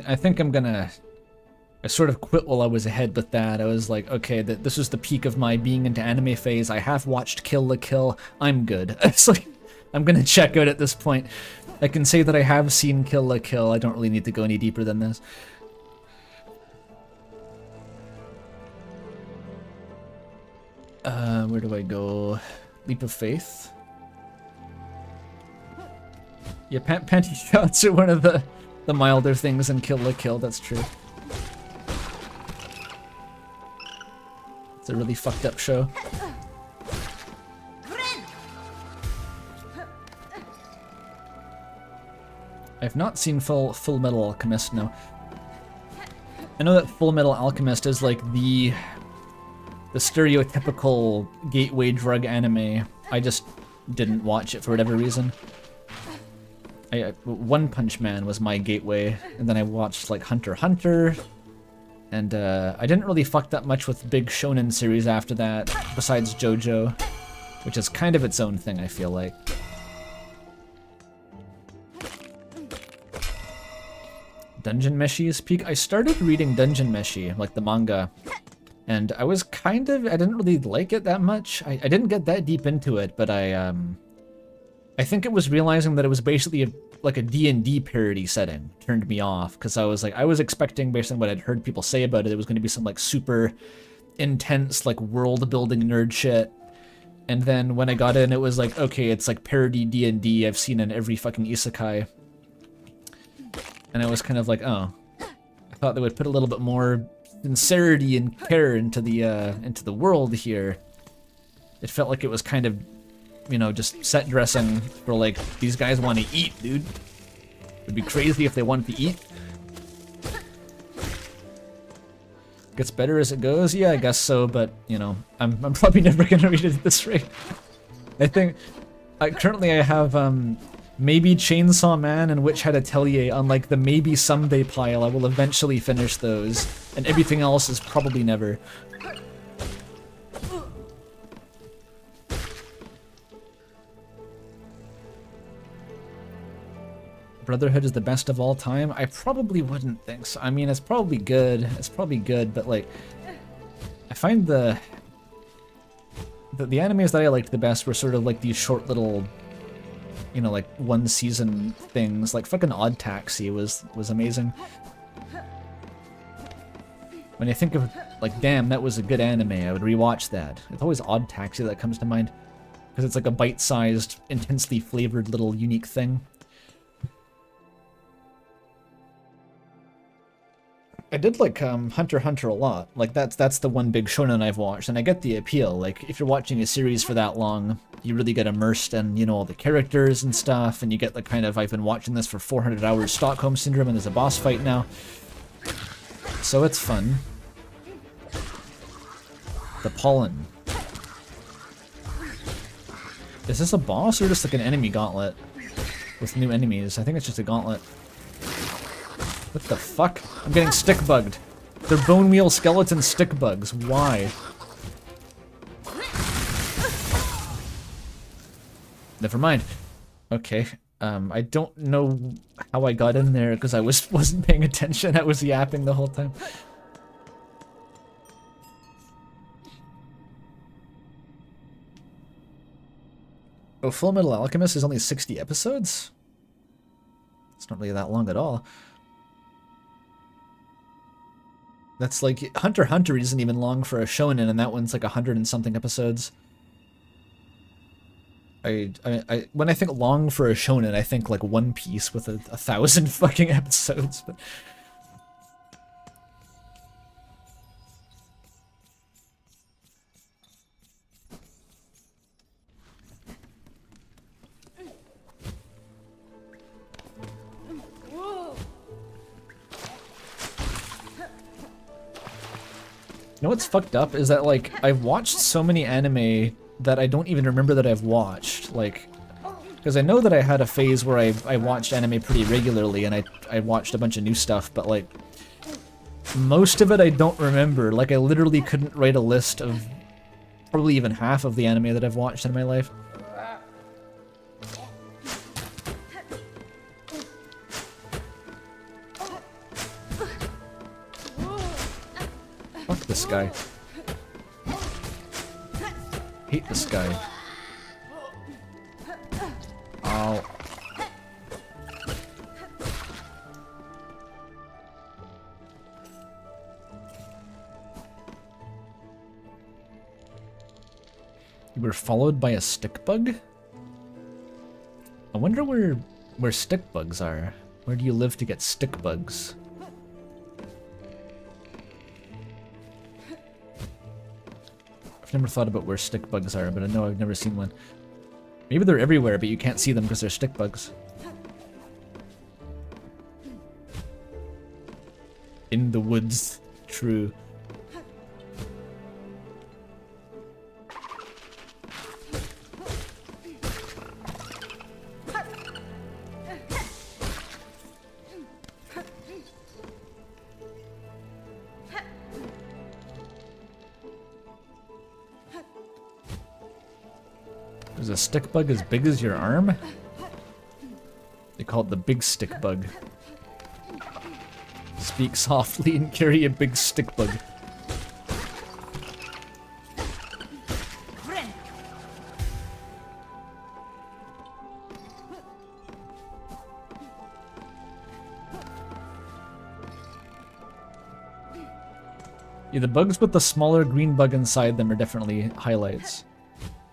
I think I'm gonna... I sort of quit while I was ahead with that. I was like, okay, this was the peak of my being into anime phase. I have watched Kill la Kill. I'm good. It's like, I'm gonna check out at this point. I can say that I have seen Kill la Kill. I don't really need to go any deeper than this. Where do I go? Leap of Faith? Yeah, panty shots are one of the milder things in Kill la Kill, that's true. It's a really fucked up show. I've not seen Full Metal Alchemist, no. I know that Full Metal Alchemist is like the stereotypical gateway drug anime. I just didn't watch it for whatever reason. One Punch Man was my gateway, and then I watched like Hunter x Hunter, and I didn't really fuck that much with big shonen series after that, besides JoJo, which is kind of its own thing, I feel like. Dungeon Meshi's peak? I started reading Dungeon Meshi, like the manga, and I was I didn't really like it that much. I didn't get that deep into it, but I think it was realizing that it was basically like a D&D parody setting turned me off, because I was expecting, based on what I'd heard people say about it, it was going to be some like super intense like world building nerd shit. And then when I got in, it was like, okay, it's like parody D&D I've seen in every fucking isekai. And I was kind of like, oh, I thought they would put a little bit more sincerity and care into the world here. It felt like it was kind of, you know, just set dressing for like, these guys want to eat, dude. It'd be crazy if they wanted to eat. Gets better as it goes? Yeah, I guess so, but, you know, I'm probably never gonna read it at this rate. I think, currently I have, maybe Chainsaw Man and Witch Hat Atelier on like the maybe someday pile. I will eventually finish those, and everything else is probably never. Brotherhood is the best of all time? I probably wouldn't think so. I mean, it's probably good. It's probably good, but like, I find the animes that I liked the best were sort of like these short little, you know, like one season things. Like fucking Odd Taxi was amazing. When I think of like, damn, that was a good anime, I would rewatch that. It's always Odd Taxi that comes to mind, because it's like a bite-sized, intensely flavored little unique thing. I did like Hunter x Hunter a lot. Like that's the one big shonen I've watched, and I get the appeal. Like if you're watching a series for that long, you really get immersed in, you know, all the characters and stuff, and you get the kind of, I've been watching this for 400 hours Stockholm Syndrome, and there's a boss fight now. So it's fun. The pollen. Is this a boss or just like an enemy gauntlet with new enemies? I think it's just a gauntlet. What the fuck? I'm getting stick bugged. They're bone meal skeleton stick bugs. Why? Never mind. Okay. I don't know how I got in there because I wasn't paying attention. I was yapping the whole time. Oh, Full Metal Alchemist is only 60 episodes? It's not really that long at all. That's like Hunter x Hunter isn't even long for a shonen, and that one's like 100 and something episodes. When I think long for a shonen, I think like One Piece with a 1,000 fucking episodes. But you know what's fucked up is that, like, I've watched so many anime that I don't even remember that I've watched. Like, because I know that I had a phase where I watched anime pretty regularly and I watched a bunch of new stuff, but like, most of it I don't remember. Like, I literally couldn't write a list of probably even half of the anime that I've watched in my life. Fuck this guy. Hate this guy. Ow. You were followed by a stick bug? I wonder where stick bugs are. Where do you live to get stick bugs? I've never thought about where stick bugs are, but I know I've never seen one. Maybe they're everywhere, but you can't see them because they're stick bugs. In the woods, true. There's a stick bug as big as your arm? They call it the big stick bug. Speak softly and carry a big stick bug. Yeah, the bugs with the smaller green bug inside them are definitely highlights.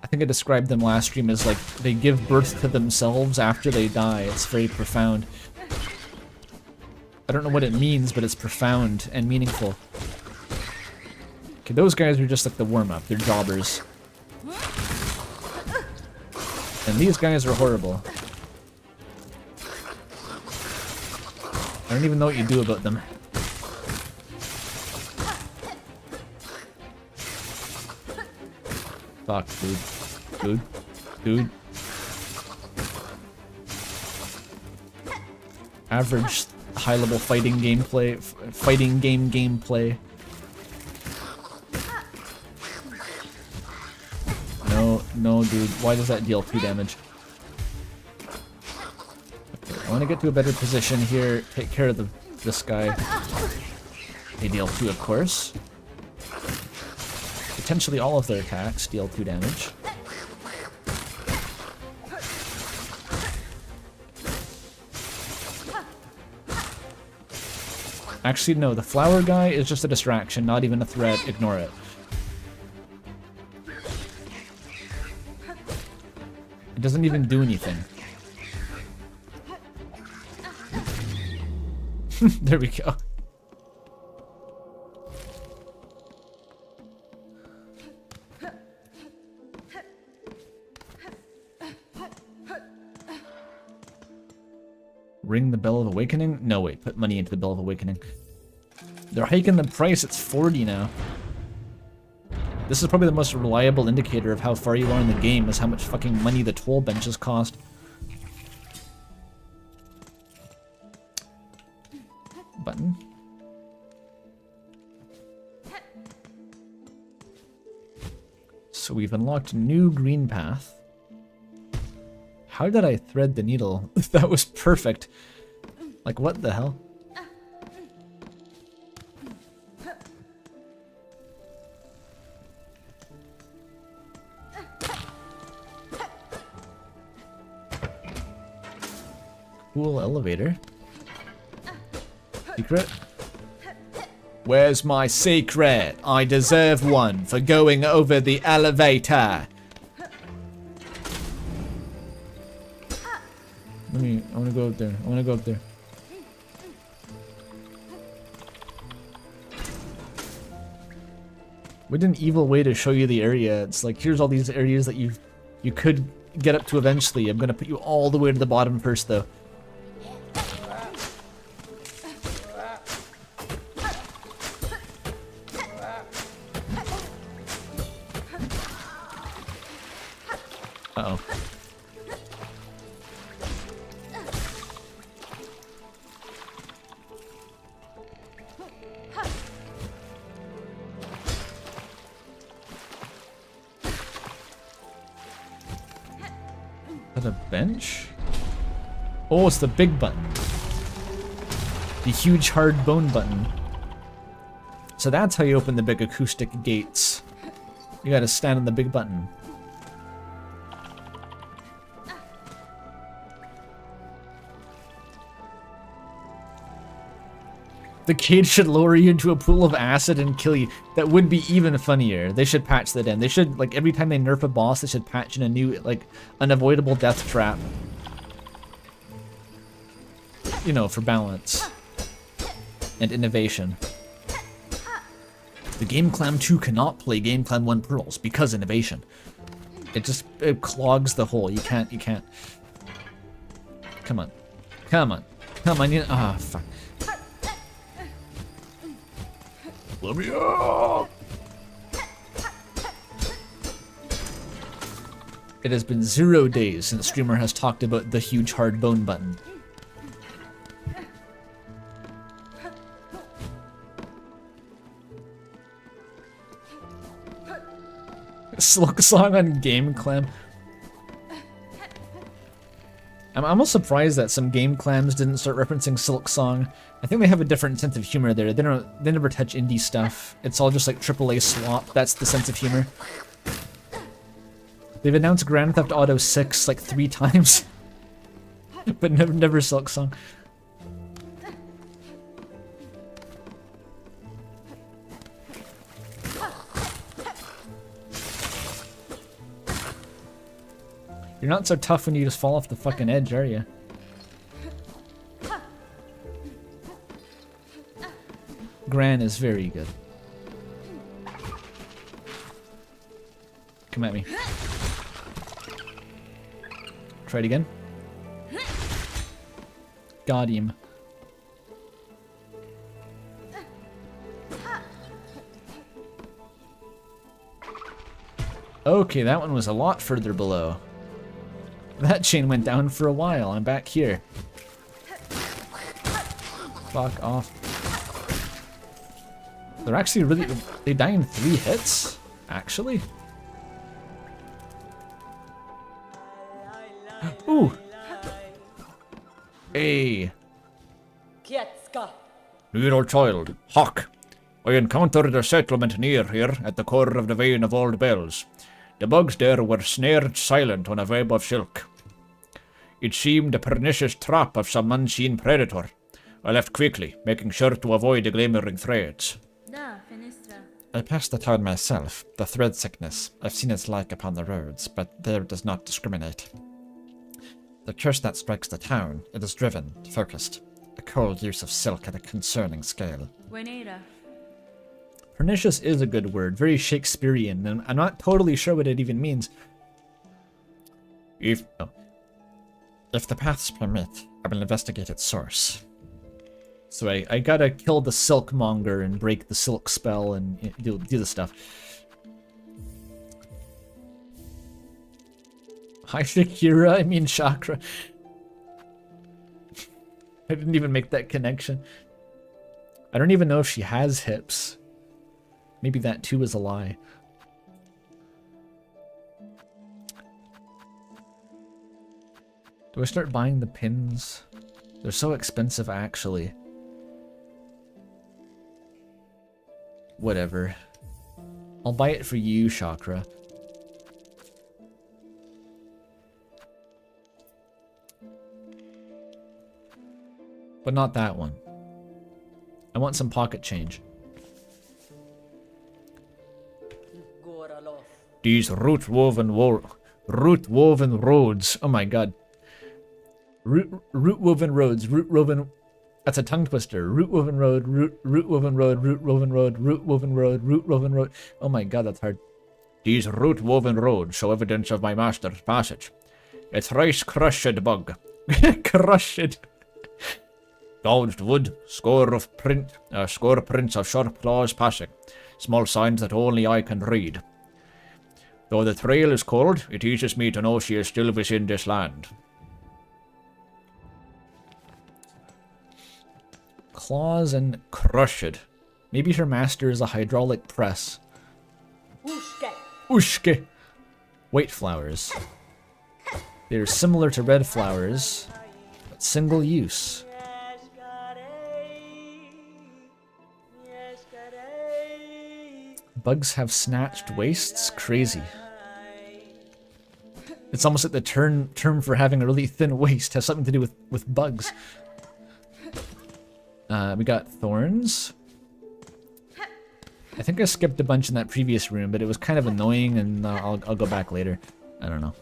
I think I described them last stream as like they give birth to themselves after they die. It's very profound. I don't know what it means, but it's profound and meaningful. Okay, those guys are just like the warm-up. They're jobbers. And these guys are horrible. I don't even know what you do about them. Fuck, dude. Dude. Average high-level fighting gameplay. Fighting game gameplay. No, dude. Why does that deal 2 damage? Okay, I want to get to a better position here. Take care of this guy. They deal 2, of course. Potentially all of their attacks deal 2 damage. Actually, no, the flower guy is just a distraction, not even a threat. Ignore it. It doesn't even do anything. There we go. Ring the Bell of Awakening? No, wait, put money into the Bell of Awakening. They're hiking the price, it's 40 now. This is probably the most reliable indicator of how far you are in the game, is how much fucking money the toll benches cost. Button. So we've unlocked new green path. How did I thread the needle? That was perfect. Like, what the hell? Cool elevator. Secret. Where's my secret? I deserve one for going over the elevator. I wanna go up there. I wanna go up there. What an evil way to show you the area. It's like, here's all these areas that you could get up to eventually. I'm gonna put you all the way to the bottom first, though. Uh-oh. Is that a bench? Oh, it's the big button. The huge hard bone button. So that's how you open the big acoustic gates. You gotta stand on the big button. The cage should lower you into a pool of acid and kill you. That would be even funnier. They should patch that in. They should, like, every time they nerf a boss, they should patch in a new, like, unavoidable death trap. You know, for balance. And innovation. The Game Clam 2 cannot play Game Clam 1 Pearls because innovation. It clogs the hole. You can't. Come on. Come on. Come on. Ah, fuck. Let me up! It has been 0 days since streamer has talked about the huge hard bone button. Silksong on Game Clam. I'm almost surprised that some Game Clams didn't start referencing Silksong. I think they have a different sense of humor there. They never touch indie stuff. It's all just like AAA slop. That's the sense of humor. They've announced Grand Theft Auto 6 like 3 times, but never Silksong. You're not so tough when you just fall off the fucking edge, are you? Gran is very good. Come at me. Try it again. Got him. Okay, that one was a lot further below. That chain went down for a while. I'm back here. Fuck off. They're actually really... They die in 3 hits? Actually? Ooh! Hey! Little child, Hawk. I encountered a settlement near here at the core of the vein of old bells. The bugs there were snared silent on a web of silk. It seemed a pernicious trap of some unseen predator. I left quickly, making sure to avoid the glimmering threads. I passed the town myself. The thread sickness. I've seen its like upon the roads, but there it does not discriminate. The curse that strikes the town, it is driven, focused. A cold use of silk at a concerning scale. Pernicious is a good word, very Shakespearean, and I'm not totally sure what it even means. If the paths permit, I will investigate its source. So I gotta kill the silkmonger and break the silk spell and do the stuff. Hi Shakira, I mean Chakra. I didn't even make that connection. I don't even know if she has hips. Maybe that too is a lie. Do I start buying the pins? They're so expensive, actually. Whatever. I'll buy it for you, Chakra. But not that one. I want some pocket change. These root-woven roads. Oh my god. Root-woven roads. Root-woven... That's a tongue twister. Root-woven road. Root-woven road. Root-woven road. Root-woven road. Root-woven road. Oh my god, that's hard. These root-woven roads show evidence of my master's passage. A thrice-crushed bug. Crushed. Gouged wood. Score prints of sharp claws passing. Small signs that only I can read. Though the trail is cold, it eases me to know she is still within this land. Claws and crushed. Maybe her master is a hydraulic press. Ushke. White flowers. They're similar to red flowers, but single use. Bugs have snatched waists? Crazy. It's almost like the term for having a really thin waist has something to do with bugs. We got thorns. I think I skipped a bunch in that previous room, but it was kind of annoying, and I'll go back later. I don't know.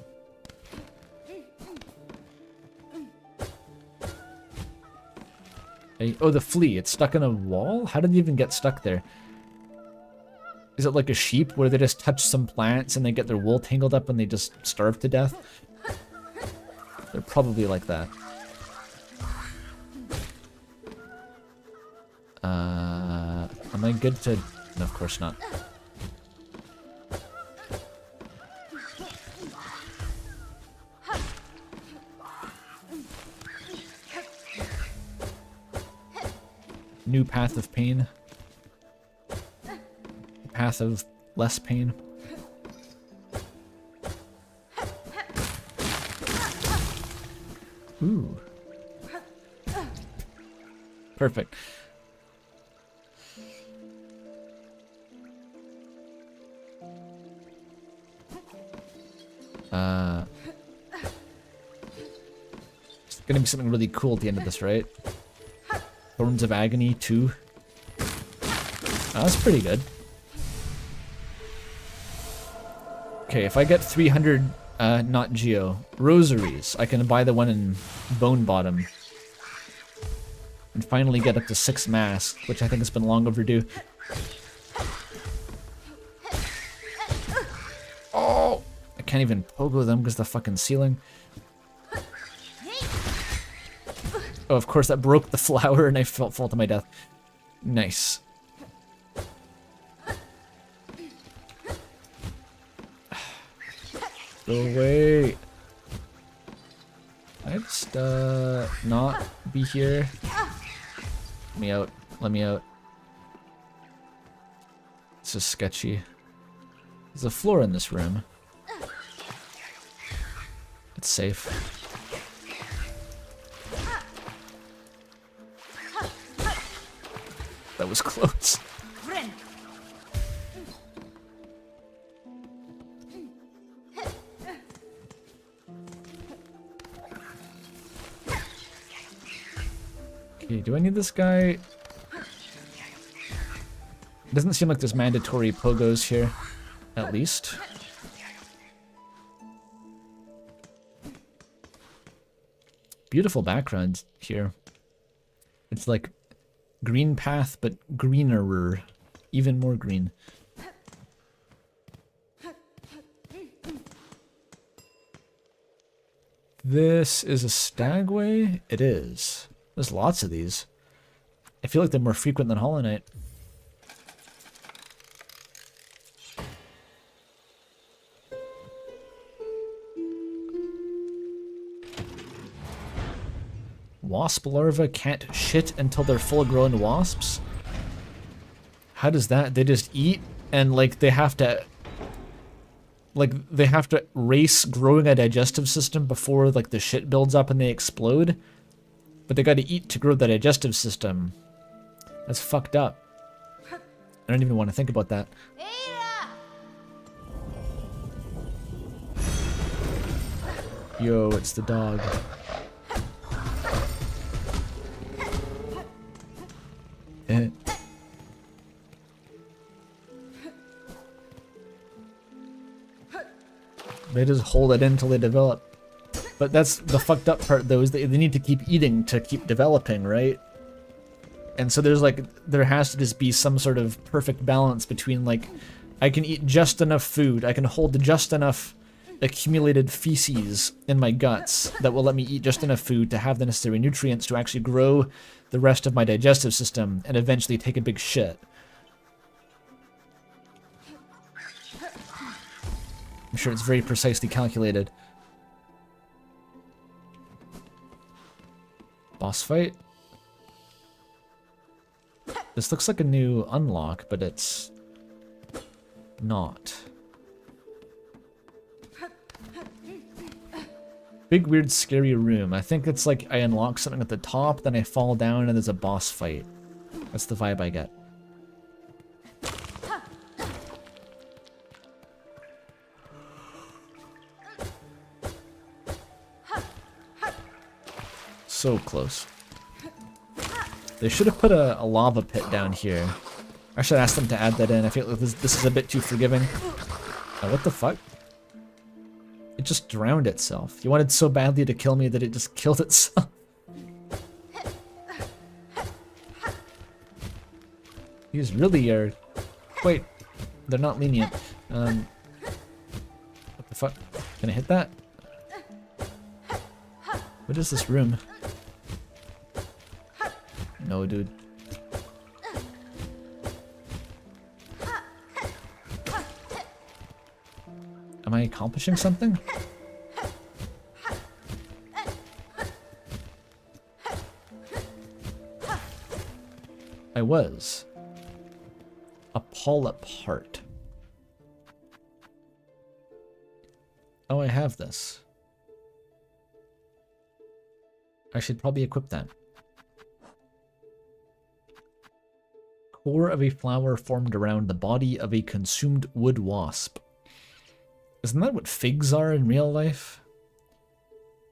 Oh, the flea. It's stuck in a wall? How did it even get stuck there? Is it like a sheep where they just touch some plants and they get their wool tangled up and they just starve to death? They're probably like that. Am I good to... No, of course not. New path of pain. Path of less pain. Ooh. Perfect. It's gonna be something really cool at the end of this, right? Thorns of Agony 2. That's pretty good. Okay, if I get 300, not Geo, rosaries, I can buy the one in Bone Bottom. And finally get up to 6 masks, which I think has been long overdue. Oh! I can't even pogo them because the fucking ceiling. Oh, of course that broke the flower and I fall to my death. Nice. Go away. I just, not be here. Let me out. Let me out. This is sketchy. There's a floor in this room. It's safe. That was close. Okay, do I need this guy? It doesn't seem like there's mandatory pogos here, at least. Beautiful background here. It's like green path, but greener, even more green. This is a stagway? It is. There's lots of these. I feel like they're more frequent than Hollow Knight. Wasp larvae can't shit until they're full-grown wasps? How does that? They just eat and like they have to... Like they have to race growing a digestive system before like the shit builds up and they explode? But they gotta eat to grow the digestive system. That's fucked up. I don't even want to think about that. Yo, it's the dog. Eh. They just hold it in until they develop. But that's the fucked up part, though, is that they need to keep eating to keep developing, right? And so there has to just be some sort of perfect balance between, like, I can eat just enough food, I can hold just enough accumulated feces in my guts that will let me eat just enough food to have the necessary nutrients to actually grow the rest of my digestive system and eventually take a big shit. I'm sure it's very precisely calculated. Boss fight? This looks like a new unlock, but it's not. Big, weird, scary room. I think it's like I unlock something at the top, then I fall down and there's a boss fight. That's the vibe I get. So close. They should have put a lava pit down here. I should ask them to add that in. I feel like this is a bit too forgiving. Oh, what the fuck? It just drowned itself. You wanted so badly to kill me that it just killed itself. These really are... Wait, they're not lenient. What the fuck? Can I hit that? What is this room? No, dude. Am I accomplishing something? I was. A polyp heart. Oh, I have this. I should probably equip that. Core of a flower formed around the body of a consumed wood wasp. Isn't that what figs are in real life?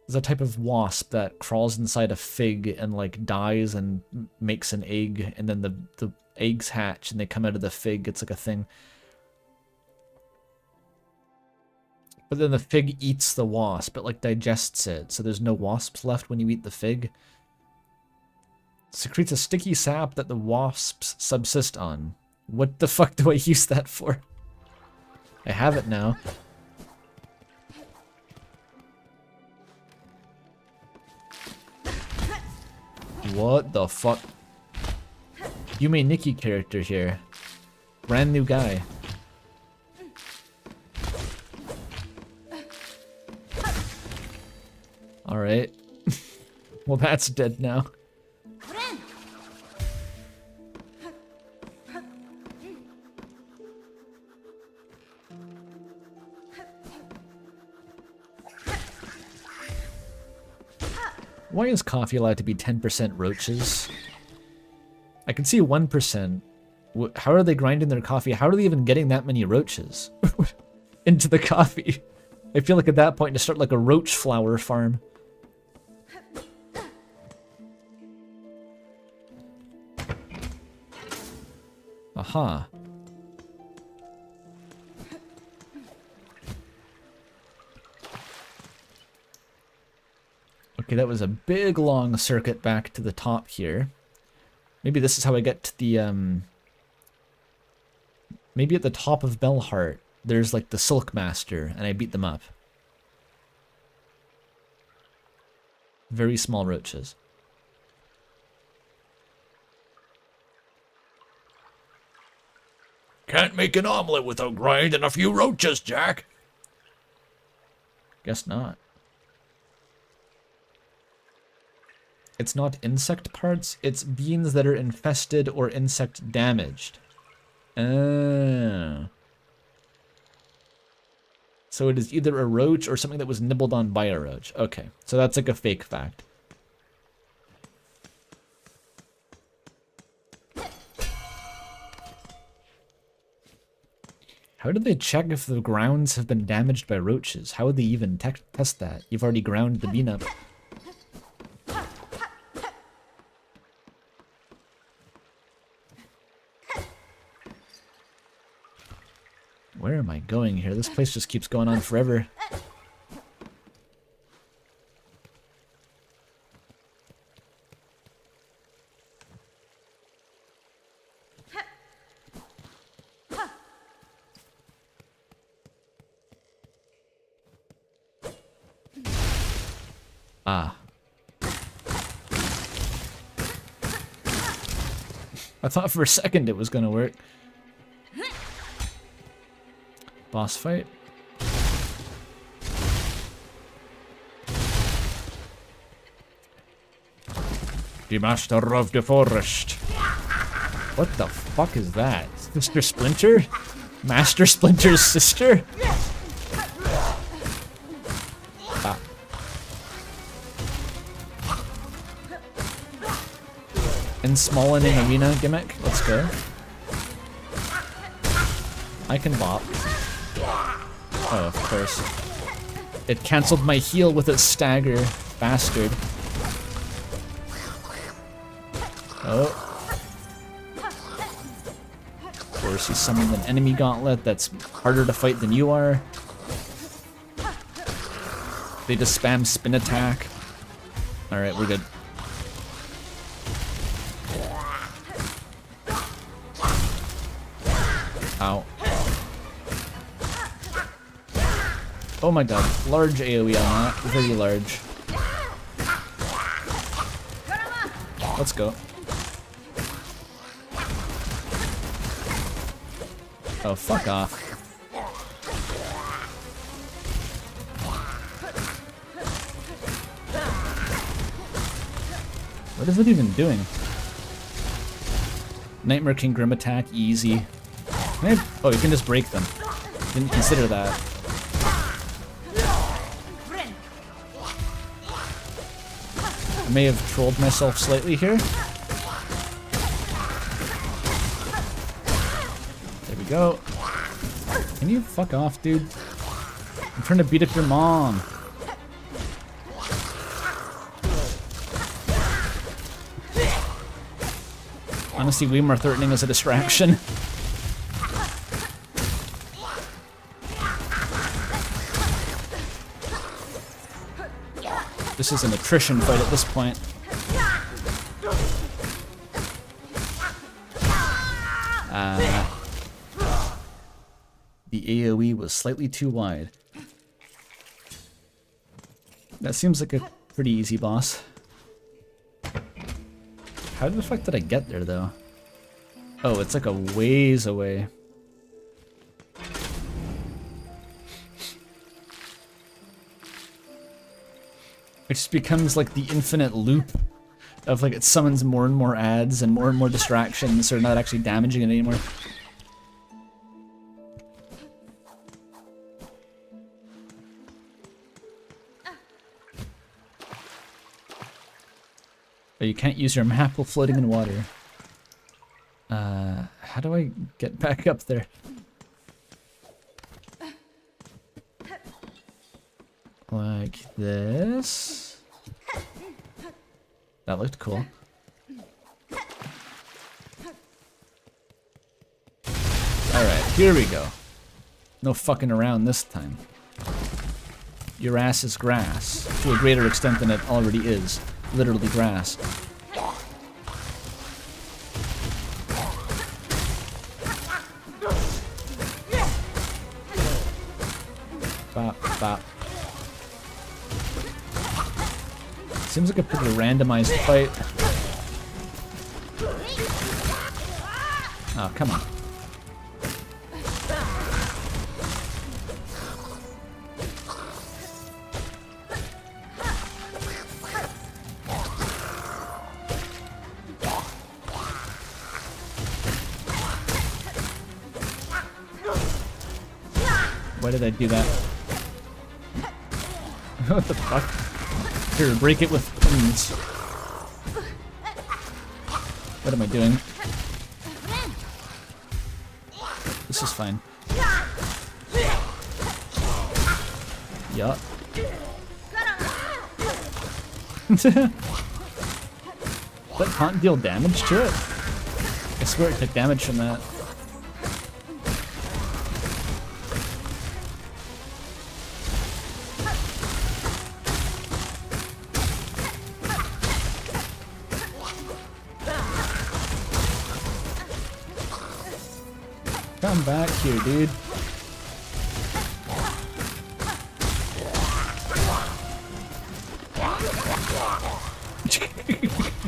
There's a type of wasp that crawls inside a fig and like dies and makes an egg, and then the eggs hatch and they come out of the fig. It's like a thing. But then the fig eats the wasp. It like digests it, so there's no wasps left when you eat the fig. Secretes a sticky sap that the wasps subsist on. What the fuck do I use that for? I have it now. What the fuck? You made Nikki character here. Brand new guy. Alright. Well, that's dead now. Why is coffee allowed to be 10% roaches? I can see 1%. How are they grinding their coffee? How are they even getting that many roaches into the coffee? I feel like at that point to start like a roach flower farm. Aha. Okay, that was a big long circuit back to the top here. Maybe this is how I get to the, maybe at the top of Bellheart, there's like the Silk Master, and I beat them up. Very small roaches. Can't make an omelet without grinding a few roaches, Jack. Guess not. It's not insect parts, it's beans that are infested or insect damaged. Oh. So it is either a roach or something that was nibbled on by a roach. Okay, so that's like a fake fact. How do they check if the grounds have been damaged by roaches? How would they even test that? You've already ground the bean up. Where am I going here? This place just keeps going on forever. Ah. I thought for a second it was gonna work. Boss fight. The master of the forest. What the fuck is that? Sister Splinter? Master Splinter's sister? Ah. And Smollening arena gimmick. Let's go. I can bop. Oh, of course. It cancelled my heal with its stagger. Bastard. Oh. Of course, he summoned an enemy gauntlet that's harder to fight than you are. They just spam spin attack. Alright, we're good. Ow. Oh my god, large AoE on that. Very large. Let's go. Oh, fuck off. What is it even doing? Nightmare King Grim attack, easy. Oh, you can just break them. Didn't consider that. I may have trolled myself slightly here. There we go. Can you fuck off, dude? I'm trying to beat up your mom. Honestly, way more threatening as a distraction. This is an attrition fight at this point. The AoE was slightly too wide. That seems like a pretty easy boss. How the fuck did I get there, though? Oh, it's like a ways away. It just becomes like the infinite loop of like it summons more and more ads and more distractions, so they're not actually damaging it anymore. Oh, you can't use your map while floating in water. How do I get back up there? Like this. That looked cool. Alright, here we go. No fucking around this time. Your ass is grass, to a greater extent than it already is. Literally grass. Bop, bop. Seems like a pretty randomized fight. Oh, come on. Why did I do that? What the fuck? Here, break it with pins. What am I doing? This is fine. Yup. That can't deal damage to it? I swear it took damage from that. Come back here, dude.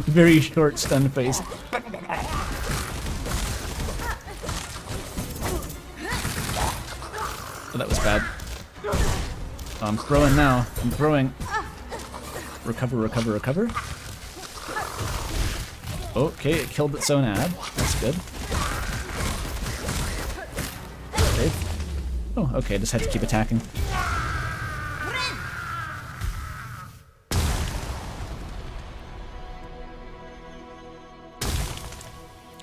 Very short stun face. Oh, that was bad. Oh, I'm throwing now. I'm throwing. Recover, recover, recover. Okay, it killed its own ad. That's good. Okay. Oh, okay, I just had to keep attacking.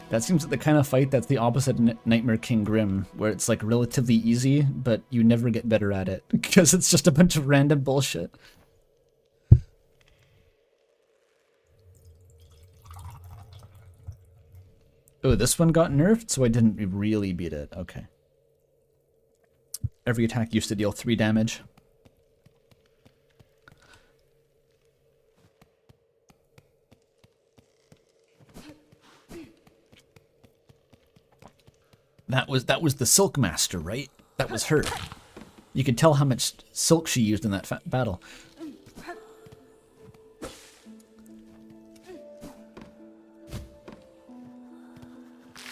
That seems like the kind of fight that's the opposite of Nightmare King Grim, where it's like relatively easy, but you never get better at it, because it's just a bunch of random bullshit. Oh, this one got nerfed, so I didn't really beat it. Okay. Every attack used to deal 3 damage. That was the Silk Master, right? That was her. You could tell how much silk she used in that battle.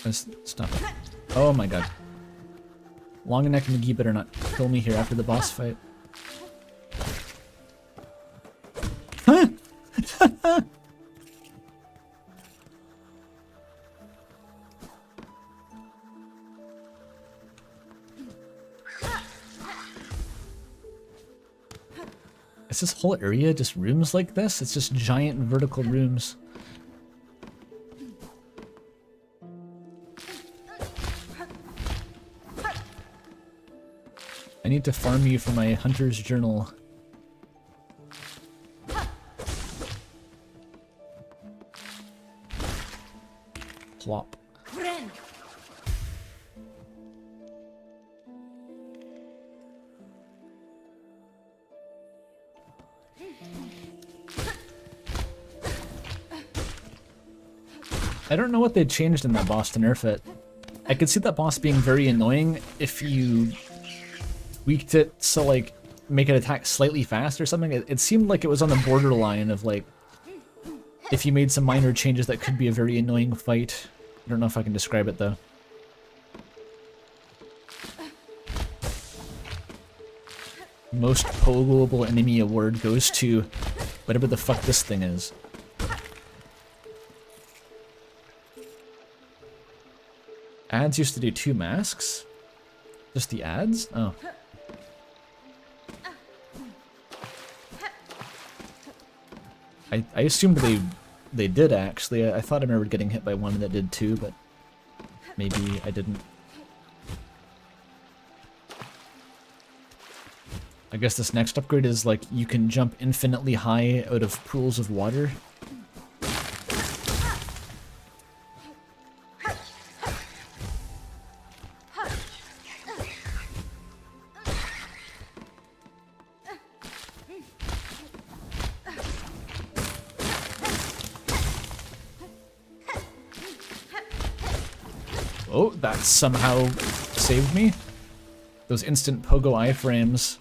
Let's stop it. Oh my god. Long Neck McGee better not kill me here after the boss fight. Huh? Is this whole area just rooms like this? It's just giant vertical rooms. I need to farm you for my hunter's journal. Plop. I don't know what they changed in that boss to nerf it. I could see that boss being very annoying if you tweaked it so, like, make it attack slightly fast or something. It seemed like it was on the borderline of, like, if you made some minor changes that could be a very annoying fight. I don't know if I can describe it, though. Most pogoable enemy award goes to whatever the fuck this thing is. Ads used to do 2 masks? Just the ads? Oh. I assumed they did actually. I thought I remembered getting hit by one that did 2, but maybe I didn't. I guess this next upgrade is like you can jump infinitely high out of pools of water. Oh, that somehow saved me. Those instant pogo iframes.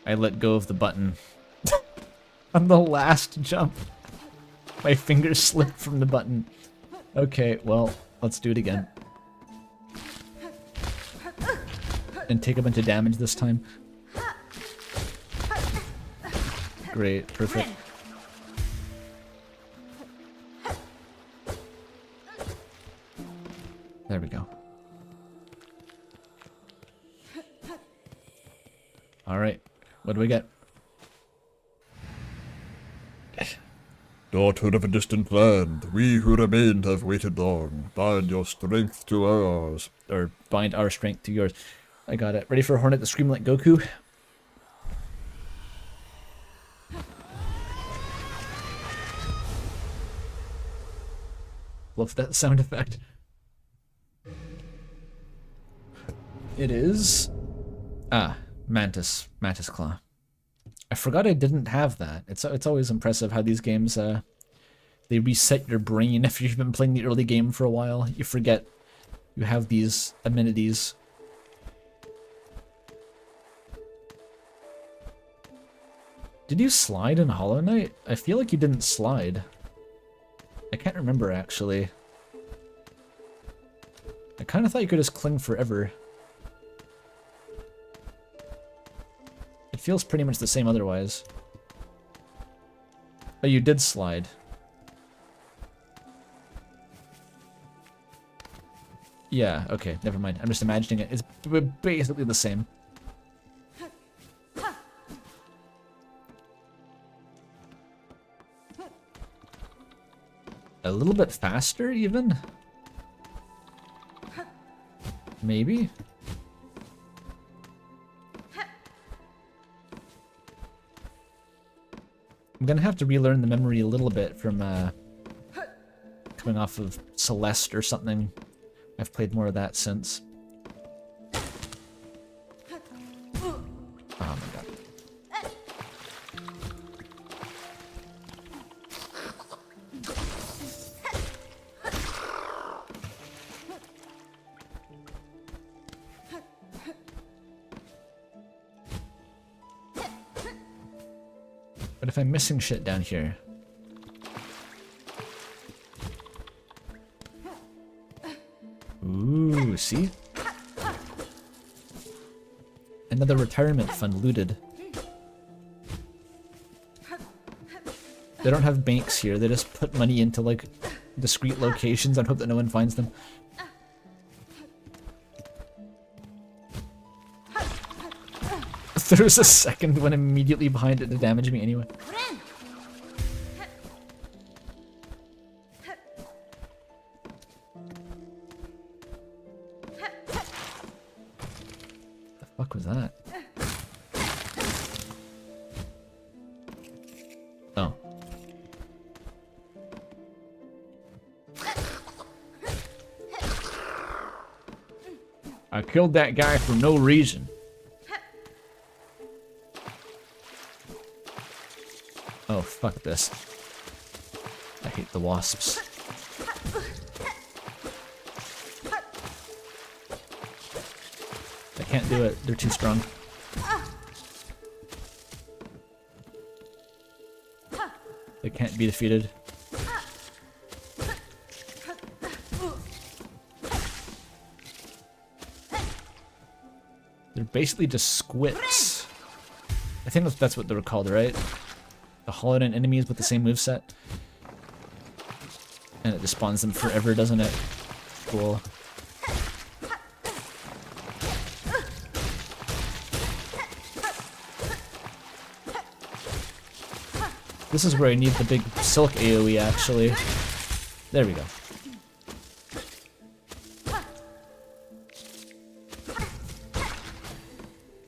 I let go of the button. On the last jump. My fingers slipped from the button. Okay, well, let's do it again. And take a bunch of damage this time. Great, perfect. There we go. Alright, what do we get? Daughter of a distant land, we who remained have waited long. Bind your strength to ours. Or bind our strength to yours. I got it. Ready for a Hornet to scream like Goku? Love that sound effect. It is... Mantis Claw. I forgot I didn't have that. It's always impressive how these games, they reset your brain if you've been playing the early game for a while. You forget you have these amenities. Did you slide in Hollow Knight? I feel like you didn't slide. I can't remember, actually. I kind of thought you could just cling forever. It feels pretty much the same otherwise. Oh, you did slide. Yeah, okay, never mind. I'm just imagining it. It's basically the same. A little bit faster, even? Maybe? I'm gonna have to relearn the memory a little bit from coming off of Celeste or something. I've played more of that since. Oh my god. But if I'm missing shit down here... Ooh, see? Another retirement fund looted. They don't have banks here, they just put money into, like, discrete locations and hope that no one finds them. There was a second one immediately behind it to damage me anyway. The fuck was that? Oh. I killed that guy for no reason. Oh, fuck this. I hate the wasps. I can't do it. They're too strong. They can't be defeated. They're basically just squits. I think that's what they were called, right? The Hollow Knight enemies with the same moveset. And it just spawns them forever, doesn't it? Cool. This is where I need the big silk AoE, actually. There we go.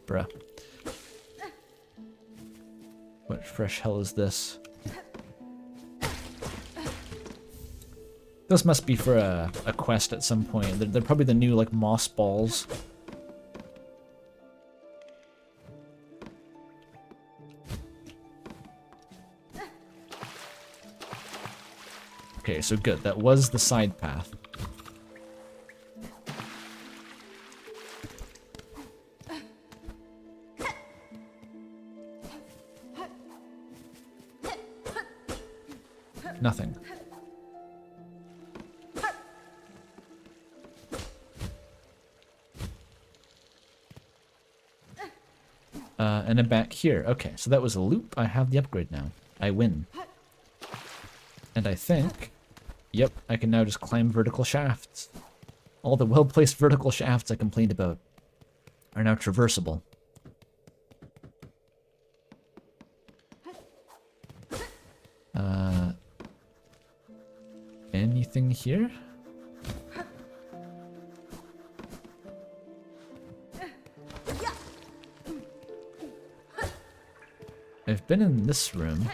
Bruh. What fresh hell is this? This must be for a quest at some point. They're probably the new, like, moss balls. Okay, so good. That was the side path. Nothing. And I'm back here. Okay, so that was a loop. I have the upgrade now. I win. And I think... Yep, I can now just climb vertical shafts. All the well-placed vertical shafts I complained about are now traversable. Anything here? I've been in this room.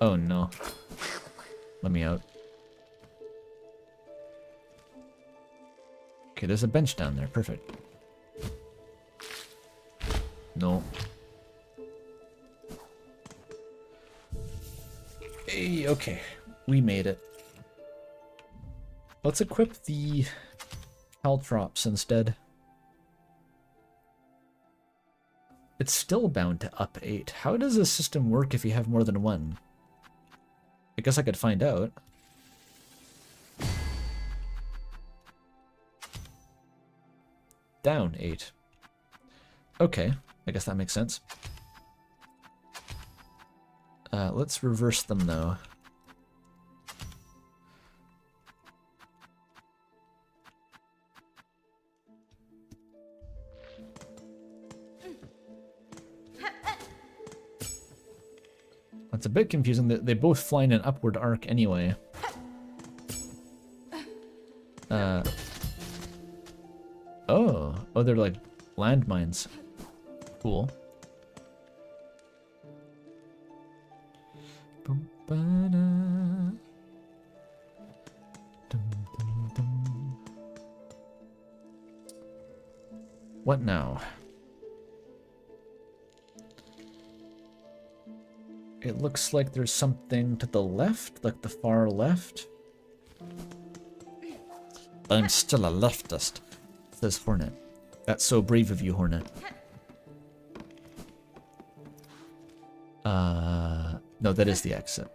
Oh no. Let me out. Okay, there's a bench down there. Perfect. No. Hey, okay. We made it. Let's equip the caltrops instead. It's still bound to up 8. How does this system work if you have more than one? I guess I could find out. Down 8. Okay, I guess that makes sense. Let's reverse them though. It's a bit confusing that they both fly in an upward arc anyway. Oh, they're like landmines. Cool. What now? It looks like there's something to the left, like the far left. I'm still a leftist, Says Hornet. That's so brave of you, Hornet. No, that is the exit.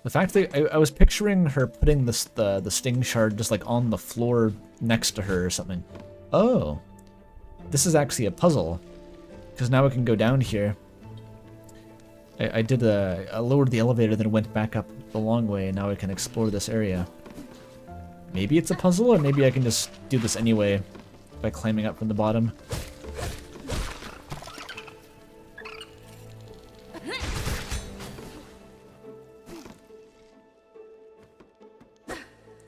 The fact that I was picturing her putting the sting shard just like on the floor next to her or something. Oh, this is actually a puzzle. Because now I can go down here. I lowered the elevator, then went back up the long way, and now I can explore this area. Maybe it's a puzzle, or maybe I can just do this anyway by climbing up from the bottom.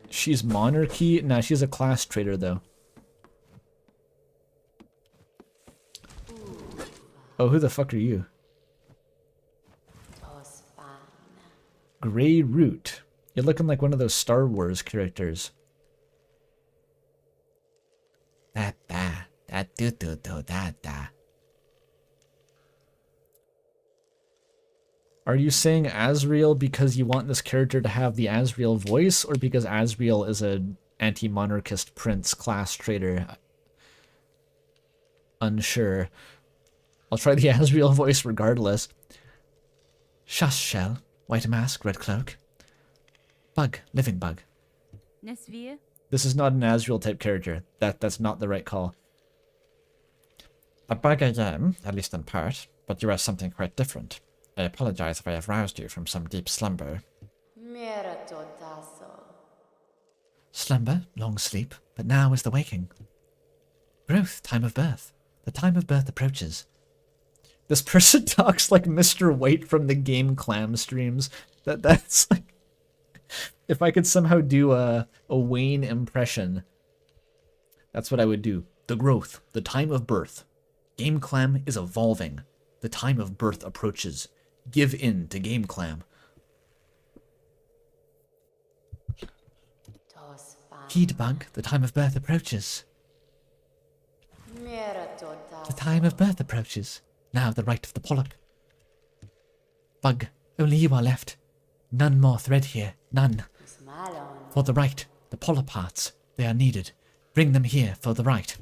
She's monarchy? Nah, she's a class traitor, though. Oh, who the fuck are you? Grey Root. You're looking like one of those Star Wars characters. Are you saying Asriel because you want this character to have the Asriel voice, or because Asriel is an anti-monarchist prince class traitor? Unsure. I'll try the Asriel voice regardless. Shush, Shell. White mask, red cloak. Bug, living bug. Nesvir? This is not an Asriel type character. That's not the right call. A bug I am, at least in part, but you are something quite different. I apologize if I have roused you from some deep slumber. Slumber, long sleep, but now is the waking. Growth, time of birth. The time of birth approaches. This person talks like Mr. White from the Game Clam streams. That's like... If I could somehow do a Wayne impression, that's what I would do. The growth, the time of birth. Game Clam is evolving. The time of birth approaches. Give in to Game Clam. Heed, bug, the time of birth approaches. The time of birth approaches. Now the right of the polyp. Bug, only you are left. None more thread here, none. For the right, the polyp hearts, they are needed. Bring them here for the right.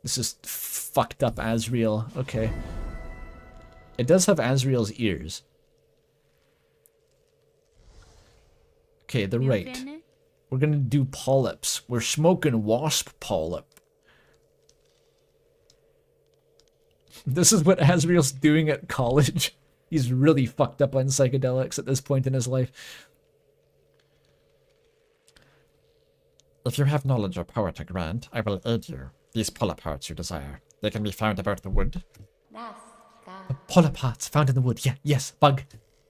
This is fucked up Asriel. Okay. It does have Asriel's ears. Okay, the right. We're gonna do polyps. We're smoking wasp polyp. This is what Asriel's doing at college. He's really fucked up on psychedelics at this point in his life. If you have knowledge or power to grant, I will aid you. These polyp hearts you desire. They can be found about the wood. The polyp hearts found in the wood. Yeah, yes, bug.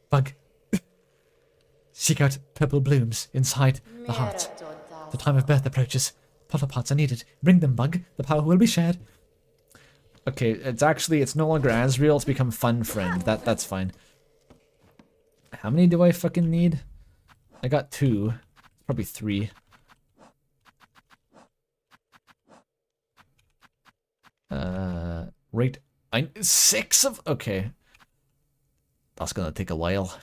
Bug. Seek out purple blooms inside the heart. The time of birth approaches. Polyp hearts are needed. Bring them, bug. The power will be shared. Okay, it's no longer Asriel, it's become Fun Friend. That's fine. How many do I fucking need? I got 2. Probably 3. Right. 6 of... Okay. That's gonna take a while.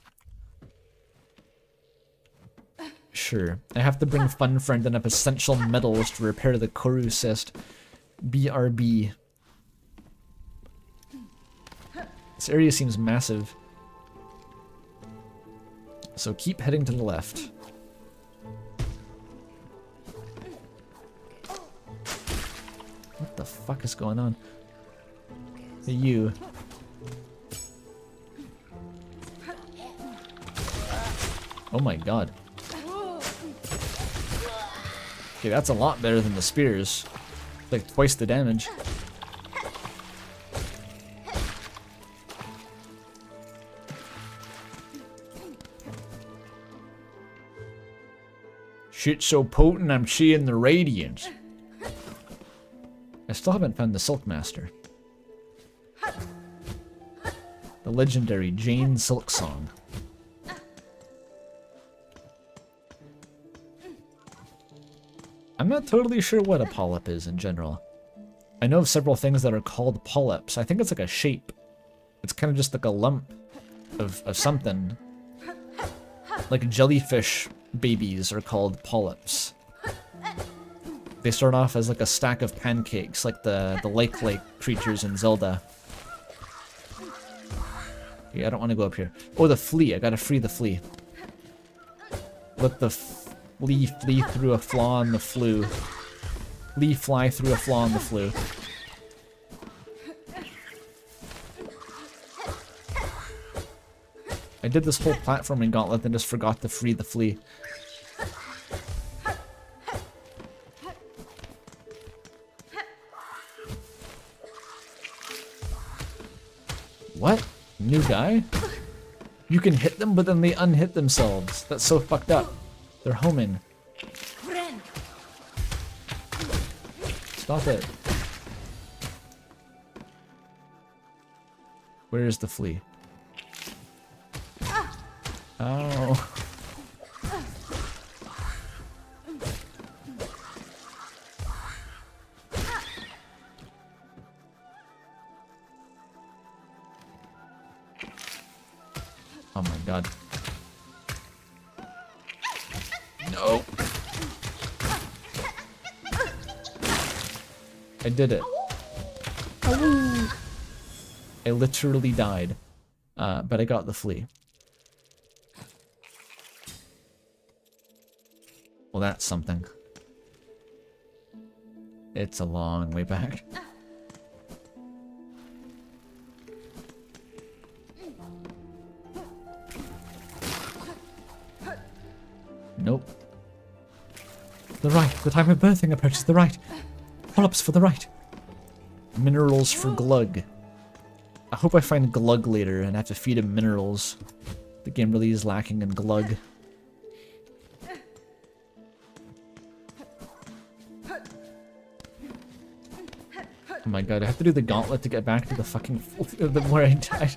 sure. I have to bring Fun Friend enough essential metals to repair the Koru cyst. BRB. This area seems massive. So keep heading to the left. What the fuck is going on? Hey, you. Oh my god. Okay, that's a lot better than the spears. Like twice the damage. Shit's so potent, I'm seeing the radiance. I still haven't found the Silk Master. The legendary Jane Silksong. I'm not totally sure what a polyp is in general. I know of several things that are called polyps. I think it's like a shape. It's kind of just like a lump of something. Like jellyfish babies are called polyps. They start off as like a stack of pancakes, like the lake creatures in Zelda. Yeah, I don't want to go up here. Oh, the flea. I gotta free the flea. Let the flea flee through a flaw in the flue. Flea fly through a flaw in the flue. I did this whole platforming gauntlet and just forgot to free the flea. What? New guy? You can hit them, but then they unhit themselves. That's so fucked up. They're homing. Stop it. Where is the flea? Oh. Oh my god. No. I did it. I literally died. But I got the flea. Well, that's something. It's a long way back. Nope. The right. The time of birthing approaches. The right. Polyps for the right. Minerals for Glug. I hope I find Glug later and have to feed him minerals. The game really is lacking in Glug. Oh my god, I have to do the gauntlet to get back to the fucking where I died.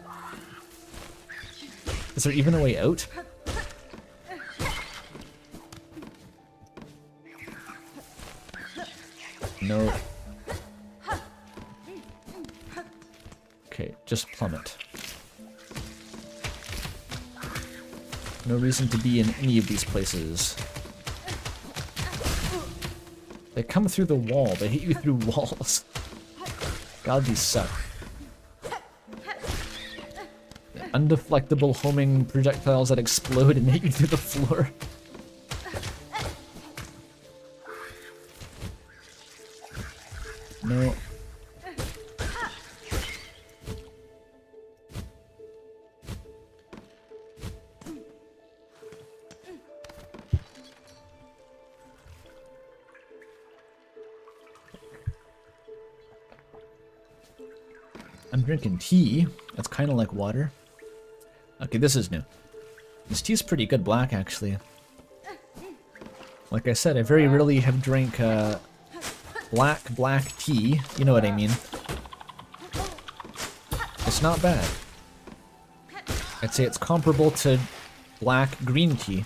Is there even a way out? No. Okay, just plummet. No reason to be in any of these places. They come through the wall. They hit you through walls. God, these suck. Undeflectable homing projectiles that explode and hit you through the floor. No. I'm drinking tea. That's kind of like water. Okay, this is new. This tea's pretty good black, actually. Like I said, I very rarely have drank black tea. You know what I mean. It's not bad. I'd say it's comparable to black green tea.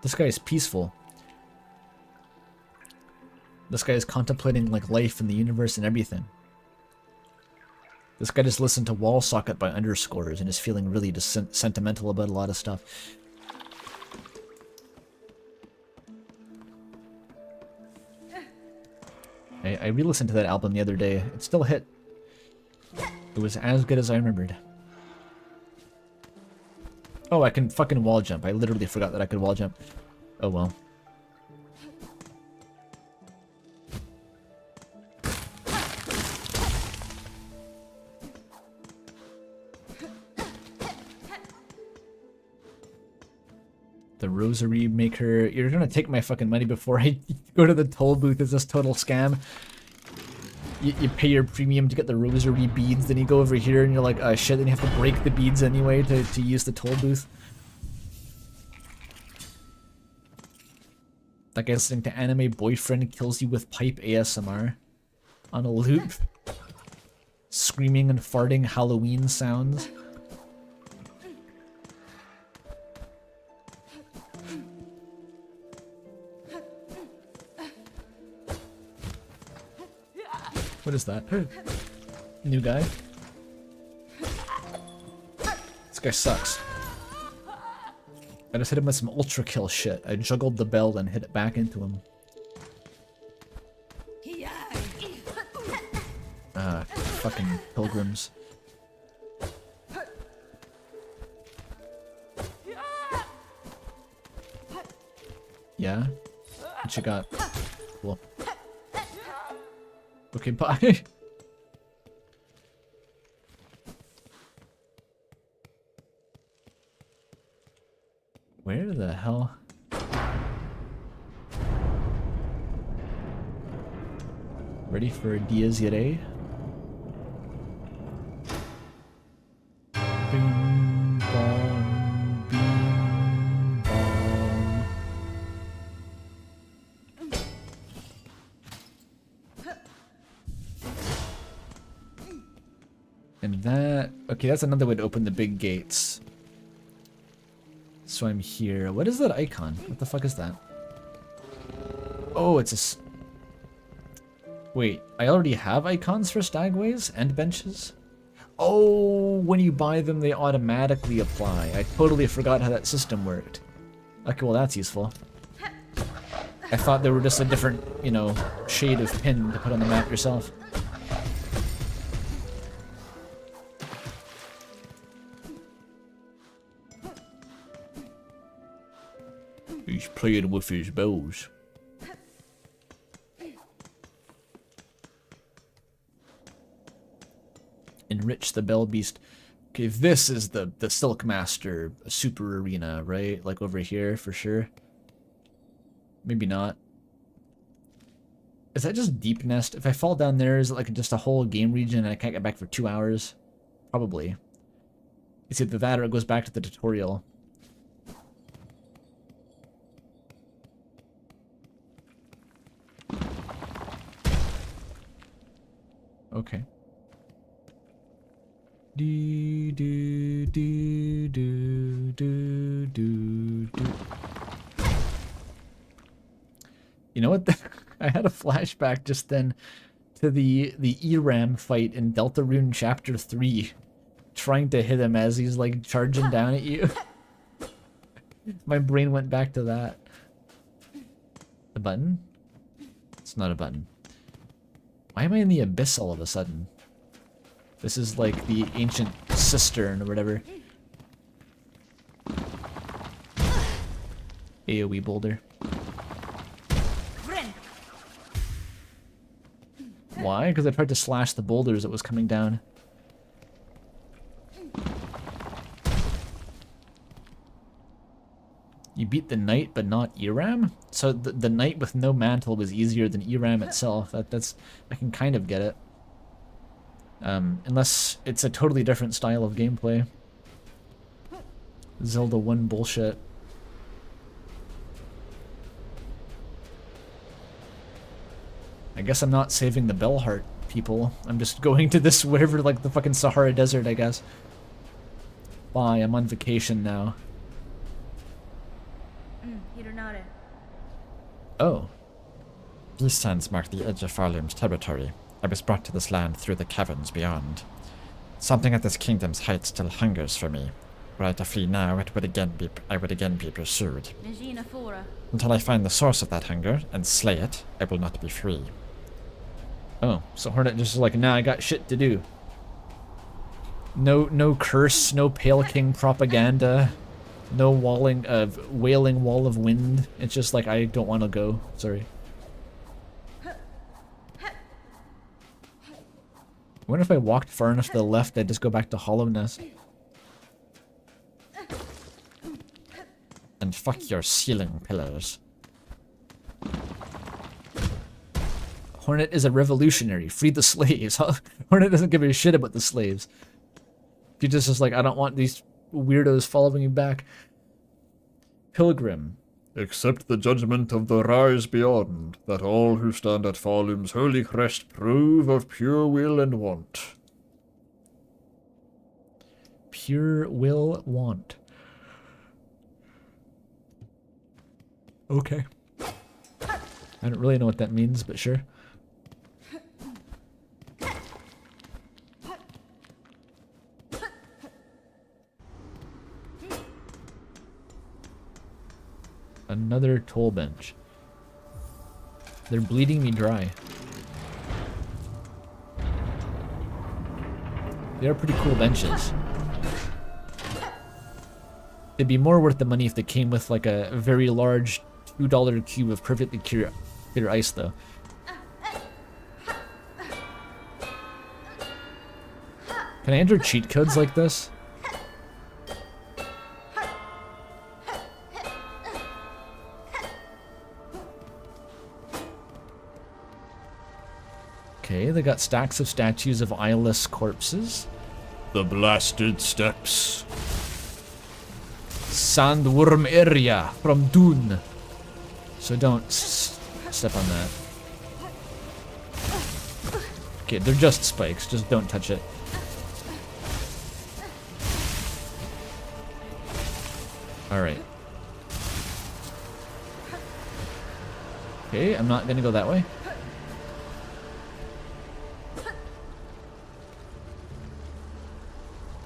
This guy is peaceful. This guy is contemplating like life and the universe and everything. This guy just listened to Wall Socket by Underscores and is feeling really just sentimental about a lot of stuff. I re-listened to that album the other day. It still hit. It was as good as I remembered. Oh, I can fucking wall jump. I literally forgot that I could wall jump. Oh well. The rosary maker. You're gonna take my fucking money before I go to the toll booth. Is this total scam? You pay your premium to get the rosary beads, then you go over here and you're like, oh shit, then you have to break the beads anyway to use the toll booth. That guy listening to anime boyfriend kills you with pipe ASMR on a loop. Screaming and farting Halloween sounds. What is that? New guy? This guy sucks. I just hit him with some ultra kill shit. I juggled the bell and hit it back into him. Fucking pilgrims. Yeah? What you got? Cool. Okay, bye. Where the hell? Ready for Diaz Irae? Bing bong, bing bong. And that... Okay, that's another way to open the big gates. So I'm here. What is that icon? What the fuck is that? Oh, it's a... Wait, I already have icons for stagways and benches? Oh, when you buy them, they automatically apply. I totally forgot how that system worked. Okay, well that's useful. I thought they were just a different, you know, shade of pin to put on the map yourself. He's playing with his bows. Enrich the Bell Beast. Okay, this is the Silk Master super arena, right? Like over here for sure. Maybe not. Is that just Deep Nest? If I fall down there, is it like just a whole game region and I can't get back for 2 hours? Probably. It's either that or it goes back to the tutorial. Okay. Do do do do do do do. You know what? I had a flashback just then to the ERAM fight in Deltarune Chapter 3, trying to hit him as he's like charging down at you. My brain went back to that. The button? It's not a button. Why am I in the abyss all of a sudden? This is like the ancient cistern or whatever. AoE boulder. Why? Because I tried to slash the boulders that was coming down. You beat the knight but not ERAM? So the knight with no mantle was easier than ERAM itself. That's I can kind of get it. Unless it's a totally different style of gameplay. Zelda 1 bullshit. I guess I'm not saving the Bellheart people. I'm just going to this wherever, like the fucking Sahara Desert, I guess. Bye, I'm on vacation now. Oh. These sands mark the edge of Farlium's territory. I was brought to this land through the caverns beyond. Something at this kingdom's height still hungers for me. Were I to flee now, I would again be pursued. Until I find the source of that hunger and slay it, I will not be free. Oh, so Hornet just is like, nah, I got shit to do. No curse, no Pale King propaganda, no wailing wall of wind. It's just like, I don't want to go. Sorry. I wonder if I walked far enough to the left, I'd just go back to Hollow Nest. And fuck your ceiling pillars. Hornet is a revolutionary. Free the slaves. Hornet doesn't give a shit about the slaves. He just is like, I don't want these weirdos following you back. Pilgrim. Accept the judgment of the rise beyond, that all who stand at Falum's holy crest prove of pure will and want. Pure will want. Okay. I don't really know what that means, but sure. Another toll bench. They're bleeding me dry. They are pretty cool benches. It'd be more worth the money if they came with like a very large $2 cube of perfectly clear ice though. Can I enter cheat codes like this? Okay, they got stacks of statues of eyeless corpses. The blasted steps. Sandworm area from Dune. So don't step on that. Okay, they're just spikes. Just don't touch it. Alright. Okay, I'm not gonna go that way.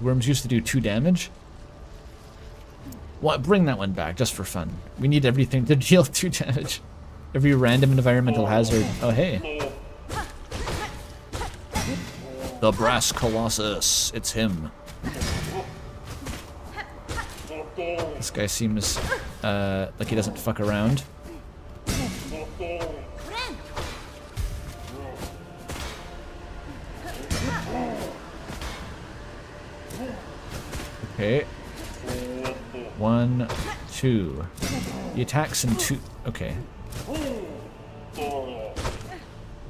Worms used to do 2 damage. What? Bring that one back, just for fun. We need everything to deal 2 damage. Every random environmental hazard. Oh, hey. The Brass Colossus. It's him. This guy seems like he doesn't fuck around. Okay. 1, 2. He attacks in 2. Okay.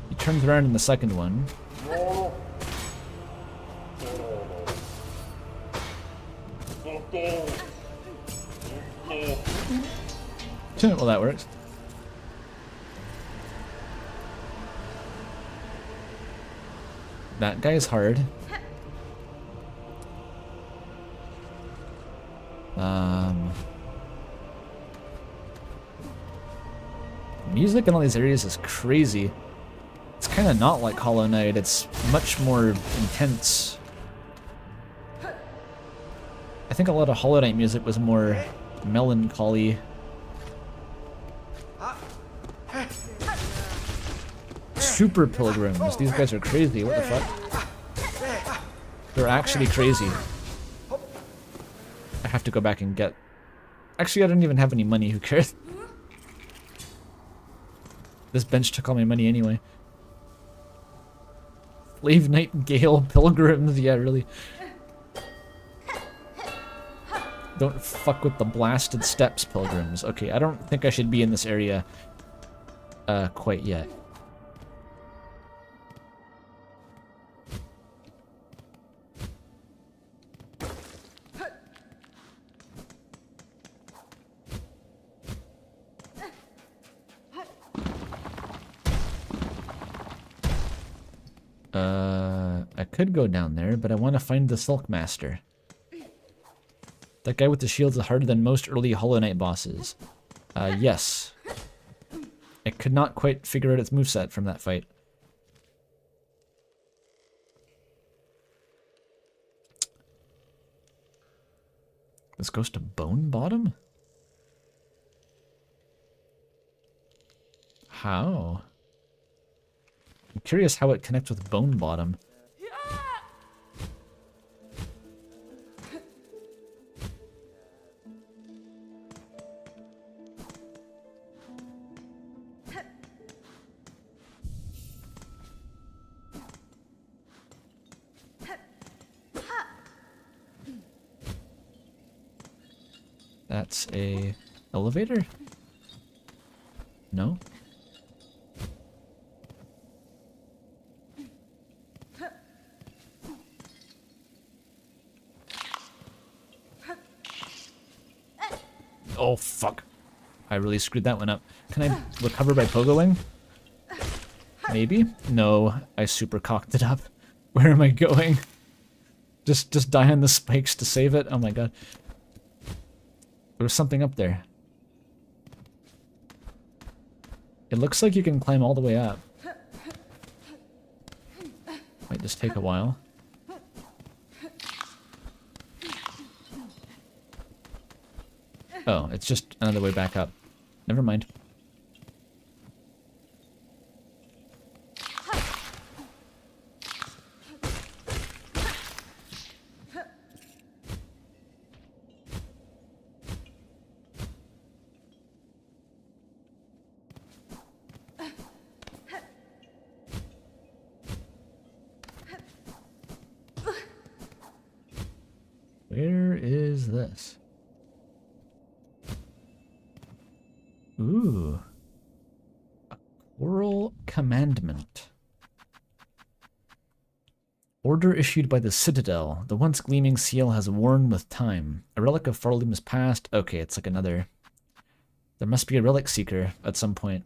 He turns around in the second one. Well, that works. That guy's hard. Music in all these areas is crazy. It's kind of not like Hollow Knight. It's much more intense. I think a lot of Hollow Knight music was more melancholy. Super pilgrims. These guys are crazy. What the fuck? They're actually crazy. I have to go back and get... Actually, I don't even have any money. Who cares? This bench took all my money anyway. Slave Nightingale pilgrims. Yeah, really. Don't fuck with the blasted steps pilgrims. Okay, I don't think I should be in this area quite yet. I could go down there, but I want to find the Silk Master. That guy with the shields is harder than most early Hollow Knight bosses. Yes. I could not quite figure out its moveset from that fight. This goes to Bone Bottom? How? I'm curious how it connects with Bone Bottom. That's a elevator? No? Oh, fuck. I really screwed that one up. Can I recover by pogoing? Maybe? No, I super cocked it up. Where am I going? Just die on the spikes to save it? Oh my god. There was something up there. It looks like you can climb all the way up. Might just take a while. Oh, it's just another way back up. Never mind. Where is this? Ooh. A Coral Commandment. Order issued by the Citadel. The once gleaming seal has worn with time. A relic of Farlim's past. Okay, it's like another... There must be a relic seeker at some point.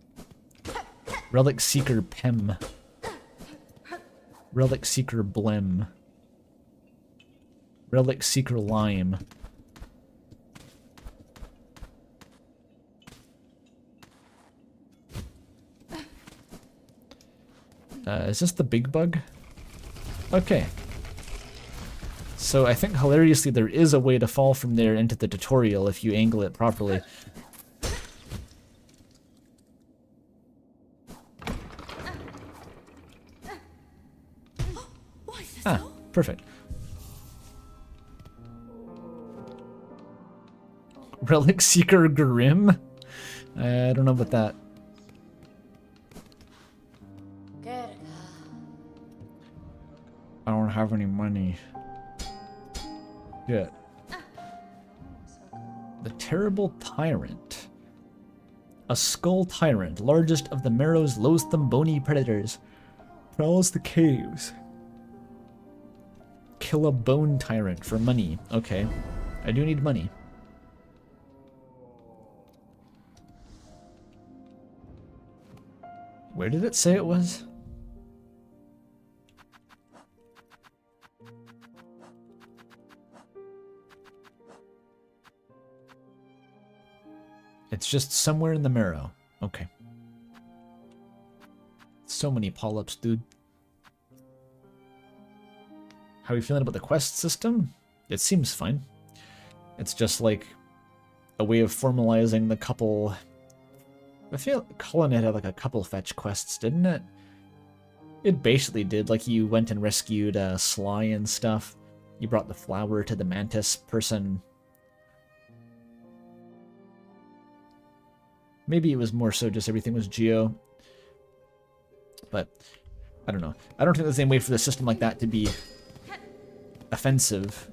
Relic seeker Pem. Relic seeker Blem. Relic seeker Lime. Is this the big bug? Okay. So I think hilariously there is a way to fall from there into the tutorial if you angle it properly. Ah, perfect. Relic Seeker Grim? I don't know about that. I don't have any money. Shit. The Terrible Tyrant. A skull tyrant, largest of the Marrow's loathsome bony predators, prowls the caves. Kill a bone tyrant for money. Okay. I do need money. Where did it say it was? It's just somewhere in the Marrow. Okay. So many polyps, dude. How are you feeling about the quest system? It seems fine. It's just like a way of formalizing the couple... I feel Cullen had like a couple fetch quests, didn't it? It basically did. Like you went and rescued Sly and stuff. You brought the flower to the mantis person. Maybe it was more so just everything was geo. But I don't know. I don't think there's any way for the system like that to be offensive.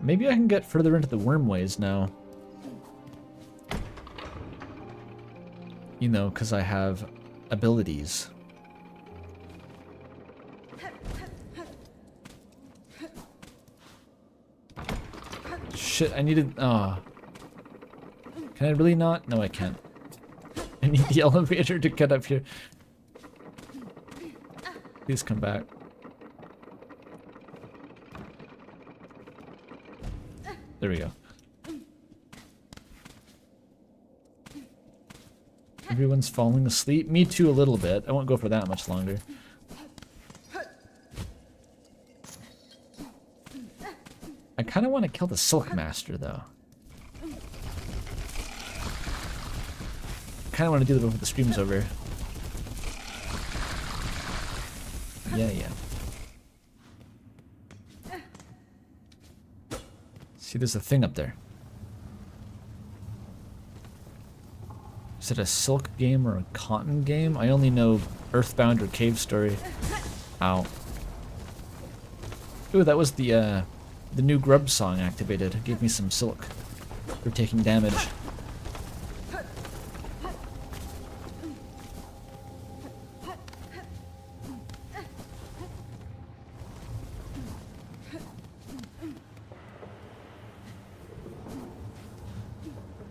Maybe I can get further into the wormways now. You know, because I have abilities. Shit, I needed... Oh. Can I really not? No, I can't. I need the elevator to get up here. Please come back. There we go. Everyone's falling asleep. Me too, a little bit. I won't go for that much longer. I kind of want to kill the Silk Master, though. I kind of want to do that before the stream's over. Yeah. See, there's a thing up there. Is it a Silk game or a Cotton game? I only know Earthbound or Cave Story. Ow. Ooh, that was the new Grub song activated. It gave me some silk for taking damage.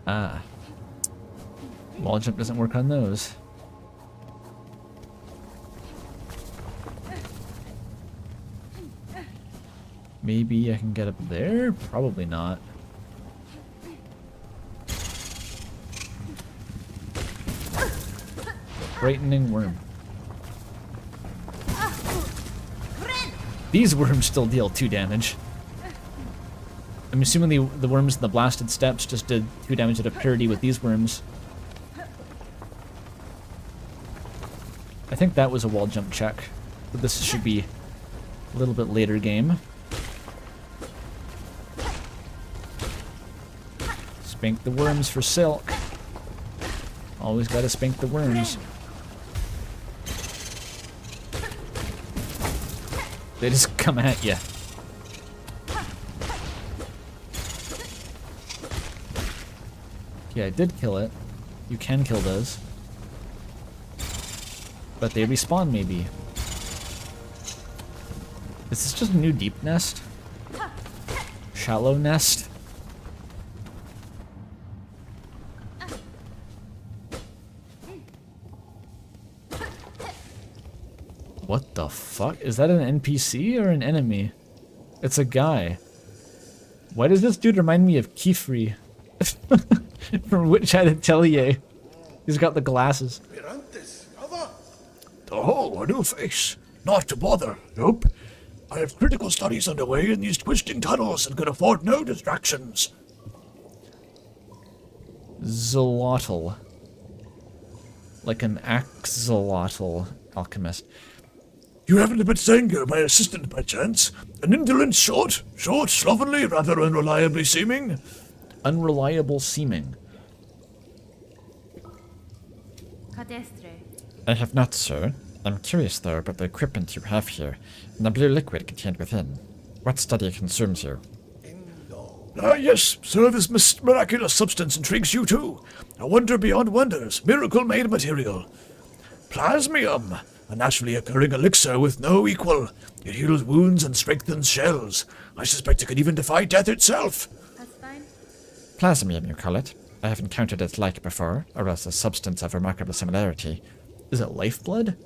Ah. Wall jump doesn't work on those. Maybe I can get up there? Probably not. Brightening worm. These worms still deal 2 damage. I'm assuming the worms in the blasted steps just did 2 damage at a parity with these worms. I think that was a wall jump check, but this should be a little bit later game. Spank the worms for silk. Always gotta spank the worms. They just come at you. Yeah, I did kill it. You can kill those. But they respawn, maybe. Is this just a new deep nest? Shallow nest? What the fuck? Is that an NPC or an enemy? It's a guy. Why does this dude remind me of Kifri? From Witch Hat Atelier. He's got the glasses. Oh, a new face. Not to bother. Nope. I have critical studies underway in these twisting tunnels and can afford no distractions. Zolotl. Like an axolotl alchemist. You haven't been Zenger, my assistant, by chance? An indolent short, slovenly, rather unreliably seeming? Unreliable seeming. I have not, sir. I'm curious, though, about the equipment you have here, and the blue liquid contained within. What study consumes you? Ah, yes, sir, this miraculous substance intrigues you too. A wonder beyond wonders, miracle-made material. Plasmium, a naturally occurring elixir with no equal. It heals wounds and strengthens shells. I suspect it could even defy death itself. That's fine. Plasmium, you call it. I have encountered its like before, or else a substance of remarkable similarity. Is it lifeblood?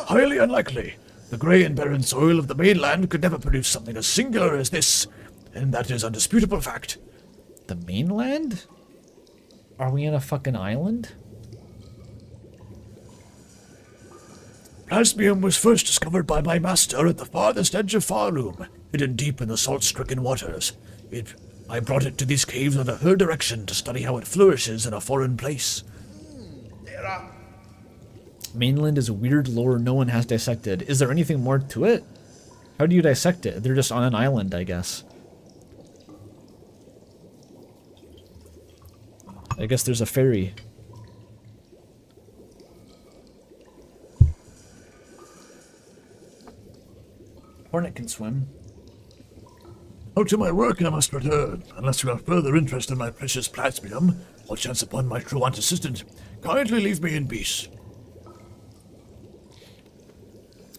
Highly unlikely. The grey and barren soil of the mainland could never produce something as singular as this, and that is undisputable fact. The mainland? Are we in a fucking island? Plasmium was first discovered by my master at the farthest edge of Farloom, hidden deep in the salt-stricken waters. I brought it to these caves under her direction to study how it flourishes in a foreign place. Mainland is weird lore no one has dissected. Is there anything more to it? How do you dissect it? They're just on an island, I guess. I guess there's a ferry. Hornet can swim. Out to my work I must return, unless you have further interest in my precious plasmium, or chance upon my truant assistant. Kindly leave me in peace.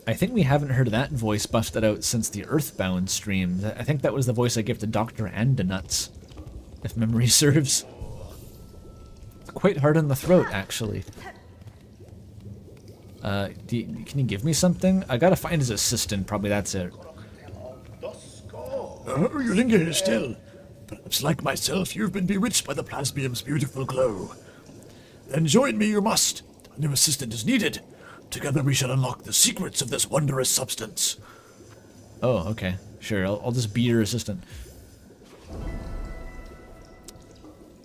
I think we haven't heard that voice busted out since the Earthbound stream. I think that was the voice I gave to Dr. Andonuts, if memory serves. It's quite hard on the throat, actually. Can you give me something? I gotta find his assistant, probably that's it. Oh, you linger here still. Perhaps like myself, you've been bewitched by the plasmium's beautiful glow. Then join me you must. A new assistant is needed. Together we shall unlock the secrets of this wondrous substance. Oh, okay. Sure, I'll just be your assistant.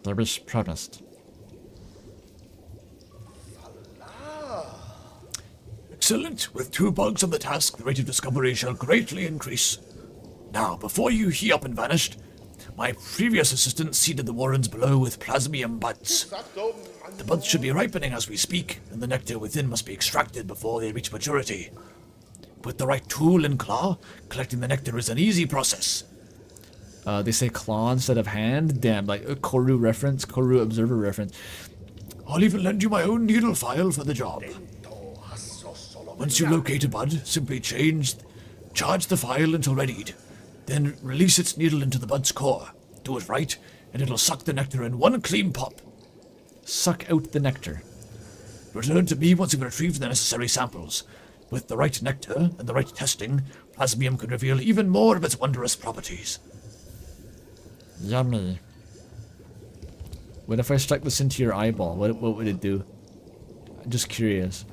The wish promised. Excellent. With 2 bugs on the task, the rate of discovery shall greatly increase. Now, before you heat up and vanished, my previous assistant seeded the warrens below with plasmium buds. The buds should be ripening as we speak, and the nectar within must be extracted before they reach maturity. With the right tool and claw, collecting the nectar is an easy process. They say claw instead of hand? Damn, like a Koru reference, Koru observer reference. I'll even lend you my own needle file for the job. Once you locate a bud, simply charge the file until readied. Then release its needle into the bud's core. Do it right, and it'll suck the nectar in one clean pop. Suck out the nectar. Return to me once you've retrieved the necessary samples. With the right nectar and the right testing, plasmium can reveal even more of its wondrous properties. Yummy. What if I stuck this into your eyeball? What would it do? I'm just curious.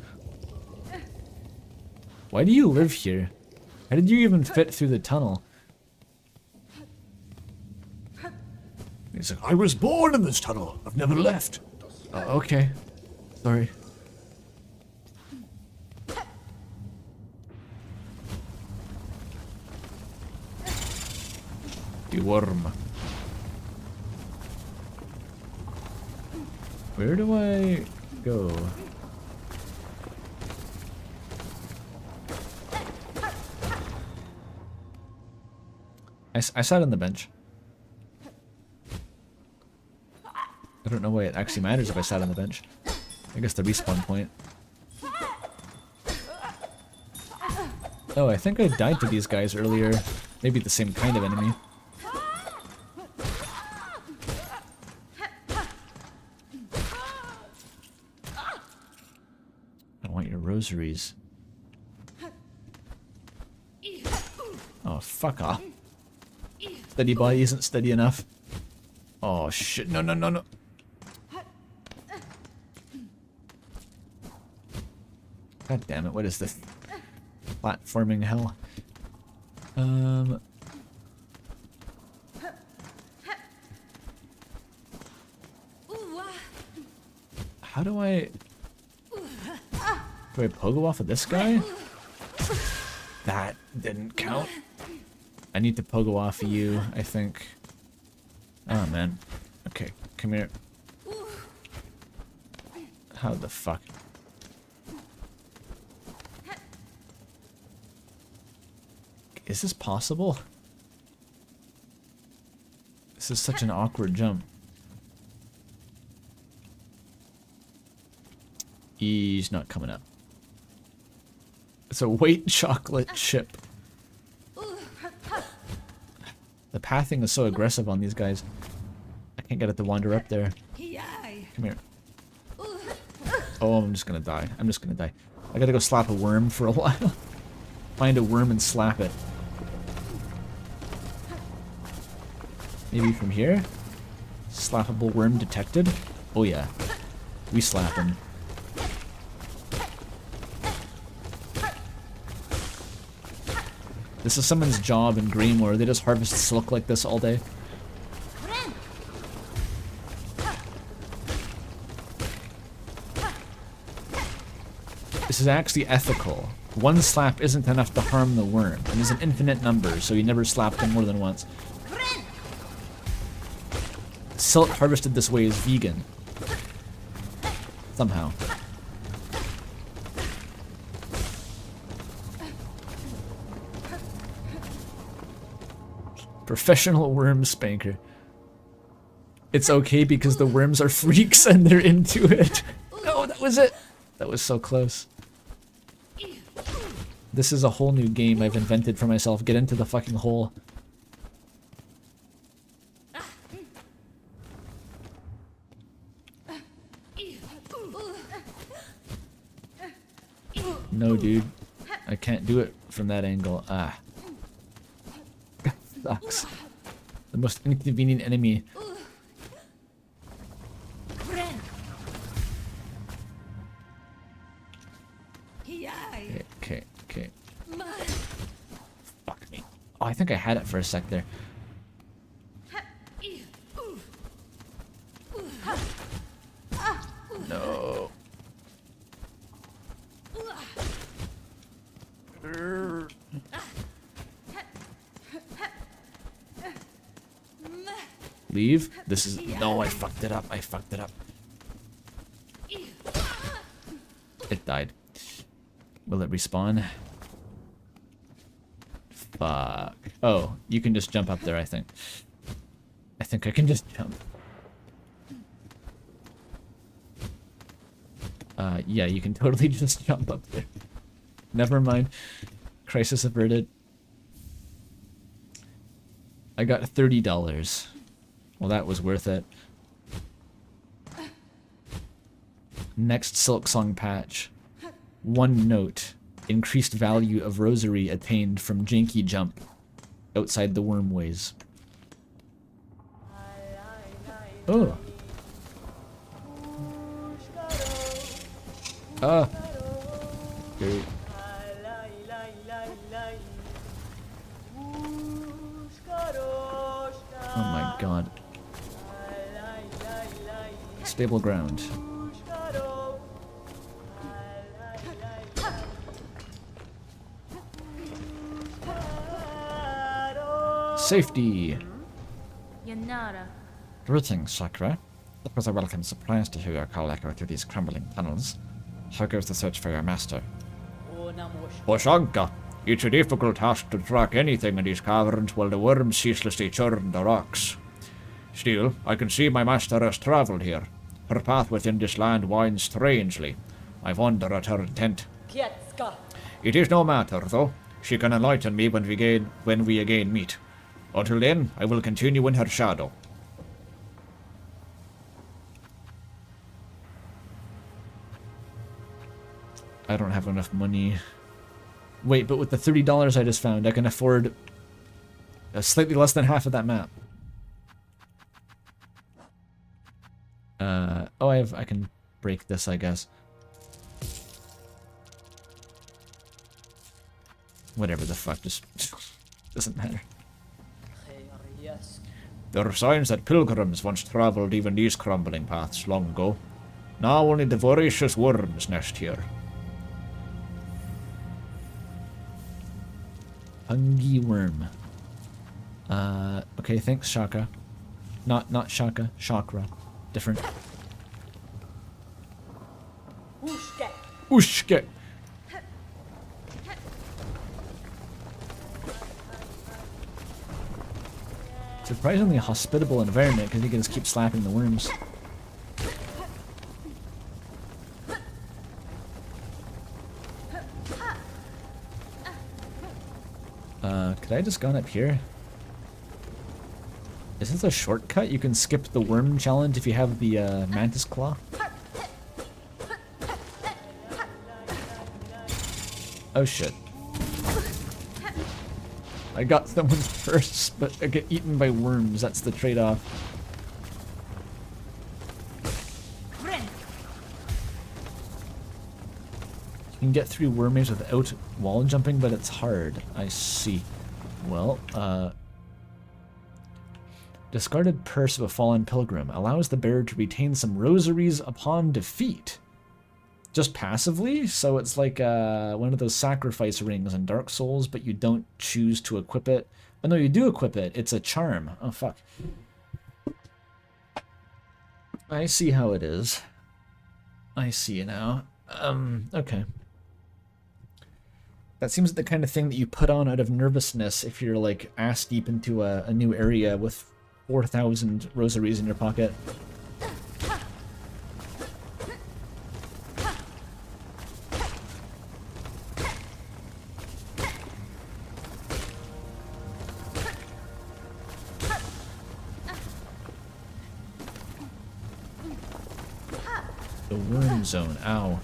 Why do you live here? How did you even fit through the tunnel? He's like, I was born in this tunnel. I've never left. Okay. Sorry. The worm. Where do I go? I sat on the bench. I don't know why it actually matters if I sat on the bench. I guess the respawn point. Oh, I think I died to these guys earlier. Maybe the same kind of enemy. I want your rosaries. Oh, fuck off. Steady body isn't steady enough. Oh shit, no, no, no, no. God damn it, what is this? Platforming hell. How do I... Do I pogo off of this guy? That didn't count. I need to pogo off of you, I think. Oh, man. Okay, come here. How the fuck? Is this possible? This is such an awkward jump. He's not coming up. It's a white chocolate chip. The pathing is so aggressive on these guys. I can't get it to wander up there. Come here. Oh, I'm just gonna die. I'm just gonna die. I gotta go slap a worm for a while. Find a worm and slap it. Maybe from here? Slappable worm detected? Oh yeah. We slap him. This is someone's job in Greymoor. They just harvest silk like this all day. This is actually ethical. One slap isn't enough to harm the worm, and there's an infinite number, so you never slap them more than once. Silk harvested this way is vegan. Somehow. Professional worm spanker. It's okay because the worms are freaks and they're into it. No, that was it. That was so close. This is a whole new game I've invented for myself. Get into the fucking hole. No, dude. I can't do it from that angle. Ah. sucks. The most inconvenient enemy. Okay, okay. Fuck me. Oh, I think I had it for a sec there. No. Leave? This is... No, I fucked it up. I fucked it up. It died. Will it respawn? Fuck. Oh, you can just jump up there, I think. I think I can just jump. Yeah, you can totally just jump up there. Never mind. Crisis averted. I got $30. Well, that was worth it. Next Silksong patch. One note. Increased value of rosary attained from janky jump outside the wormways. Oh. Ah. Okay. Oh my god. Stable ground. Safety. Greetings, Chakra. It was a welcome surprise to hear your call echo through these crumbling tunnels. How goes the search for your master? Oshanka, it's a difficult task to track anything in these caverns while the worms ceaselessly churn the rocks. Still, I can see my master has travelled here. Her path within this land winds strangely. I wonder at her intent. It is no matter, though. She can enlighten me when we again meet. Until then, I will continue in her shadow. I don't have enough money. Wait, but with the $30 I just found, I can afford slightly less than half of that map. Oh, I can break this, I guess. Whatever the fuck, just doesn't matter. There are signs that pilgrims once travelled even these crumbling paths long ago. Now only the voracious worms nest here. Fungi worm. Okay, thanks, Shaka. Not Shaka, Chakra. Different. Ushke. Surprisingly hospitable environment because you can just keep slapping the worms. Could I have just gone up here? Is this a shortcut? You can skip the worm challenge if you have the mantis claw? Oh shit. I got someone first, but I get eaten by worms. That's the trade-off. You can get through wormies without wall jumping, but it's hard. I see. Well, discarded purse of a fallen pilgrim allows the bearer to retain some rosaries upon defeat. Just passively, so it's like one of those sacrifice rings in Dark Souls, but you don't choose to equip it. Oh no, you do equip it. It's a charm. Oh fuck. I see how it is. I see now. Okay. That seems like the kind of thing that you put on out of nervousness if you're like ass deep into a new area with 4,000 rosaries in your pocket. The worm zone, ow.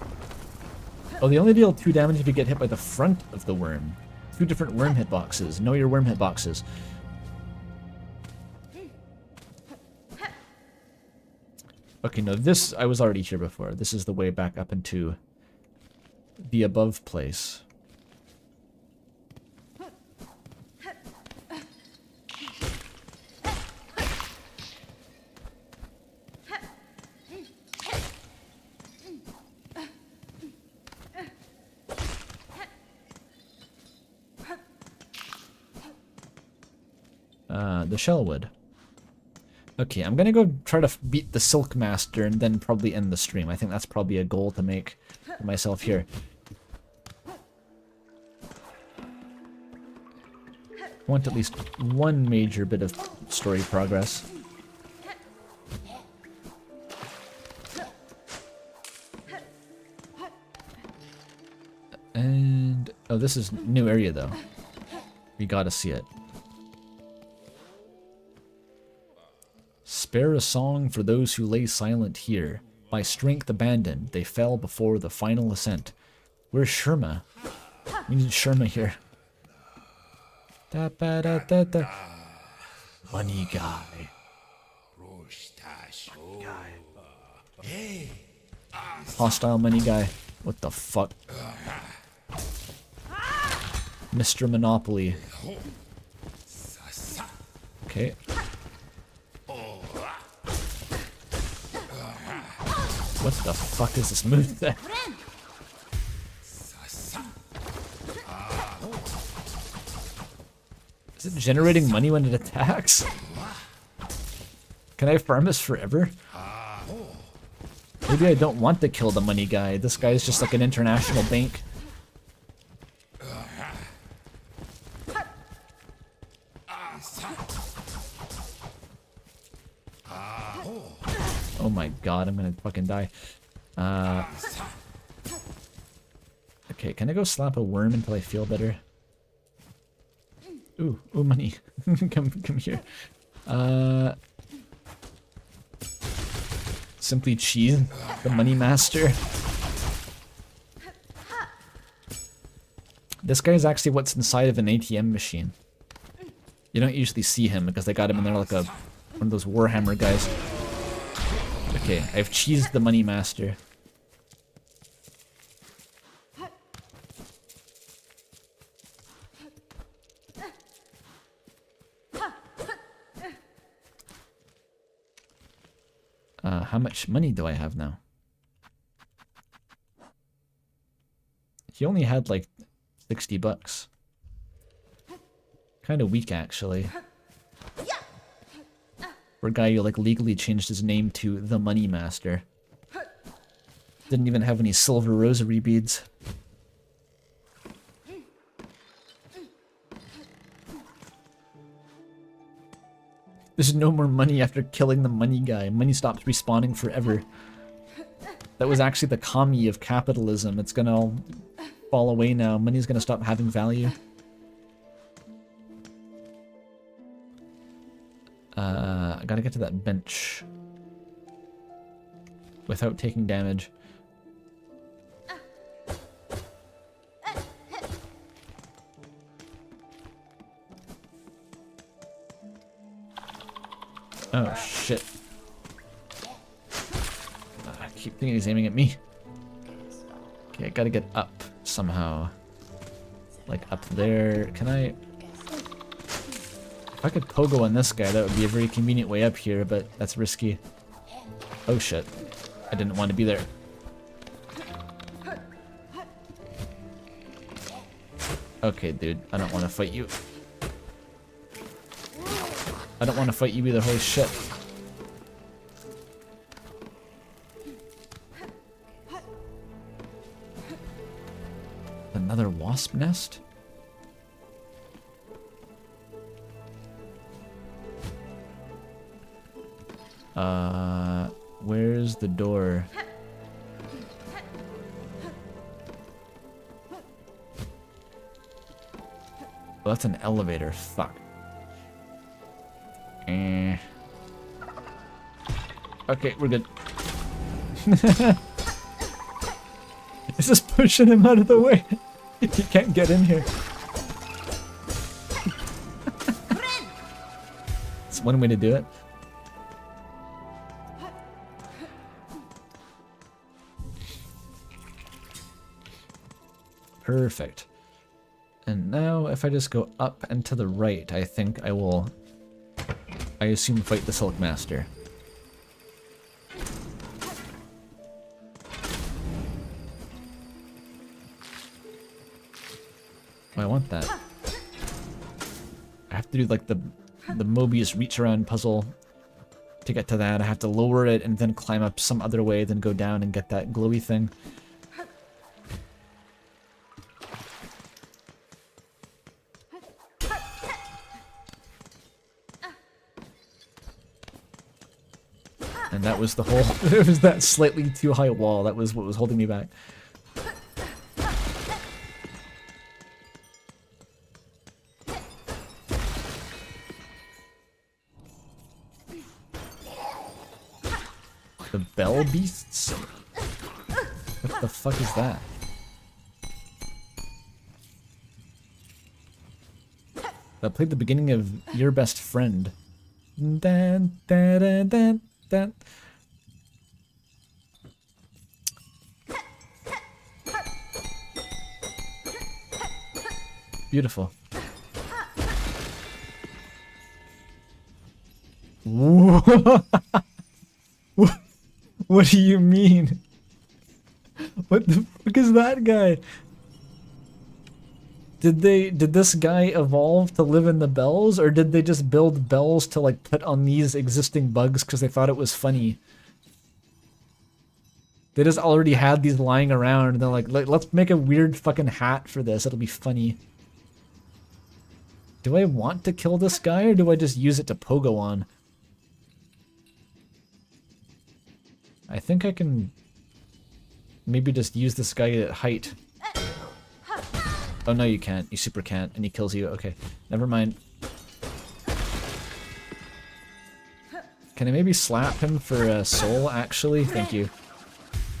Oh, they only deal 2 damage if you get hit by the front of the worm. 2 different worm hitboxes. Know your worm hitboxes. Okay, no, this, I was already here before. This is the way back up into the above place. The Shellwood. Okay, I'm gonna go try to beat the Silk Master and then probably end the stream. I think that's probably a goal to make for myself here. I want at least one major bit of story progress. And... oh, this is new area though. We gotta see it. Spare a song for those who lay silent here. By strength abandoned, they fell before the final ascent. Where's Sherma? We need Sherma here. Da ba da da da. Money guy. Hostile money guy. What the fuck? Mr. Monopoly. Okay. What the fuck is this move there? Is it generating money when it attacks? Can I farm this forever? Maybe I don't want to kill the money guy. This guy is just like an international bank. Oh my god, I'm gonna fucking die. Okay, can I go slap a worm until I feel better? Ooh, money. come here. Simply cheese the money master. This guy is actually what's inside of an ATM machine. You don't usually see him because they got him in there like one of those Warhammer guys. Okay, I've cheesed the money master. How much money do I have now? He only had like 60 bucks. Kind of weak, actually. For a guy who like legally changed his name to the Money Master. Didn't even have any silver rosary beads. There's no more money after killing the money guy. Money stops respawning forever. That was actually the commie of capitalism. It's gonna all fall away now. Money's gonna stop having value. I gotta get to that bench without taking damage. Oh shit. I keep thinking he's aiming at me. Okay, I gotta get up somehow. Like up there. Can I... if I could pogo on this guy, that would be a very convenient way up here, but that's risky. Oh shit. I didn't want to be there. Okay, dude. I don't want to fight you. I don't want to fight you either. Holy shit. Another wasp nest? Where's the door? Oh, that's an elevator. Fuck. Okay, we're good. Is this pushing him out of the way? He can't get in here. It's one way to do it. Perfect. And now if I just go up and to the right, I think I will, I assume, fight the Silk Master. Oh, I want that. I have to do like the Mobius reach around puzzle to get to that. I have to lower it and then climb up some other way, then go down and get that glowy thing. And that was the whole, it was that slightly too high wall. That was what was holding me back. The bell beasts? What the fuck is that? That played the beginning of Your Best Friend. Dun, dun, dun, dun, dun. Beautiful. What do you mean? What the fuck is that guy? Did this guy evolve to live in the bells, or did they just build bells to like put on these existing bugs because they thought it was funny? They just already had these lying around and they're like, let's make a weird fucking hat for this, it'll be funny. Do I want to kill this guy, or do I just use it to pogo on? I think I can maybe just use this guy at height. Oh no, you can't. You super can't, and he kills you. Okay, never mind. Can I maybe slap him for a soul, actually? Thank you.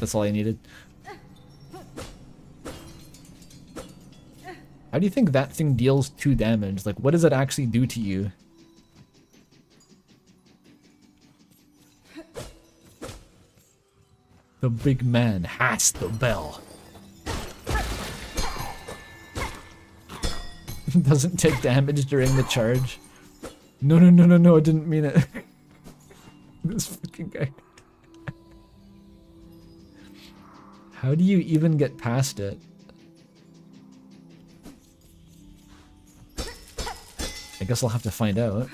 That's all I needed. How do you think that thing deals 2 damage? Like, what does it actually do to you? The big man has the bell. Doesn't take damage during the charge. No, no, no, no, no, I didn't mean it. This fucking guy. How do you even get past it? I guess I'll have to find out.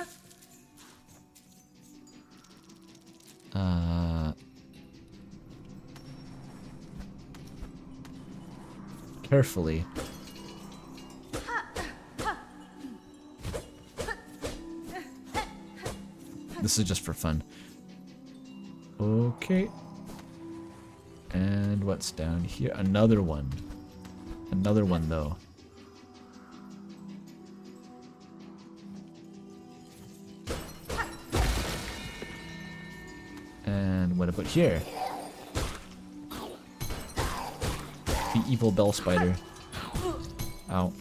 Carefully. This is just for fun. Okay. And what's down here? Another one. Another one, though. And what about here? The evil bell spider. Ow.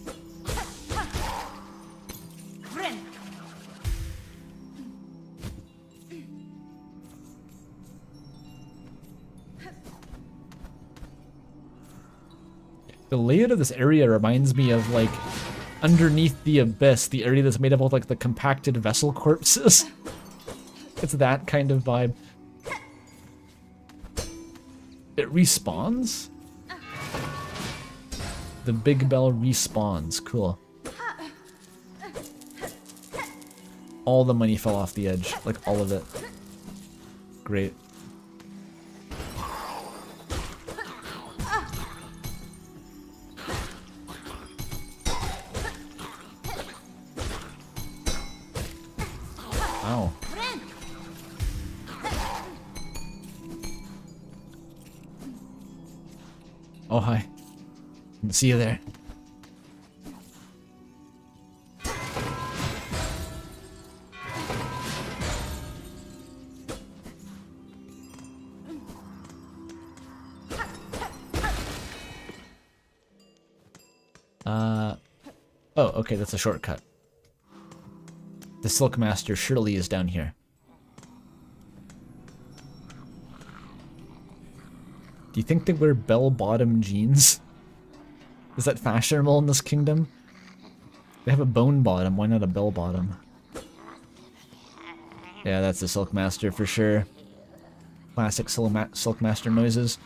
The layout of this area reminds me of, like, underneath the abyss, the area that's made up of, like, the compacted vessel corpses. It's that kind of vibe. It respawns? The big bell respawns. Cool. All the money fell off the edge. Like, all of it. Great. Ow. Oh, hi. See you there. Oh, okay, that's a shortcut. The Silk Master surely is down here. Do you think they wear bell-bottom jeans? Is that fashionable in this kingdom? They have a bone bottom, why not a bell bottom? Yeah, that's the Silk Master for sure. Classic Silk Master noises.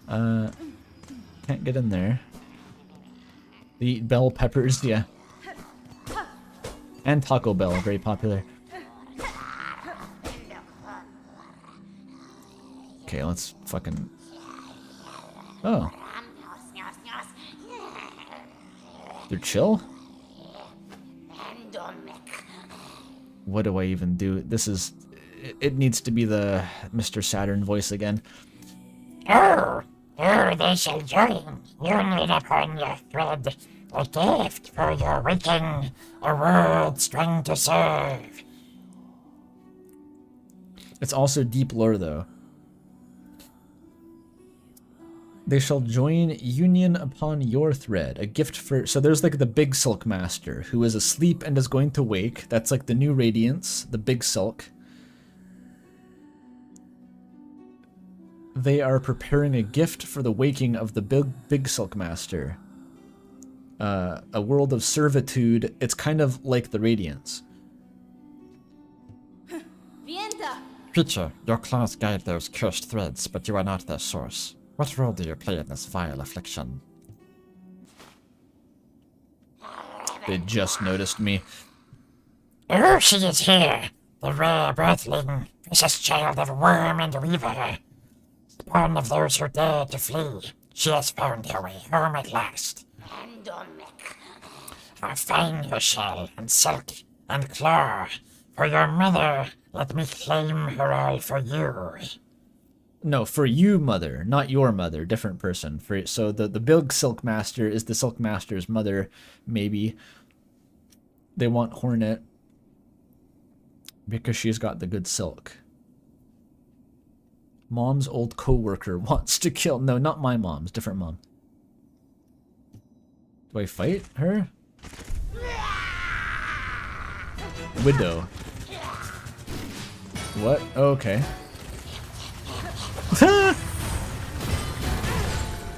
Can't get in there. They eat bell peppers, yeah. And Taco Bell, very popular. Okay, let's fucking... Oh. They're chill? What do I even do? This is... It needs to be the Mr. Saturn voice again. Oh, they shall join. You need upon your thread a gift for your waking, a word strong to serve. It's also deep lore, though. They shall join union upon your thread. A gift for... So there's like the big Silk Master, who is asleep and is going to wake. That's like the new Radiance, the big Silk. They are preparing a gift for the waking of the big Silk Master. A world of servitude. It's kind of like the Radiance. Creature, your claws guide those cursed threads, but you are not their source. What role do you play in this vile affliction? They just noticed me. Oh, she is here, the rare birthling, precious child of worm and weaver. Spawn of those who dared to flee. She has found her way home at last. How fine her shell, and silk, and claw. For your mother, let me claim her all for you. No, for you, mother, not your mother, different person. So the big Silk Master is the Silk Master's mother, maybe. They want Hornet because she's got the good silk. Mom's old co-worker wants to kill... No, not my mom's, different mom. Do I fight her? Widow. What? Oh, okay.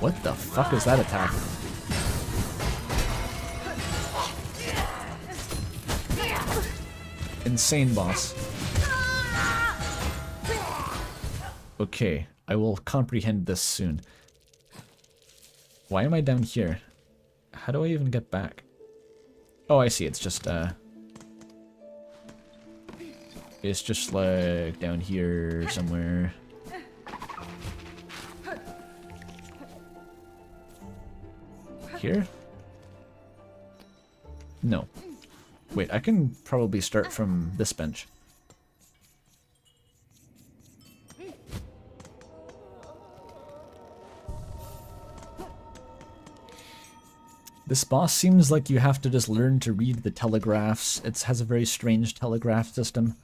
What the fuck is that attack? Insane boss. Okay, I will comprehend this soon. Why am I down here? How do I even get back? Oh, I see, it's just like down here somewhere. Here? No. Wait, I can probably start from this bench. This boss seems like you have to just learn to read the telegraphs. It has a very strange telegraph system.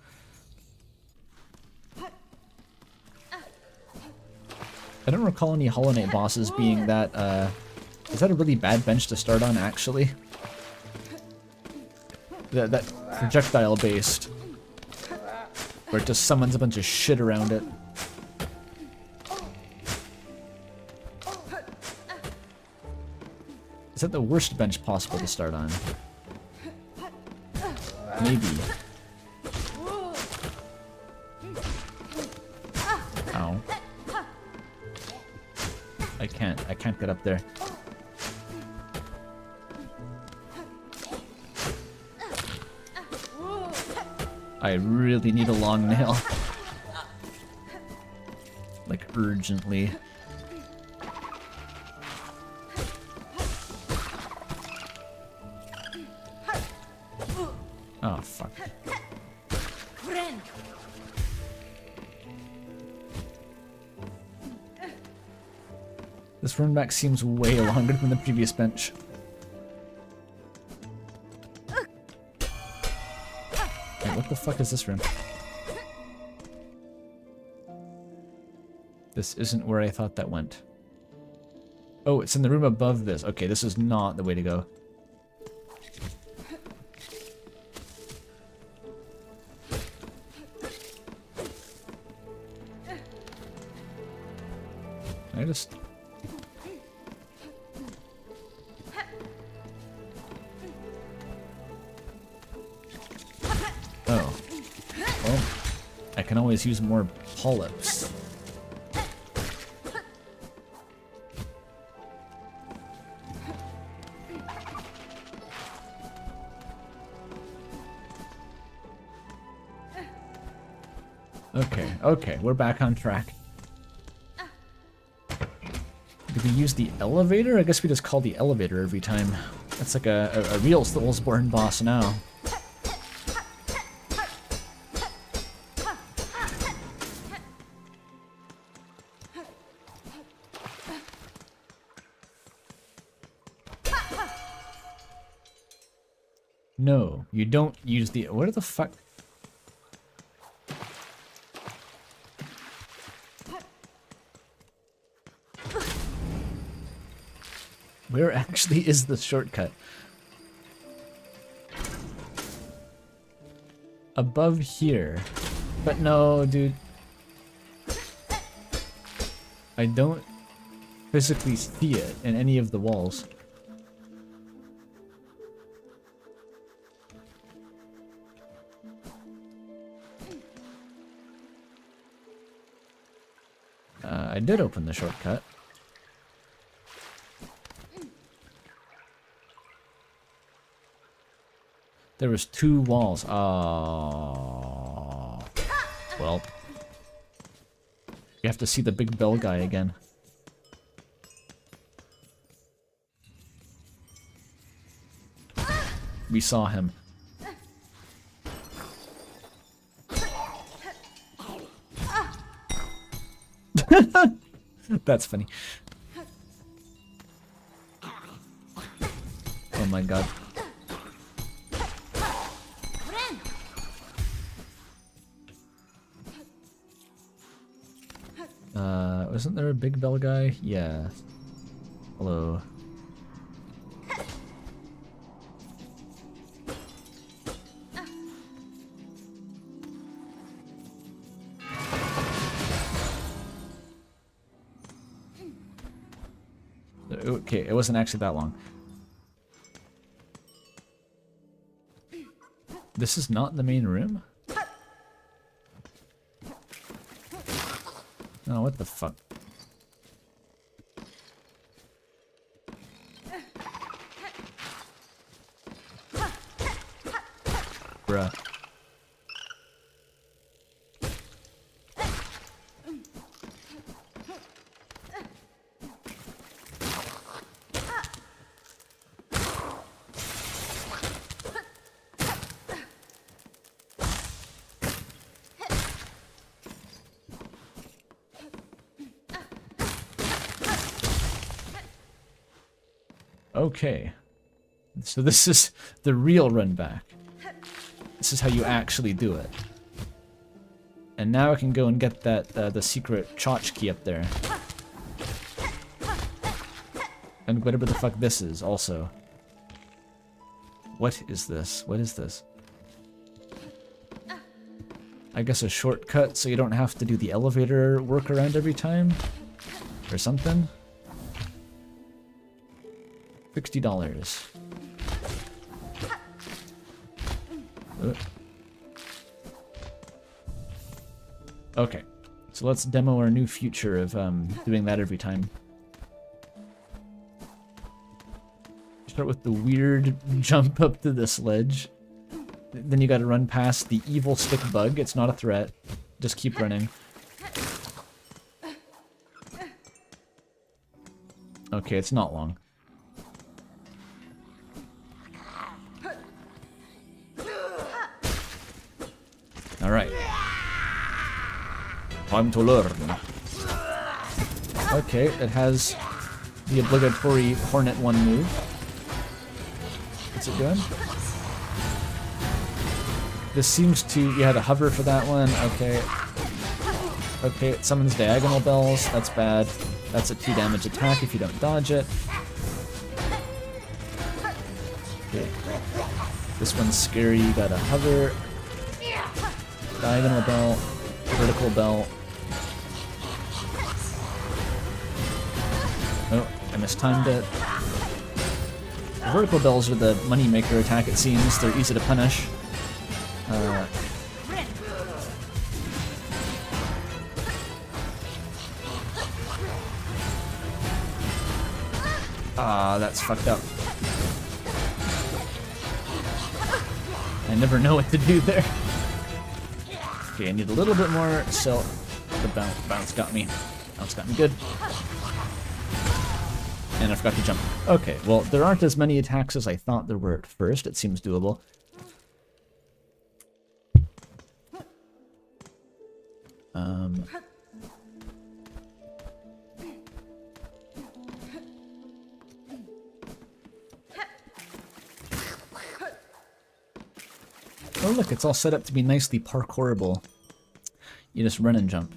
I don't recall any Hollow Knight bosses being that, is that a really bad bench to start on, actually? That projectile based. Where it just summons a bunch of shit around it. Is that the worst bench possible to start on? Maybe. Ow. I can't get up there. I really need a long nail. Like, urgently. Oh, fuck. This run back seems way longer than the previous bench. Wait, what the fuck is this room? This isn't where I thought that went. Oh, it's in the room above this. Okay, this is not the way to go. Oh. Well, I can always use more polyps. Okay, we're back on track. Did we use the elevator? I guess we just call the elevator every time. That's like a real Soulsborne boss now. No, you don't use the... Where the fuck... Where actually is the shortcut? Above here. But no, dude. I don't physically see it in any of the walls. I did open the shortcut. There was 2 walls. Oh. Well. You have to see the big bell guy again. We saw him. That's funny. Oh my god. Wasn't there a big bell guy? Yeah. Hello. Okay, it wasn't actually that long. This is not the main room? Oh, what the fuck? Bruh. Okay, so this is the real run back. This is how you actually do it. And now I can go and get that the secret tchotchke up there. And whatever the fuck this is also. What is this? What is this? I guess a shortcut so you don't have to do the elevator workaround every time? Or something? $60. Okay, so let's demo our new future of doing that every time. Start with the weird jump up to this ledge. Then you gotta run past the evil stick bug. It's not a threat. Just keep running. Okay, it's not long. Alright. Time to learn. Okay, it has the obligatory Hornet 1 move. What's it doing? This seems to... You had to hover for that one. Okay. Okay, it summons diagonal bells. That's bad. That's a 2 damage attack if you don't dodge it. Okay. This one's scary. You gotta hover. Diagonal bell, vertical bell. Oh, I mistimed it. The vertical bells are the moneymaker attack, it seems. They're easy to punish. That's fucked up. I never know what to do there. Okay, I need a little bit more silk. The bounce got me. Bounce got me good. And I forgot to jump. Okay, well, there aren't as many attacks as I thought there were at first. It seems doable. Oh look, it's all set up to be nicely parkourable. You just run and jump.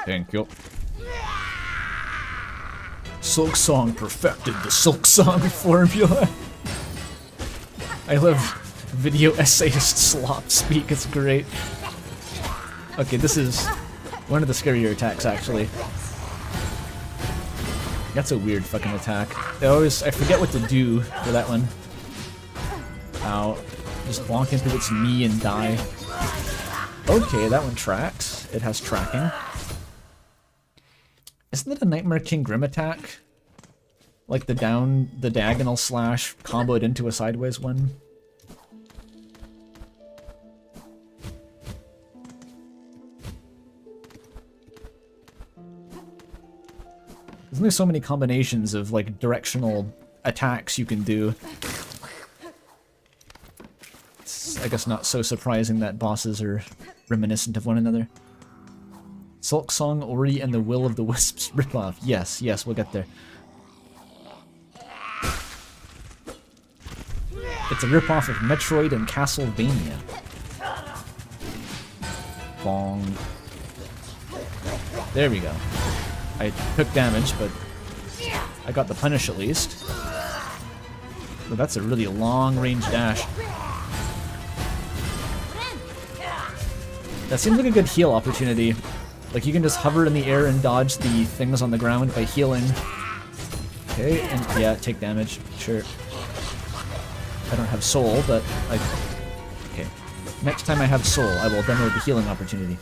Thank you. Silksong perfected the Silksong formula. I love video essayist slop speak, it's great. Okay, this is one of the scarier attacks, actually. That's a weird fucking attack. I forget what to do for that one. Ow. Just bonk into its knee and die. Okay, that one tracks. It has tracking. Isn't it a Nightmare King Grim attack? Like the diagonal slash comboed into a sideways one? There's only so many combinations of like directional attacks you can do. It's, I guess, not so surprising that bosses are reminiscent of one another. Silksong, Ori, and the Will of the Wisps ripoff. Yes, yes, we'll get there. It's a ripoff of Metroid and Castlevania. Bong. There we go. I took damage, but I got the punish at least. But that's a really long-range dash. That seems like a good heal opportunity. Like, you can just hover in the air and dodge the things on the ground by healing. Okay, and yeah, take damage, sure. I don't have soul, but okay. Next time I have soul, I will download the healing opportunity.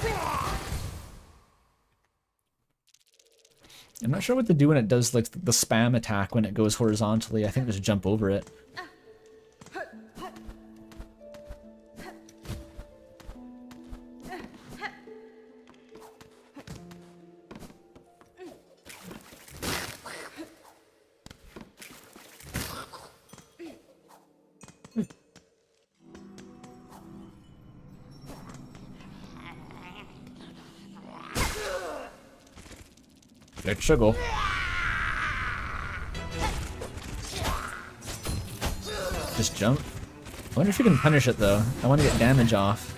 I'm not sure what to do when it does like the spam attack when it goes horizontally. I think just jump over it. Let's go. Just jump. I wonder if you can punish it though. I want to get damage off.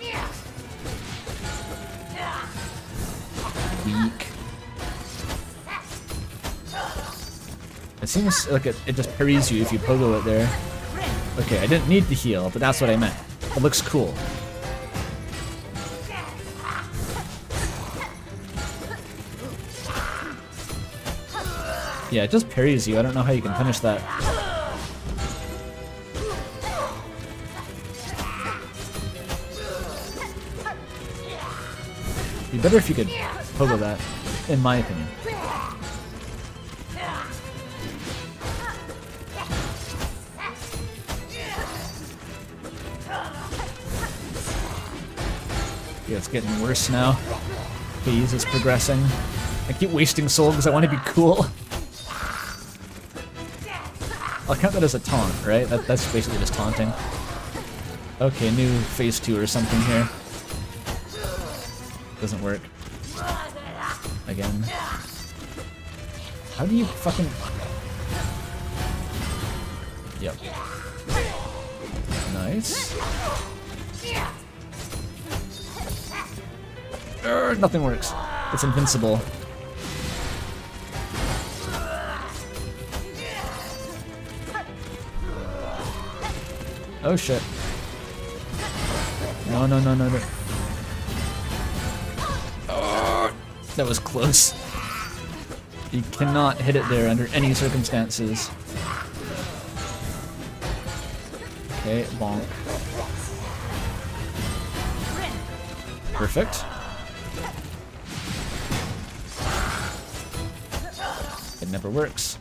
Weak. It seems like it just parries you if you pogo it there. Okay, I didn't need to heal, but that's what I meant. It looks cool. Yeah, it just parries you. I don't know how you can punish that. It'd be better if you could pogo that, in my opinion. Yeah, it's getting worse now. Phase is progressing. I keep wasting soul because I want to be cool. I'll count that as a taunt, right? That's basically just taunting. Okay, new phase 2 or something here. Doesn't work. Again. How do you fucking... Yep. Nice. Nothing works. It's invincible. Oh shit. No, no, no, no, no. Oh, that was close. You cannot hit it there under any circumstances. Okay, bonk. Perfect. It never works.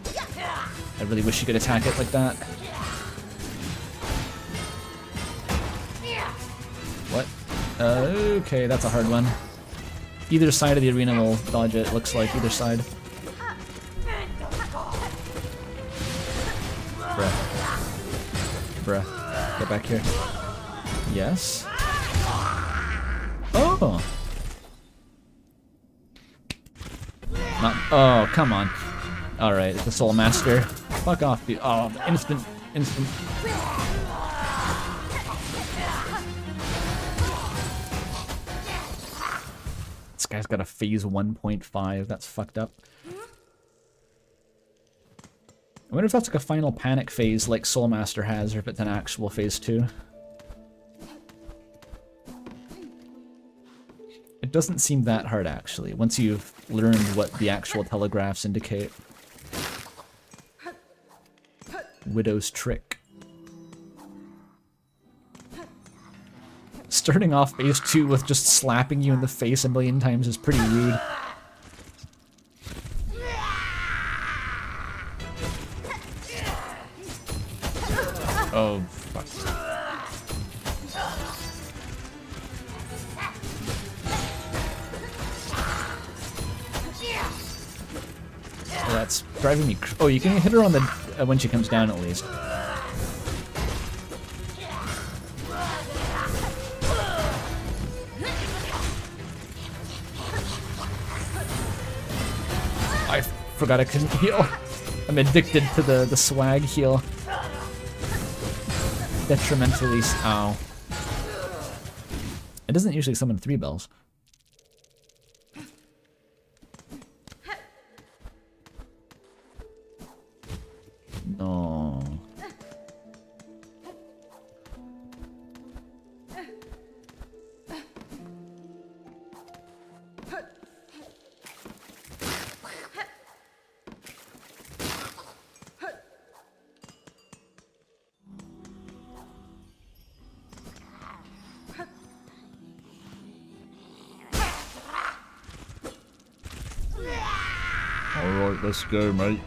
I really wish you could attack it like that. What? Okay, that's a hard one. Either side of the arena will dodge it, looks like. Either side. Bruh. Bruh. Get back here. Yes. Oh! Not. Oh, come on. Alright, it's the Soul Master. Fuck off, dude. Oh, instant. This guy's got a phase 1.5. That's fucked up. I wonder if that's like a final panic phase like Soul Master has, or if it's an actual phase 2. It doesn't seem that hard, actually, once you've learned what the actual telegraphs indicate. Widow's Trick. Starting off phase 2 with just slapping you in the face a million times is pretty rude. Oh, fuck. Oh, that's driving me oh, you can hit her on the when she comes down, at least. I forgot I couldn't heal. I'm addicted to the swag heal. Detrimentally. Ow. It doesn't usually summon 3 bells. No. Alright, let's go, mate.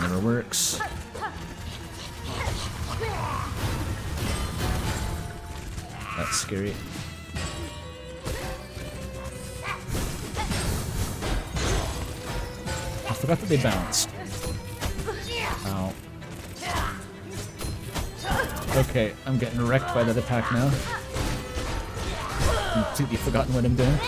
Never works. That's scary. I forgot that they bounced. Ow. Okay, I'm getting wrecked by that attack now. Completely forgotten what I'm doing.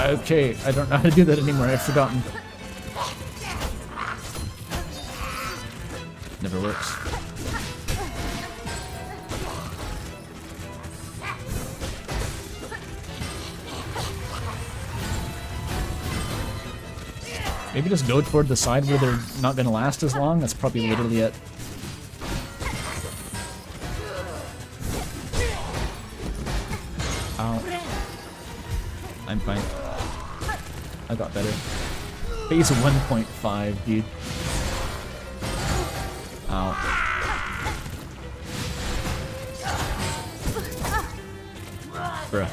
Okay, I don't know how to do that anymore, I've forgotten. Never works. Maybe just go toward the side where they're not gonna last as long, that's probably literally it. Ow. I'm fine. I got better. Phase 1.5, dude. Ow. Bruh.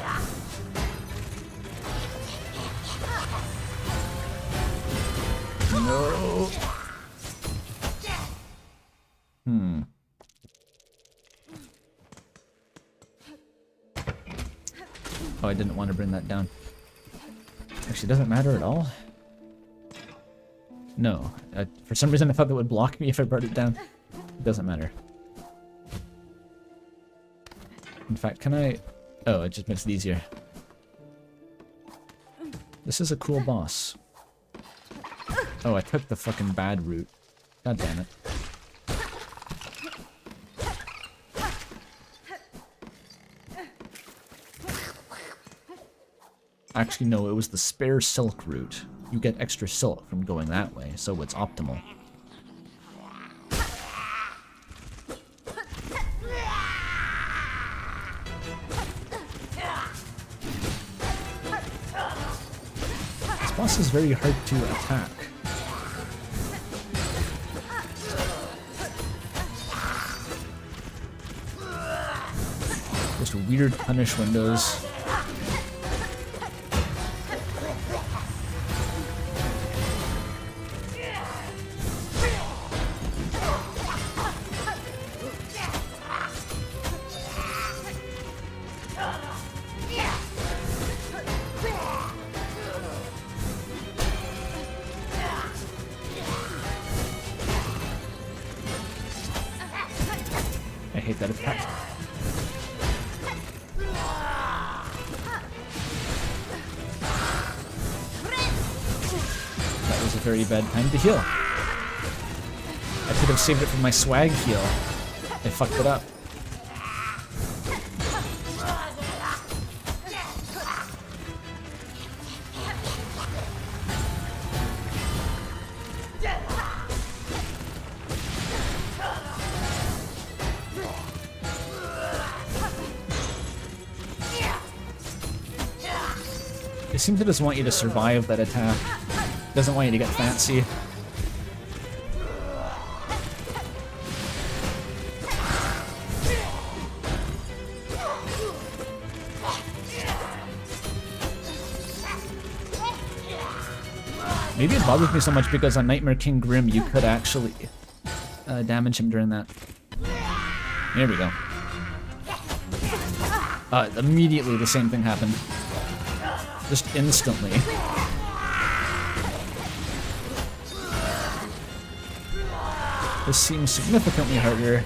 No. Oh, I didn't want to bring that down. Actually, doesn't matter at all. No. For some reason I thought that would block me if I brought it down. It doesn't matter. In fact, can I... Oh, it just makes it easier. This is a cool boss. Oh, I took the fucking bad route. God damn it. Actually, no, it was the spare silk route. You get extra silk from going that way, so it's optimal. This is very hard to attack. Just weird punish windows. I hate that attack. That was a very bad time to heal. I could have saved it for my swag heal. I fucked it up. It seems to just want you to survive that attack. It doesn't want you to get fancy. Maybe it bothers me so much because on Nightmare King Grim you could actually damage him during that. There we go. Immediately the same thing happened. Just instantly. This seems significantly harder.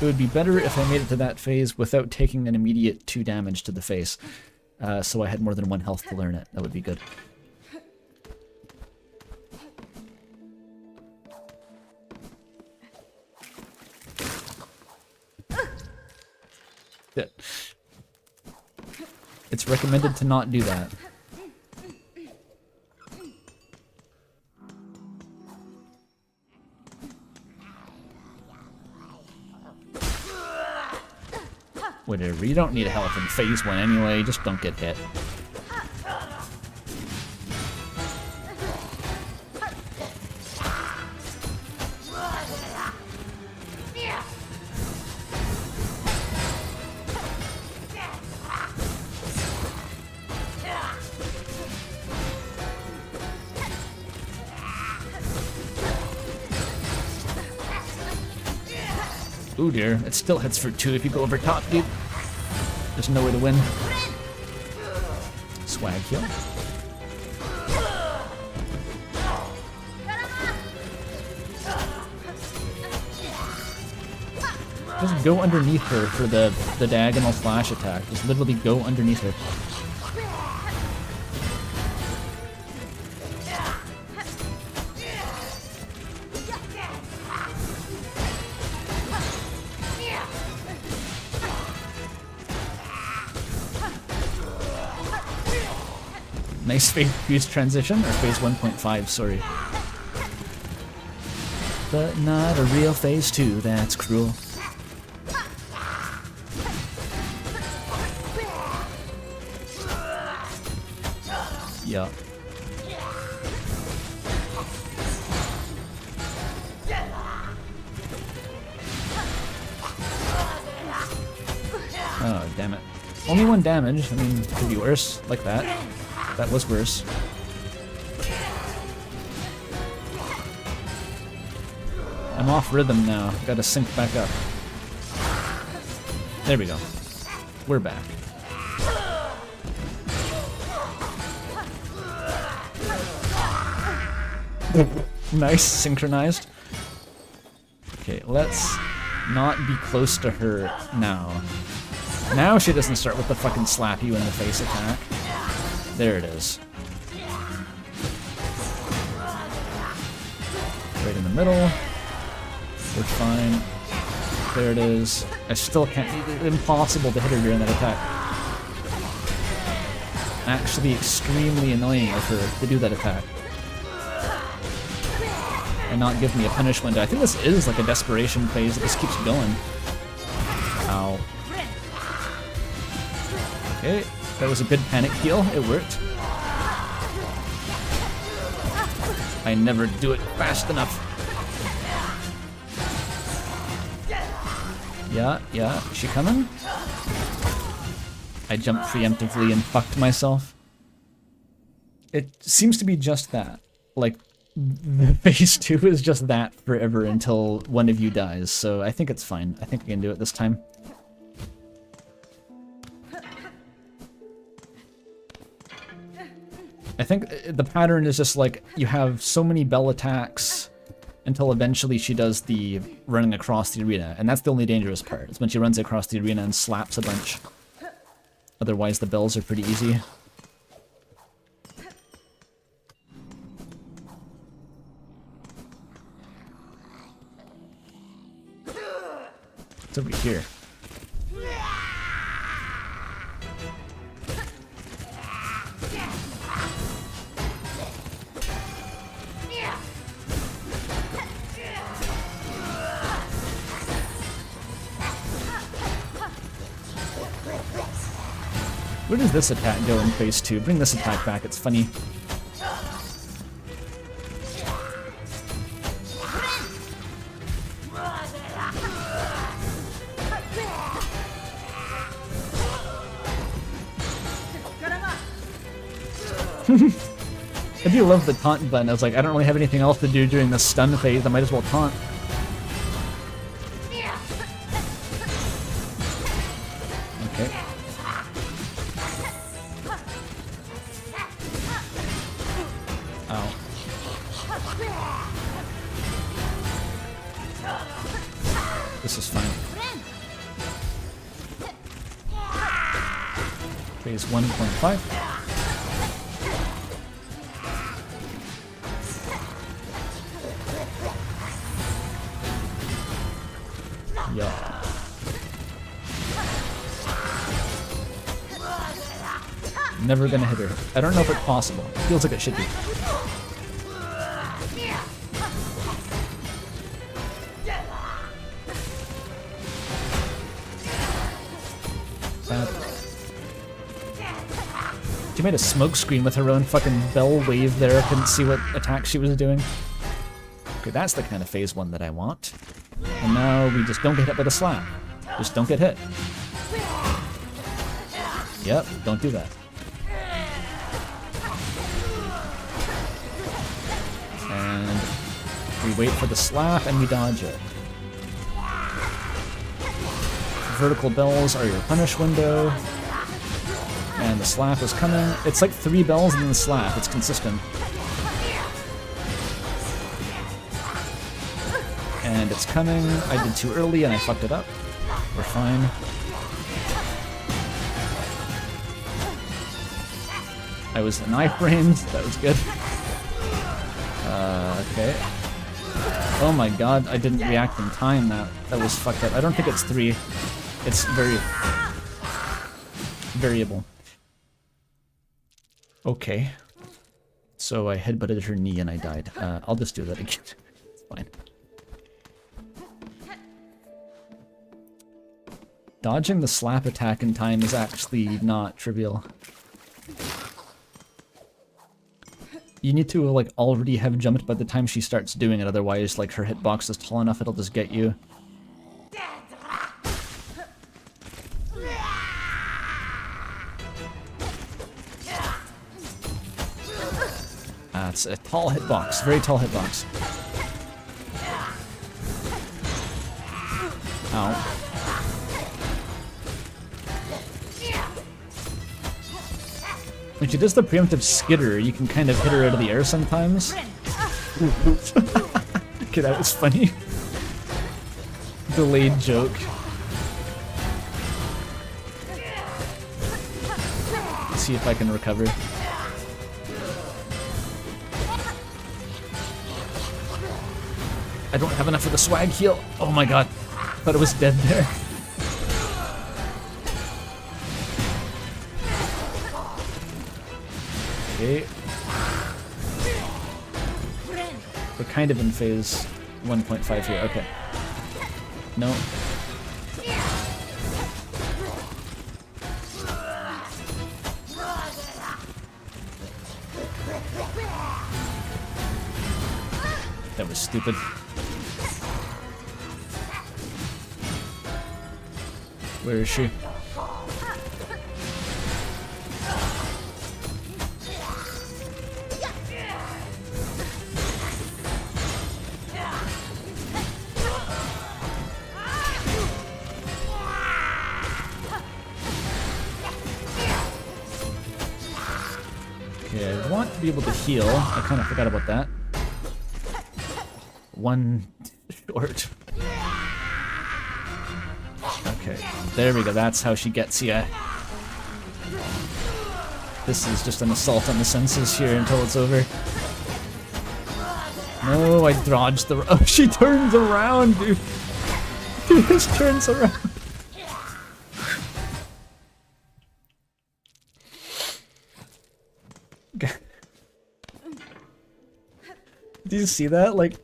It would be better if I made it to that phase without taking an immediate 2 damage to the face. So I had more than 1 health to learn it. That would be good. Yeah. It's recommended to not do that. Whatever, you don't need health in phase 1 anyway, just don't get hit. Ooh dear, it still hits for 2 if you go over top, dude. There's no way to win. Swag heal. Just go underneath her for the diagonal flash attack. Just literally go underneath her. Nice phase transition, or phase 1.5, sorry. But not a real phase 2, that's cruel. Yeah. Oh, damn it. Only 1 damage, I mean, could be worse, like that. That was worse. I'm off rhythm now. Gotta sync back up. There we go. We're back. Nice, synchronized. Okay, let's not be close to her now. Now she doesn't start with the fucking slap you in the face attack. There it is. Right in the middle. We're fine. There it is. I still can't. It's impossible to hit her during that attack. Actually, extremely annoying of her to do that attack. And not give me a punish window. I think this is like a desperation phase that just keeps going. Ow. Okay. That was a good panic heal. It worked. I never do it fast enough. Yeah, is she coming? I jumped preemptively and fucked myself. It seems to be just that. Like, the phase 2 is just that forever until one of you dies, so I think it's fine. I think I can do it this time. I think the pattern is just like, you have so many bell attacks until eventually she does the running across the arena, and that's the only dangerous part. It's when she runs across the arena and slaps a bunch. Otherwise the bells are pretty easy. It's over here. Where does this attack go in phase 2? Bring this attack back, it's funny. I do love the taunt button. I was like, I don't really have anything else to do during the stun phase, I might as well taunt. Okay. Ow. This is fine. Phase 1.5. Yeah. Never gonna hit her. I don't know if it's possible. Feels like it should be. She made a smoke screen with her own fucking bell wave there. I couldn't see what attack she was doing. Okay, that's the kind of phase 1 that I want. And now we just don't get hit by the slap. Just don't get hit. Yep, don't do that. And we wait for the slap and we dodge it. Vertical bells are your punish window. And the slap is coming. It's like 3 bells and then the slap. It's consistent. And it's coming. I did too early and I fucked it up. We're fine. I was knife brained. That was good. Okay. Oh my god, I didn't react in time. That was fucked up. I don't think it's 3. It's very variable. Okay. So I headbutted her knee and I died. I'll just do that again. It's fine. Dodging the slap attack in time is actually not trivial. You need to like already have jumped by the time she starts doing it, otherwise like her hitbox is tall enough it'll just get you. It's a tall hitbox, very tall hitbox. Ow. When she does the preemptive skitter, you can kind of hit her out of the air sometimes. Okay, that was funny. Delayed joke. Let's see if I can recover. I don't have enough for the swag heal. Oh my god. I thought it was dead there. Okay. We're kind of in phase 1.5 here. Okay. No. That was stupid. Where is she? Okay, I want to be able to heal. I kind of forgot about that. One short. Okay, there we go. That's how she gets ya. This is just an assault on the senses here until it's over. No, I dodged the... Oh, she turns around, dude. She just turns around. Do you see that? Like,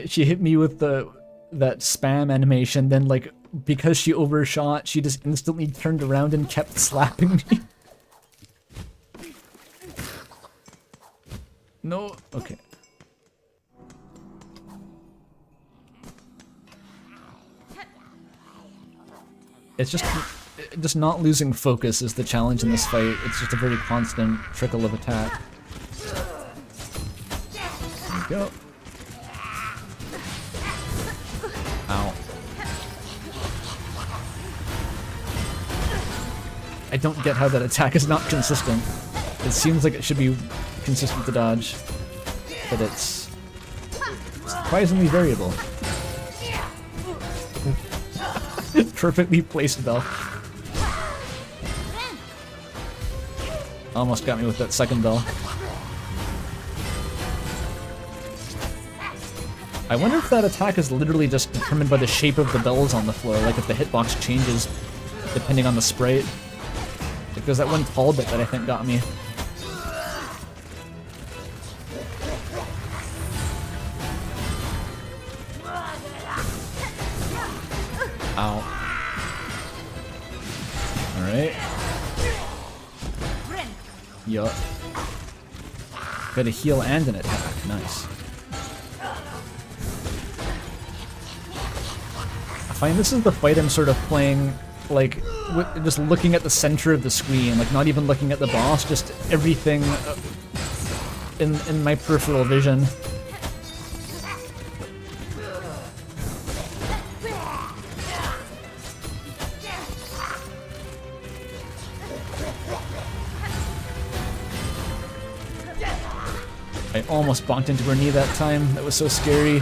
she hit me with that spam animation, then like, because she overshot, she just instantly turned around and kept slapping me. No, okay. It's just not losing focus is the challenge in this fight. It's just a very constant trickle of attack. There we go. Ow. I don't get how that attack is not consistent. It seems like it should be consistent to dodge, but it's surprisingly variable. Perfectly placed bell. Almost got me with that second bell. I wonder if that attack is literally just determined by the shape of the bells on the floor, like if the hitbox changes depending on the sprite. Like there's that one tall bit that I think got me. Ow. Alright. Yup. Got a heal and an attack. Nice. I find this is the fight I'm sort of playing, like, just looking at the center of the screen, like not even looking at the boss, just everything in my peripheral vision. I almost bonked into her knee that time. That was so scary.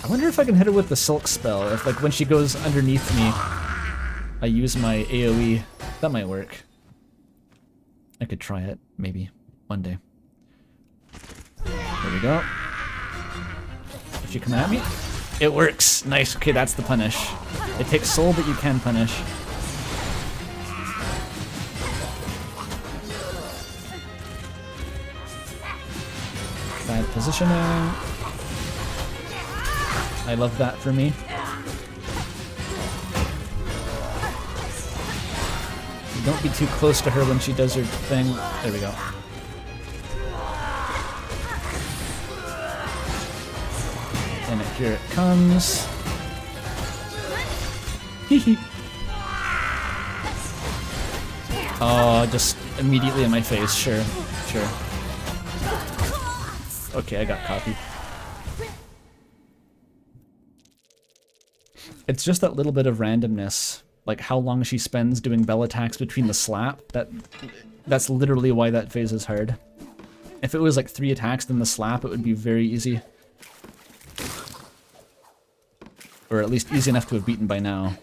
I wonder if I can hit her with the Silk spell. If, like, when she goes underneath me, I use my AoE. That might work. I could try it, maybe. One day. There we go. Is she coming at me? It works! Nice. Okay, that's the punish. It takes soul, but you can punish. Bad positioning. I love that for me. Don't be too close to her when she does her thing. There we go. And here it comes. Oh, just immediately in my face. Sure, sure. Okay, I got copied. It's just that little bit of randomness, like how long she spends doing bell attacks between the slap. That's literally why that phase is hard. If it was like 3 attacks then the slap, it would be very easy. Or at least easy enough to have beaten by now.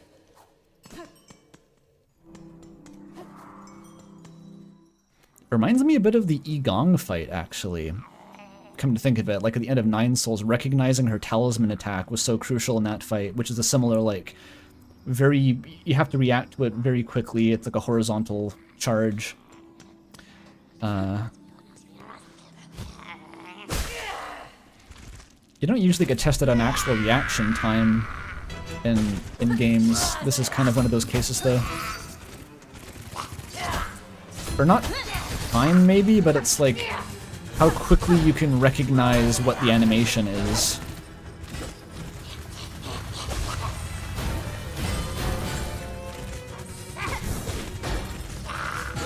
Reminds me a bit of the Yi Gong fight, actually. Come to think of it, like at the end of Nine Souls, recognizing her talisman attack was so crucial in that fight, which is a similar, like, you have to react to it very quickly. It's like a horizontal charge. You don't usually get tested on actual reaction time in games. This is kind of one of those cases, though. or not time maybe, but it's like how quickly you can recognize what the animation is.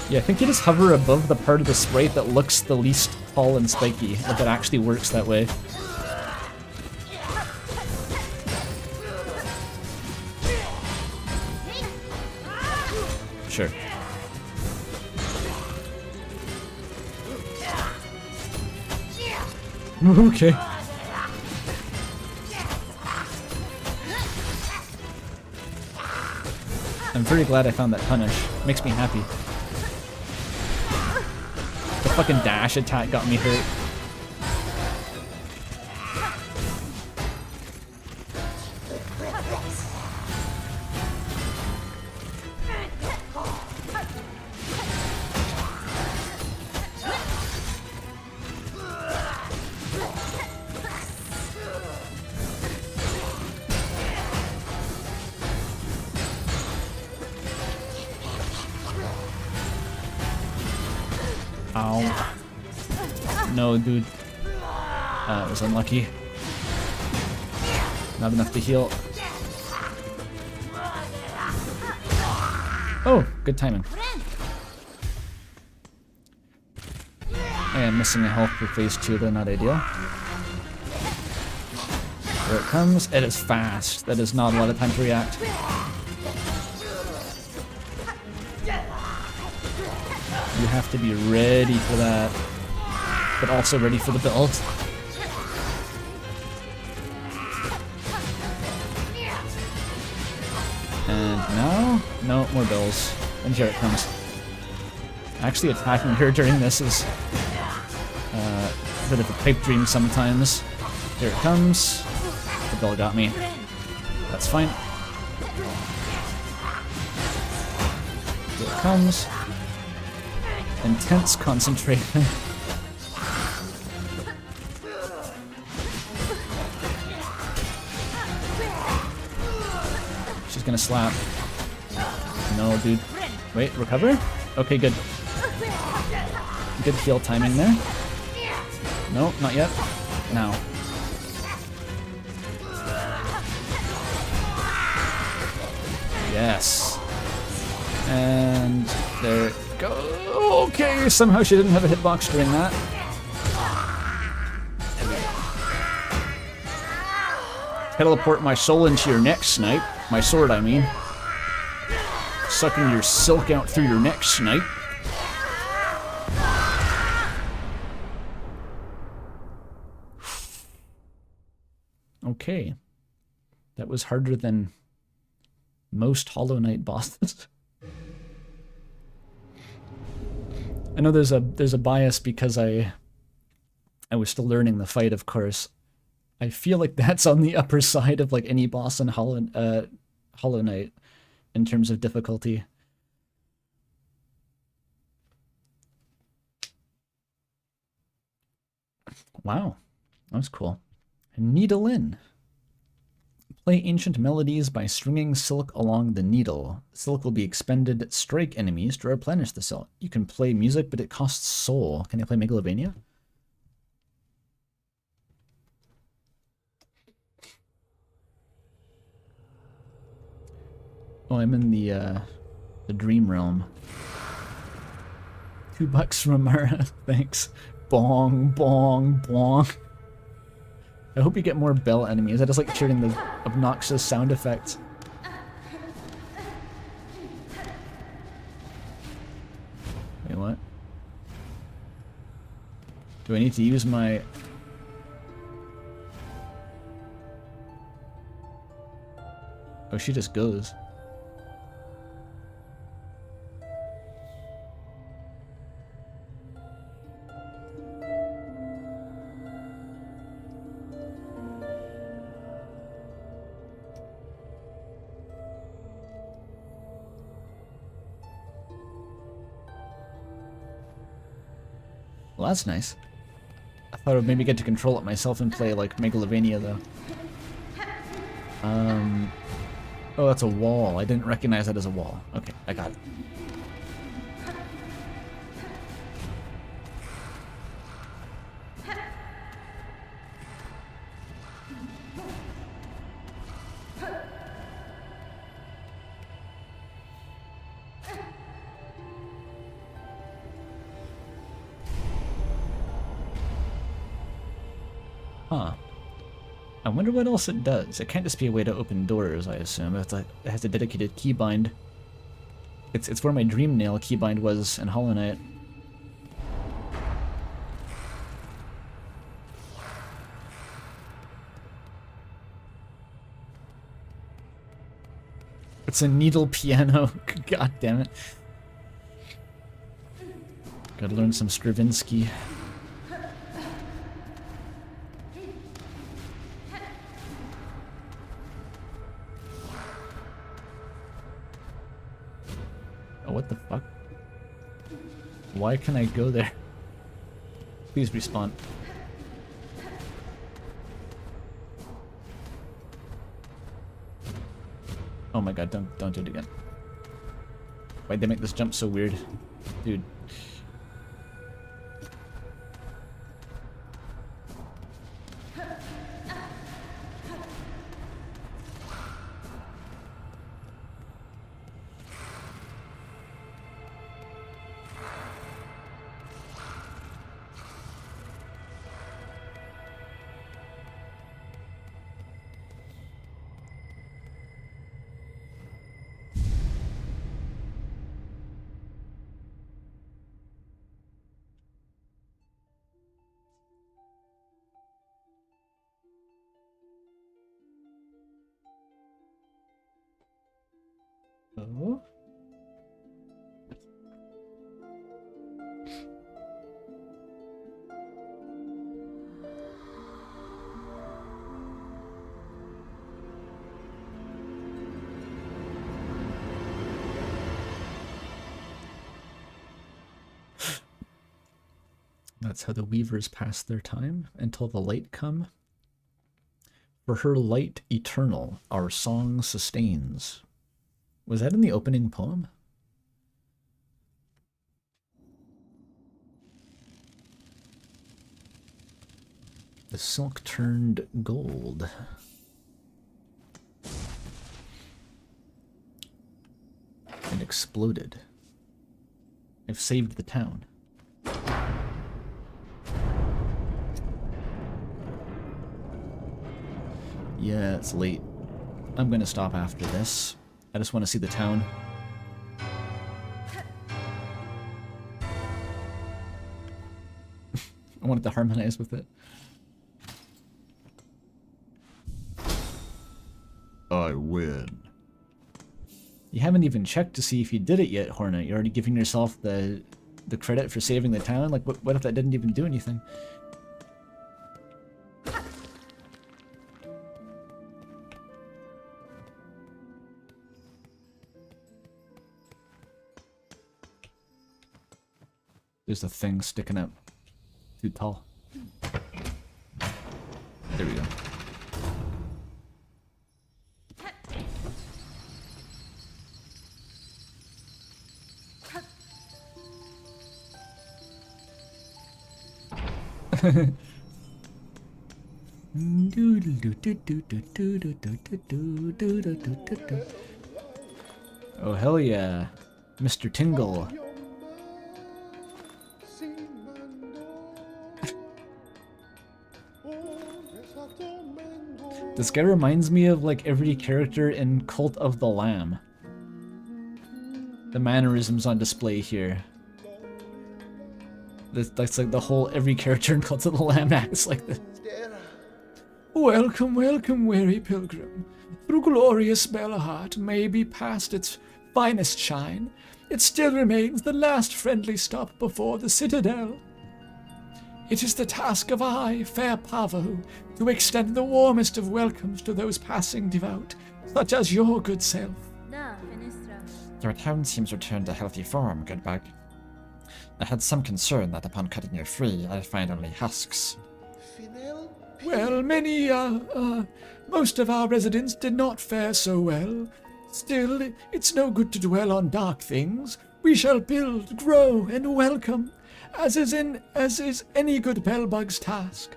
Yeah, I think you just hover above the part of the sprite that looks the least tall and spiky, if it actually works that way. Sure. Okay. I'm very glad I found that punish. Makes me happy. The fucking dash attack got me hurt. Ow. No, dude. That was unlucky. Not enough to heal. Oh, good timing. I am missing a health for phase 2 though, not ideal. There it comes. It is fast. That is not a lot of time to react. You have to be ready for that, but also ready for the build. And now, no, more bills. And here it comes. Actually attacking her during this is a bit of a pipe dream sometimes. Here it comes. The bill got me. That's fine. Here it comes. Intense concentration. She's gonna slap. No, dude. Wait, recover? Okay, good. Good heal timing there. No, not yet. Now. Yes. And there it goes. Okay, somehow she didn't have a hitbox during that. Teleport my soul into your neck, Snipe. My sword, I mean. Sucking your silk out through your neck, Snipe. Okay. That was harder than most Hollow Knight bosses. I know there's a bias because I was still learning the fight, of course. I feel like that's on the upper side of like any boss in Hollow Knight in terms of difficulty. Wow, that was cool. Needle in. Play ancient melodies by stringing silk along the needle. Silk will be expended, strike enemies to replenish the silk. You can play music, but it costs soul. Can I play Megalovania? Oh, I'm in the dream realm. $2 from Amara. Thanks. Bong, bong, bong. I hope you get more bell enemies. I just like hearing the obnoxious sound effects. Wait, what? Do I need to use my... Oh, she just goes. Well, that's nice. I thought I would maybe get to control it myself and play like Megalovania though. Oh, that's a wall. I didn't recognize that as a wall. Okay, I got it. Huh. I wonder what else it does. It can't just be a way to open doors, I assume. It has a dedicated keybind. It's where my dream nail keybind was in Hollow Knight. It's a needle piano. God damn it. Gotta learn some Stravinsky. Oh, what the fuck? Why can I go there? Please respawn. Oh my god, don't do it again. Why'd they make this jump so weird? Dude. Oh. That's how the weavers pass their time until the light come. For her light eternal, our song sustains. Was that in the opening poem? The silk turned gold. And exploded. I've saved the town. Yeah, it's late. I'm gonna stop after this. I just want to see the town. I wanted to harmonize with it. I win. You haven't even checked to see if you did it yet, Hornet. You're already giving yourself the credit for saving the town? Like, what if that didn't even do anything? There's a thing sticking up too tall. There we go. Oh hell yeah, Mr. Tingle. This guy reminds me of like every character in Cult of the Lamb. The mannerisms on display here. That's like the whole, every character in Cult of the Lamb acts like this. Welcome, welcome, weary pilgrim. Through glorious Ballaheart may be past its finest shine, it still remains the last friendly stop before the citadel. It is the task of I, fair Pavo, to extend the warmest of welcomes to those passing devout, such as your good self. Your town seems returned to healthy form, good bug. I had some concern that upon cutting you free, I'd find only husks. Well, most of our residents did not fare so well. Still, it's no good to dwell on dark things. We shall build, grow, and welcome, as is any good bellbug's task.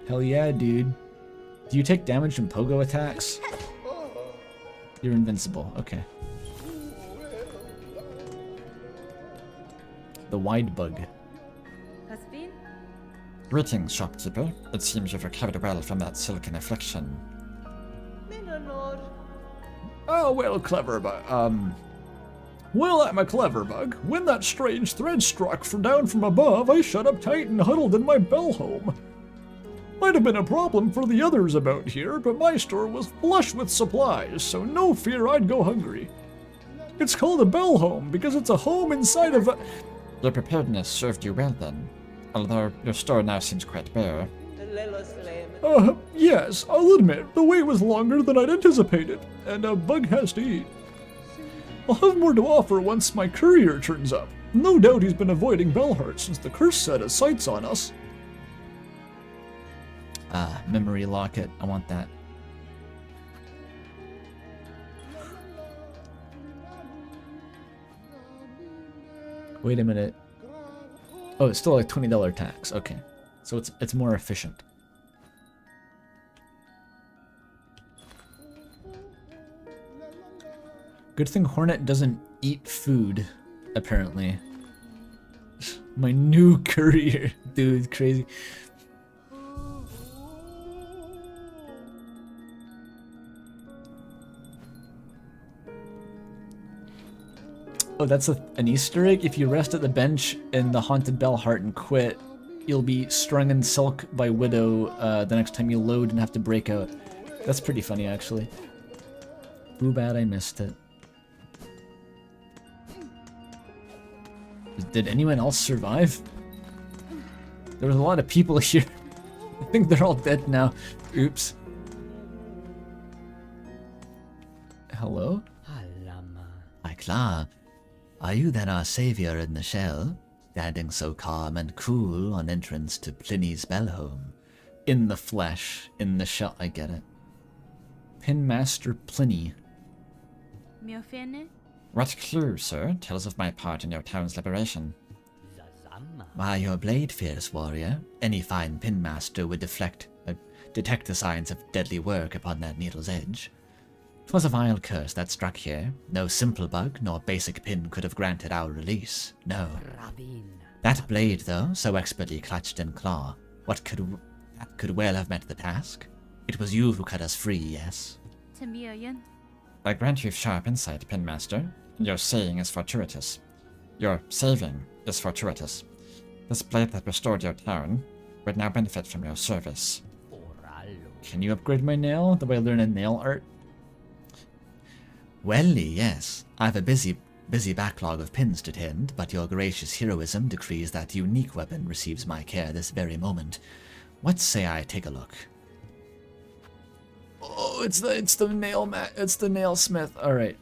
Hell yeah, dude. Do you take damage from pogo attacks? You're invincible. Okay. The wide bug. Greetings, shopkeeper. It seems you've recovered well from that silken affliction. Oh, well, clever bug. Well, I'm a clever bug. When that strange thread struck from down from above, I shut up tight and huddled in my bell home. Might have been a problem for the others about here, but my store was flush with supplies, so no fear I'd go hungry. It's called a bell home because it's a home inside of a... Your preparedness served you well then, although your store now seems quite bare. Yes, I'll admit, the wait was longer than I'd anticipated, and a bug has to eat. I'll have more to offer once my courier turns up. No doubt he's been avoiding Bellheart since the curse set his sights on us. Memory locket. I want that. Wait a minute. Oh, it's still like $20 tax. Okay. So it's more efficient. Good thing Hornet doesn't eat food, apparently. My new courier. Dude, crazy. Oh, that's an Easter egg. If you rest at the bench in the Haunted Bellheart and quit, you'll be strung in silk by Widow the next time you load and have to break out. That's pretty funny, actually. Too bad I missed it. Did anyone else survive? There was a lot of people here. I think they're all dead now. Oops. Hello? Hi, Clara. Are you then our savior in the shell, standing so calm and cool on entrance to Pliny's Bellhome? In the flesh, in the shell. I get it. Pinmaster Pliny. What clue, sir, tells of my part in your town's liberation? Why, your blade fierce warrior. Any fine pinmaster would detect the signs of deadly work upon that needle's edge. 'Twas a vile curse that struck here. No simple bug nor basic pin could have granted our release. No. That blade, though, so expertly clutched in claw, that could well have met the task. It was you who cut us free, yes? I grant you sharp insight, Pinmaster. Your saying is fortuitous. Your saving is fortuitous. This blade that restored your town would now benefit from your service. Can you upgrade my nail? The way I learn a nail art? Welly, yes. I've a busy backlog of pins to tend, but your gracious heroism decrees that unique weapon receives my care this very moment. What say I take a look? Oh, it's the nailsmith. All right.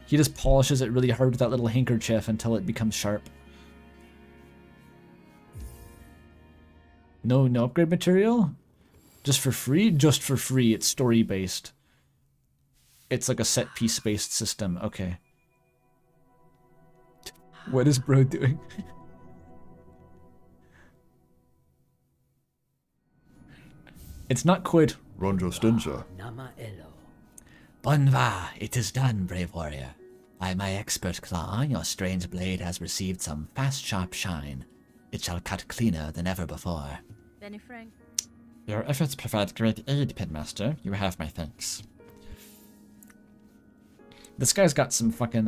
He just polishes it really hard with that little handkerchief until it becomes sharp. No upgrade material? Just for free? Just for free. It's story based. It's like a set piece based system. Okay. What is bro doing? It's not quite Ronjo Stinja. Bonva, it is done, brave warrior. By my expert claw, your strange blade has received some fast, sharp shine. It shall cut cleaner than ever before. Your efforts provide great aid, Pinmaster. You have my thanks. This guy's got some fucking,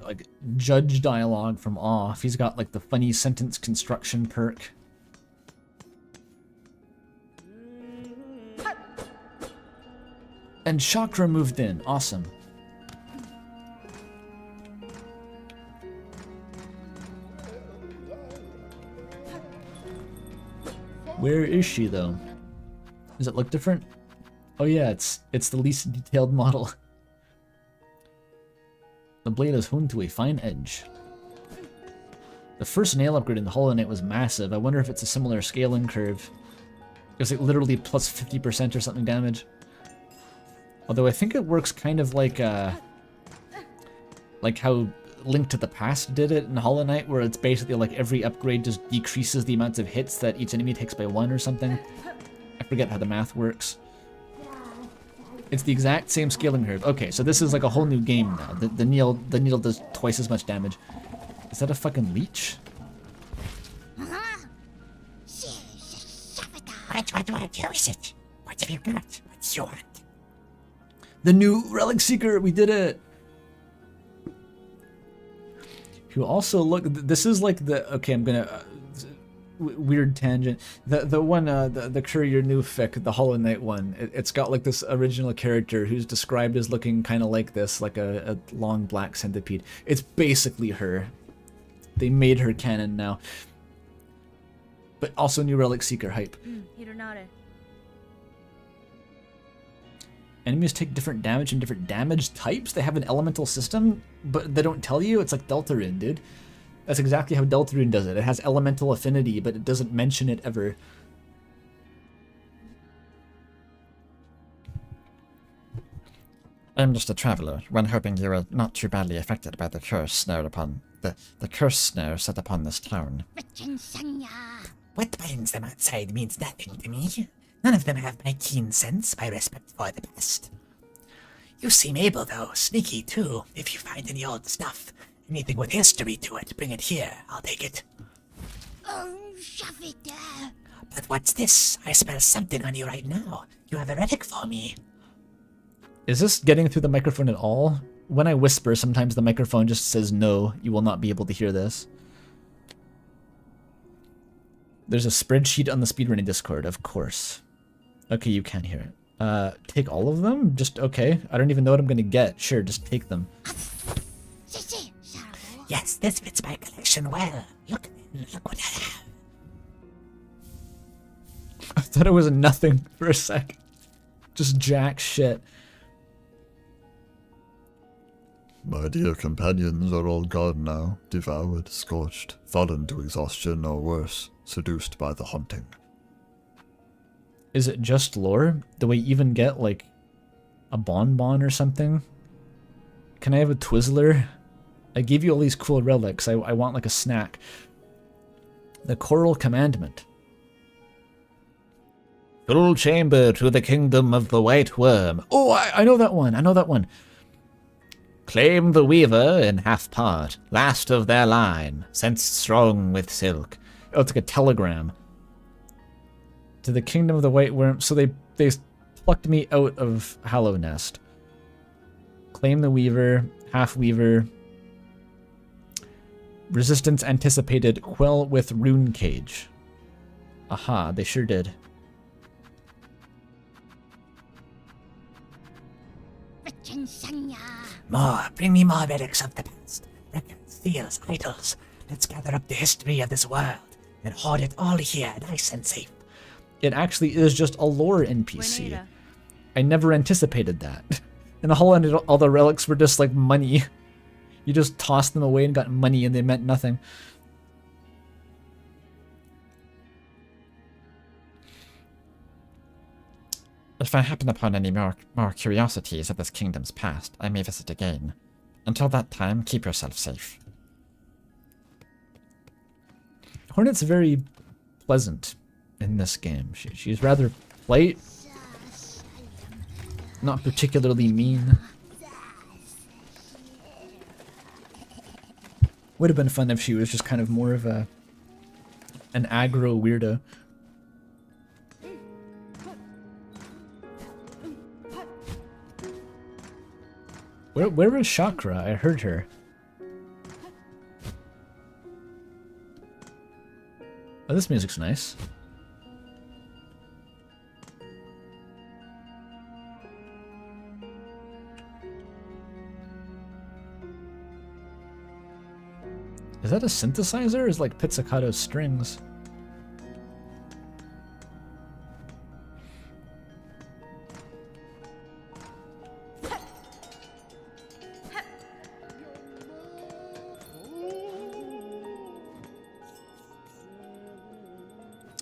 like, judge dialogue from off. He's got, like, the funny sentence construction perk. And Chakra moved in. Awesome. Where is she, though? Does it look different? Oh yeah, it's the least detailed model. The blade is honed to a fine edge. The first nail upgrade in the Hollow Knight was massive. I wonder if it's a similar scaling curve. It was like literally plus 50% or something damage. Although I think it works kind of like how Link to the Past did it in Hollow Knight, where it's basically like every upgrade just decreases the amounts of hits that each enemy takes by 1 or something. I forget how the math works. It's the exact same scaling curve. Okay, so this is like a whole new game now. The needle does twice as much damage. Is that a fucking leech? What is it? What have you got? What's your hand? The new Relic Seeker, we did it! You also look, this is like the, okay, I'm gonna, weird tangent. The one, the Courier new fic, the Hollow Knight one, it's got like this original character who's described as looking kind of like this, like a long black centipede. It's basically her. They made her canon now. But also new Relic Seeker hype. Enemies take different damage and different damage types. They have an elemental system, but they don't tell you. It's like Deltarune, dude. That's exactly how Deltarune does it. It has elemental affinity, but it doesn't mention it ever. I'm just a traveler, one hoping you are not too badly affected by the curse snowed upon the curse snow set upon this town. What binds them outside means nothing to me. None of them have my keen sense, my respect for the past. You seem able, though, sneaky too. If you find any old stuff, anything with history to it, bring it here. I'll take it. Shove it there. But what's this? I smell something on you right now. You have a relic for me. Is this getting through the microphone at all? When I whisper, sometimes the microphone just says no, you will not be able to hear this. There's a spreadsheet on the speedrunning Discord, of course. Okay, you can hear it. Take all of them? Just, okay. I don't even know what I'm gonna get. Sure, just take them. Yes, this fits my collection well. Look what I have. I thought it was nothing for a sec. Just jack shit. My dear companions are all gone now, devoured, scorched, fallen to exhaustion or worse, seduced by the hunting. Is it just lore? Do we even get, like, a bonbon or something? Can I have a Twizzler? I gave you all these cool relics. I want, like, a snack. The Coral Commandment. Full chamber to the kingdom of the White Worm. Oh, I know that one. I know that one. Claim the weaver in half part, last of their line, sent strong with silk. Oh, it's like a telegram. To the kingdom of the White Worm. So they plucked me out of Hallow Nest. Claim the weaver, half weaver. Resistance anticipated, quell with rune cage. Aha, they sure did. Bring me more relics of the past. Records, seals, idols. Let's gather up the history of this world and hoard it all here, nice and safe. It actually is just a lore NPC. I never anticipated that. In the whole end, all the relics were just like money. You just tossed them away and got money and they meant nothing. If I happen upon any more curiosities of this kingdom's past, I may visit again. Until that time, keep yourself safe. Hornet's very pleasant in this game. She's rather polite, not particularly mean. Would have been fun if she was just kind of more of an aggro weirdo. Where is Chakra? I heard her. Oh, this music's nice. Is that a synthesizer? It's like pizzicato strings.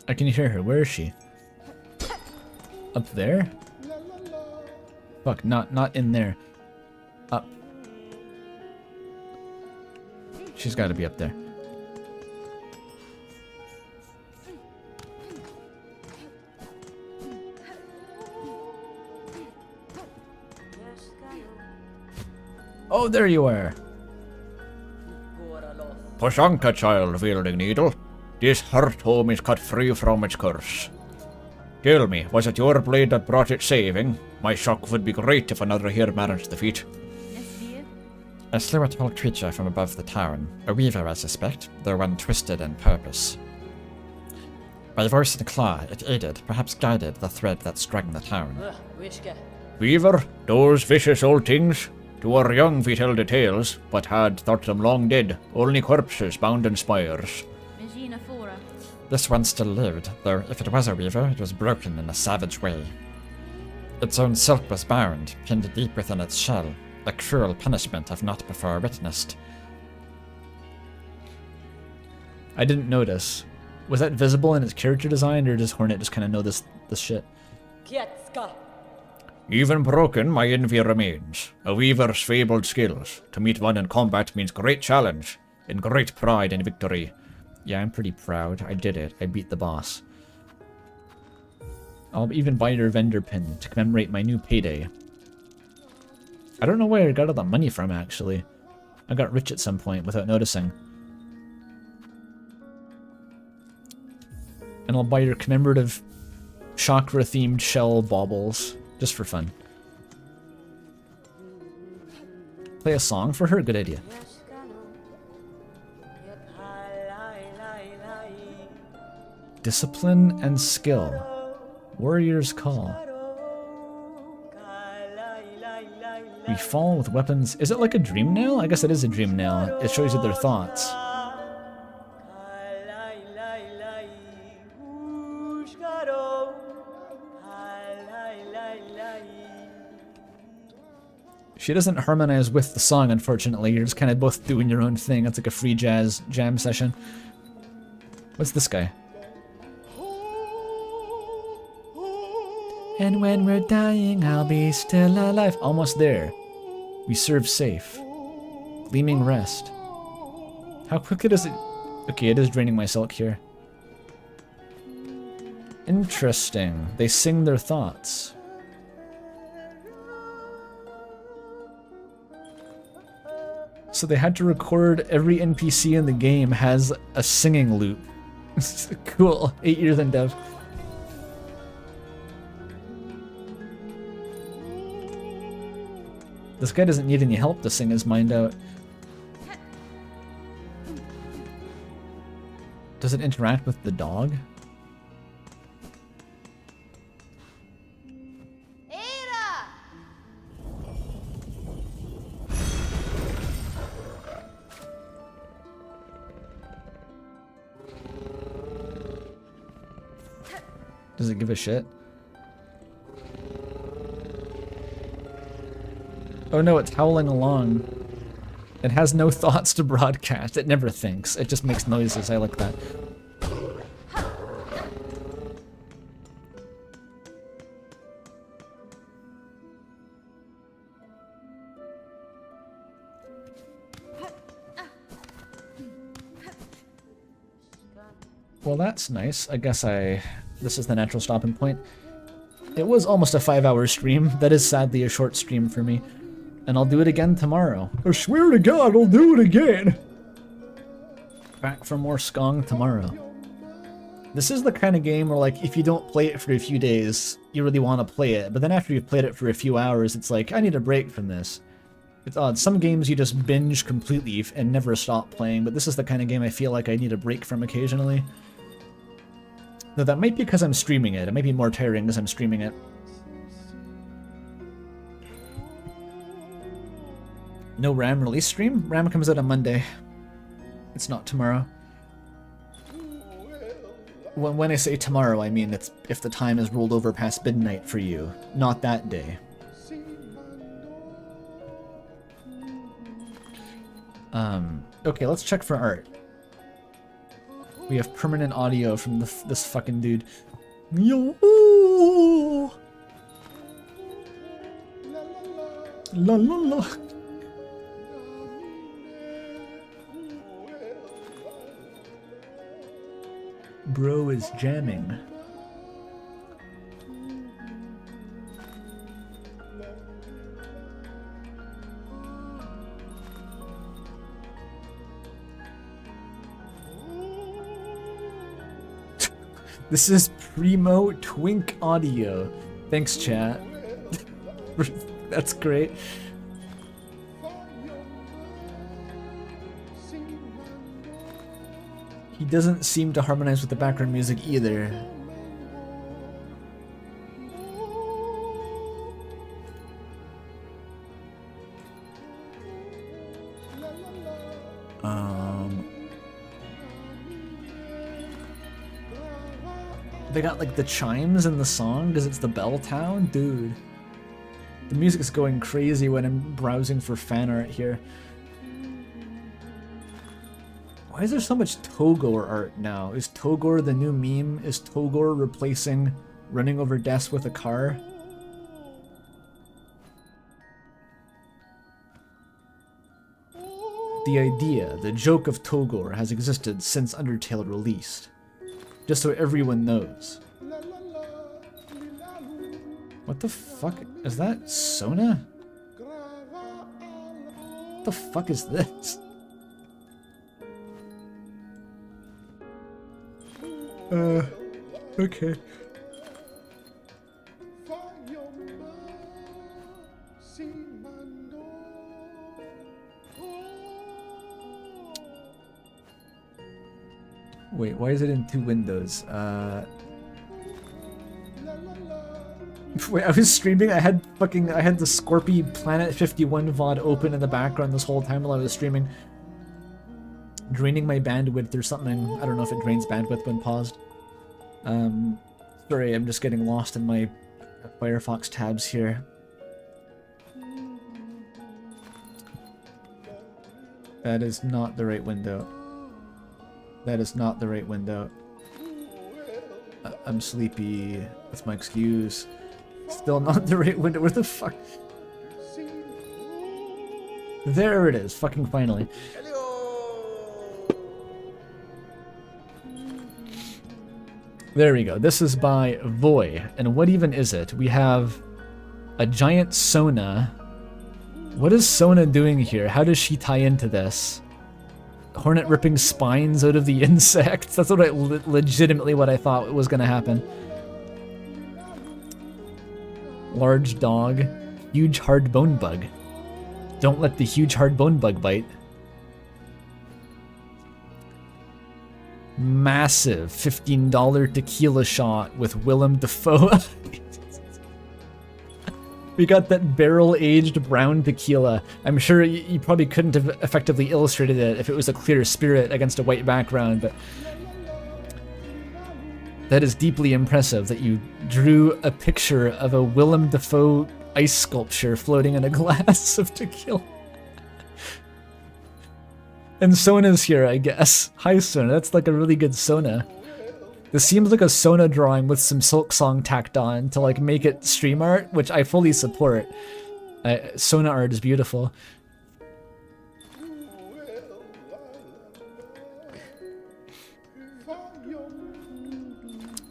I can hear her. Where is she? Up there? Fuck, not in there. Up. She's got to be up there. Oh, there you are. Pashanka, child wielding needle. This hurt home is cut free from its curse. Tell me, was it your blade that brought it saving? My shock would be great if another here managed the feat. I slew a tall creature from above the town. A weaver, I suspect, though one twisted in purpose. By voice and claw, it aided, perhaps guided, the thread that strung the town. Weaver, those vicious old things. To our young we tell the tales, but had thought them long dead, only corpses bound in spires. This one still lived, though if it was a weaver, it was broken in a savage way. Its own silk was bound, pinned deep within its shell, a cruel punishment I've not before witnessed. I didn't notice. Was that visible in its character design, or does Hornet just kind of know this shit? Even broken, my envy remains. A weaver's fabled skills. To meet one in combat means great challenge, and great pride in victory. Yeah, I'm pretty proud. I did it. I beat the boss. I'll even buy your vendor pin to commemorate my new payday. I don't know where I got all the money from, actually. I got rich at some point without noticing. And I'll buy your commemorative chakra-themed shell baubles, just for fun. Play a song for her? Good idea. Discipline and skill. Warrior's Call. We fall with weapons. Is it like a dream nail? I guess it is a dream nail. It shows you their thoughts. She doesn't harmonize with the song, unfortunately. You're just kind of both doing your own thing. It's like a free jazz jam session. What's this guy? And when we're dying, I'll be still alive. Almost there. We serve safe. Gleaming rest. How quickly does it... Okay, it is draining my silk here. Interesting. They sing their thoughts. So they had to record every NPC in the game has a singing loop. Cool. 8 years in dev. This guy doesn't need any help to sing his mind out. Does it interact with the dog? Does it give a shit? Oh no, it's howling along. It has no thoughts to broadcast. It never thinks. It just makes noises. I like that. Well, that's nice. I guess this is the natural stopping point. It was almost a 5-hour stream. That is sadly a short stream for me. And I'll do it again tomorrow. I swear to God, I'll do it again! Back for more Skong tomorrow. This is the kind of game where, like, if you don't play it for a few days, you really want to play it. But then after you've played it for a few hours, it's like, I need a break from this. It's odd. Some games you just binge completely and never stop playing, but this is the kind of game I feel like I need a break from occasionally. Though that might be because I'm streaming it. It might be more tiring because I'm streaming it. No RAM release stream? RAM comes out on Monday. It's not tomorrow. When I say tomorrow, I mean it's if the time is rolled over past midnight for you, not that day. Okay, let's check for art. We have permanent audio from this fucking dude. Yo! La la la. Bro is jamming. This is Primo Twink Audio. Thanks, chat. That's great. He doesn't seem to harmonize with the background music either. They got like the chimes in the song because it's the bell town? Dude. The music's going crazy when I'm browsing for fan art here. Why is there so much Togor art now? Is Togor the new meme? Is Togor replacing running over desks with a car? The idea, the joke of Togor has existed since Undertale released. Just so everyone knows. What the fuck? Is that Sona? What the fuck is this? Okay. Wait, why is it in 2 windows? Wait, I was streaming, I had the Scorpy Planet 51 VOD open in the background this whole time while I was streaming. Draining my bandwidth or something. I don't know if it drains bandwidth when paused. Sorry, I'm just getting lost in my Firefox tabs here. That is not the right window. That is not the right window. I'm sleepy. That's my excuse. Still not the right window. Where the fuck? There it is. Fucking finally. There we go. This is by Voy. And what even is it? We have a giant Sona. What is Sona doing here? How does she tie into this? Hornet ripping spines out of the insects. That's what legitimately what I thought was gonna happen. Large dog. Huge hard bone bug. Don't let the huge hard bone bug bite. Massive $15 tequila shot with Willem Dafoe. We got that barrel-aged brown tequila. I'm sure you probably couldn't have effectively illustrated it if it was a clear spirit against a white background, but that is deeply impressive that you drew a picture of a Willem Dafoe ice sculpture floating in a glass of tequila. And Sona's here, I guess. Hi, Sona. That's like a really good Sona. This seems like a Sona drawing with some Silksong tacked on to like make it stream art, which I fully support. Sona art is beautiful.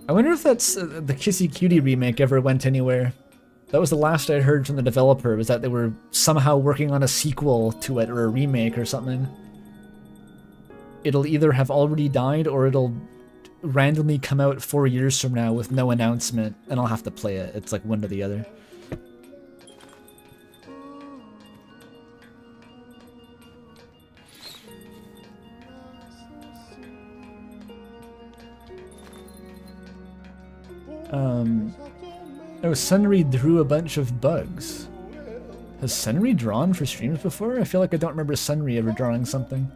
I wonder if that's the Kissy Cutie remake ever went anywhere. That was the last I heard from the developer, was that they were somehow working on a sequel to it or a remake or something. It'll either have already died or it'll randomly come out 4 years from now with no announcement, and I'll have to play it. It's like one or the other. Oh, Sunry drew a bunch of bugs. Has Sunry drawn for streams before? I feel like I don't remember Sunry ever drawing something.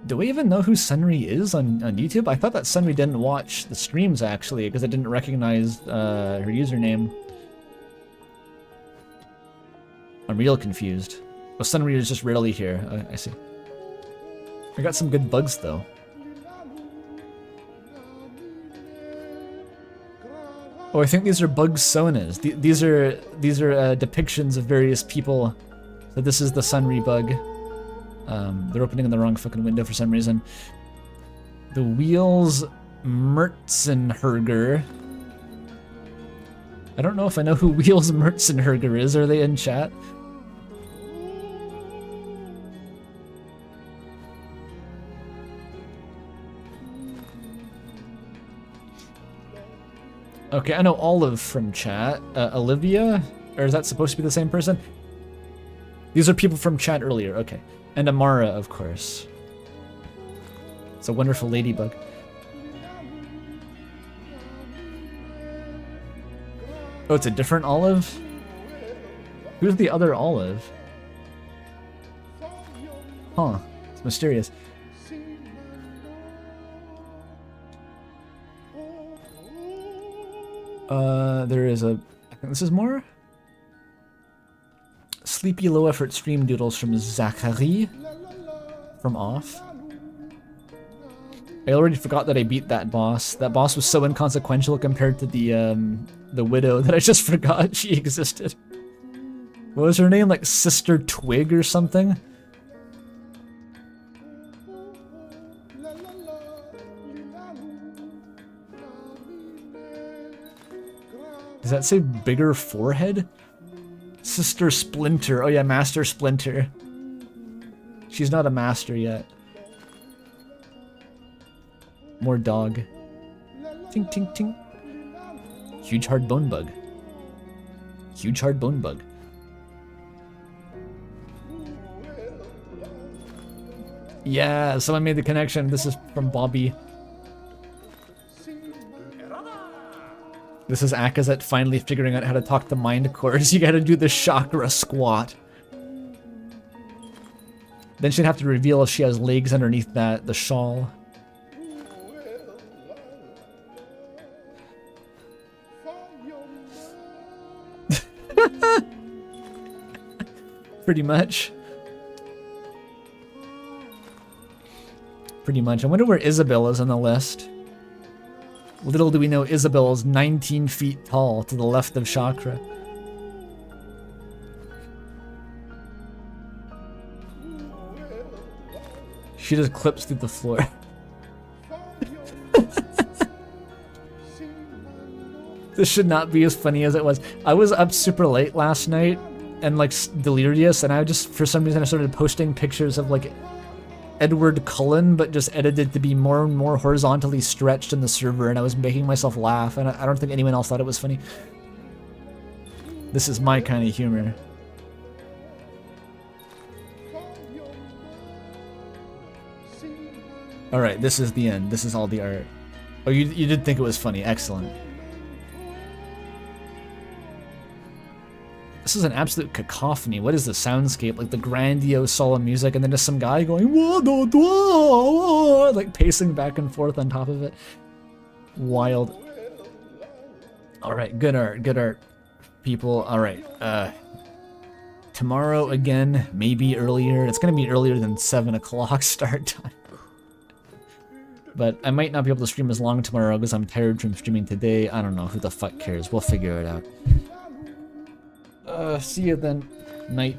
Do we even know who Sunry is on YouTube? I thought that Sunry didn't watch the streams, actually, because I didn't recognize her username. I'm real confused. Oh, Sunry is just rarely here. I see. I got some good bugs, though. Oh, I think these are bug Sonas. These are depictions of various people. So this is the Sunry bug. They're opening in the wrong fucking window for some reason. The Wheels Mertzenherger. I don't know if I know who Wheels Merzenherger is. Are they in chat? Okay, I know Olive from chat. Olivia? Or is that supposed to be the same person? These are people from chat earlier, okay. And Amara, of course. It's a wonderful ladybug. Oh, it's a different Olive? Who's the other Olive? Huh, it's mysterious. There is a... I think this is more? Sleepy low effort stream doodles from Zachary from Off. I already forgot that I beat that boss. That boss was so inconsequential compared to the widow that I just forgot she existed. What was her name? Like Sister Twig or something? Does that say bigger forehead? Sister Splinter. Oh yeah, Master Splinter. She's not a master yet. More dog. Tink tink tink. Huge hard bone bug. Huge hard bone bug. Yeah, someone made the connection. This is from Bobby. This is Akazet finally figuring out how to talk to mind cores. You gotta do the chakra squat. Then she'd have to reveal if she has legs underneath that, the shawl. Pretty much. Pretty much. I wonder where Isabel is on the list. Little do we know Isabel is 19 feet tall to the left of Chakra. She just clips through the floor. This should not be as funny as it was. I was up super late last night and like delirious, and I just, for some reason, I started posting pictures of like Edward Cullen, but just edited to be more and more horizontally stretched in the server, and I was making myself laugh, and I don't think anyone else thought it was funny. This is my kind of humor. Alright, this is the end. This is all the art. Oh, you did think it was funny. Excellent. This is an absolute cacophony. What is the soundscape? Like the grandiose solemn music, and then just some guy going like pacing back and forth on top of it. Wild. Alright, good art, people. Alright, tomorrow again, maybe earlier. It's gonna be earlier than 7 o'clock start time. But I might not be able to stream as long tomorrow because I'm tired from streaming today. I don't know, who the fuck cares? We'll figure it out. See you then. Night.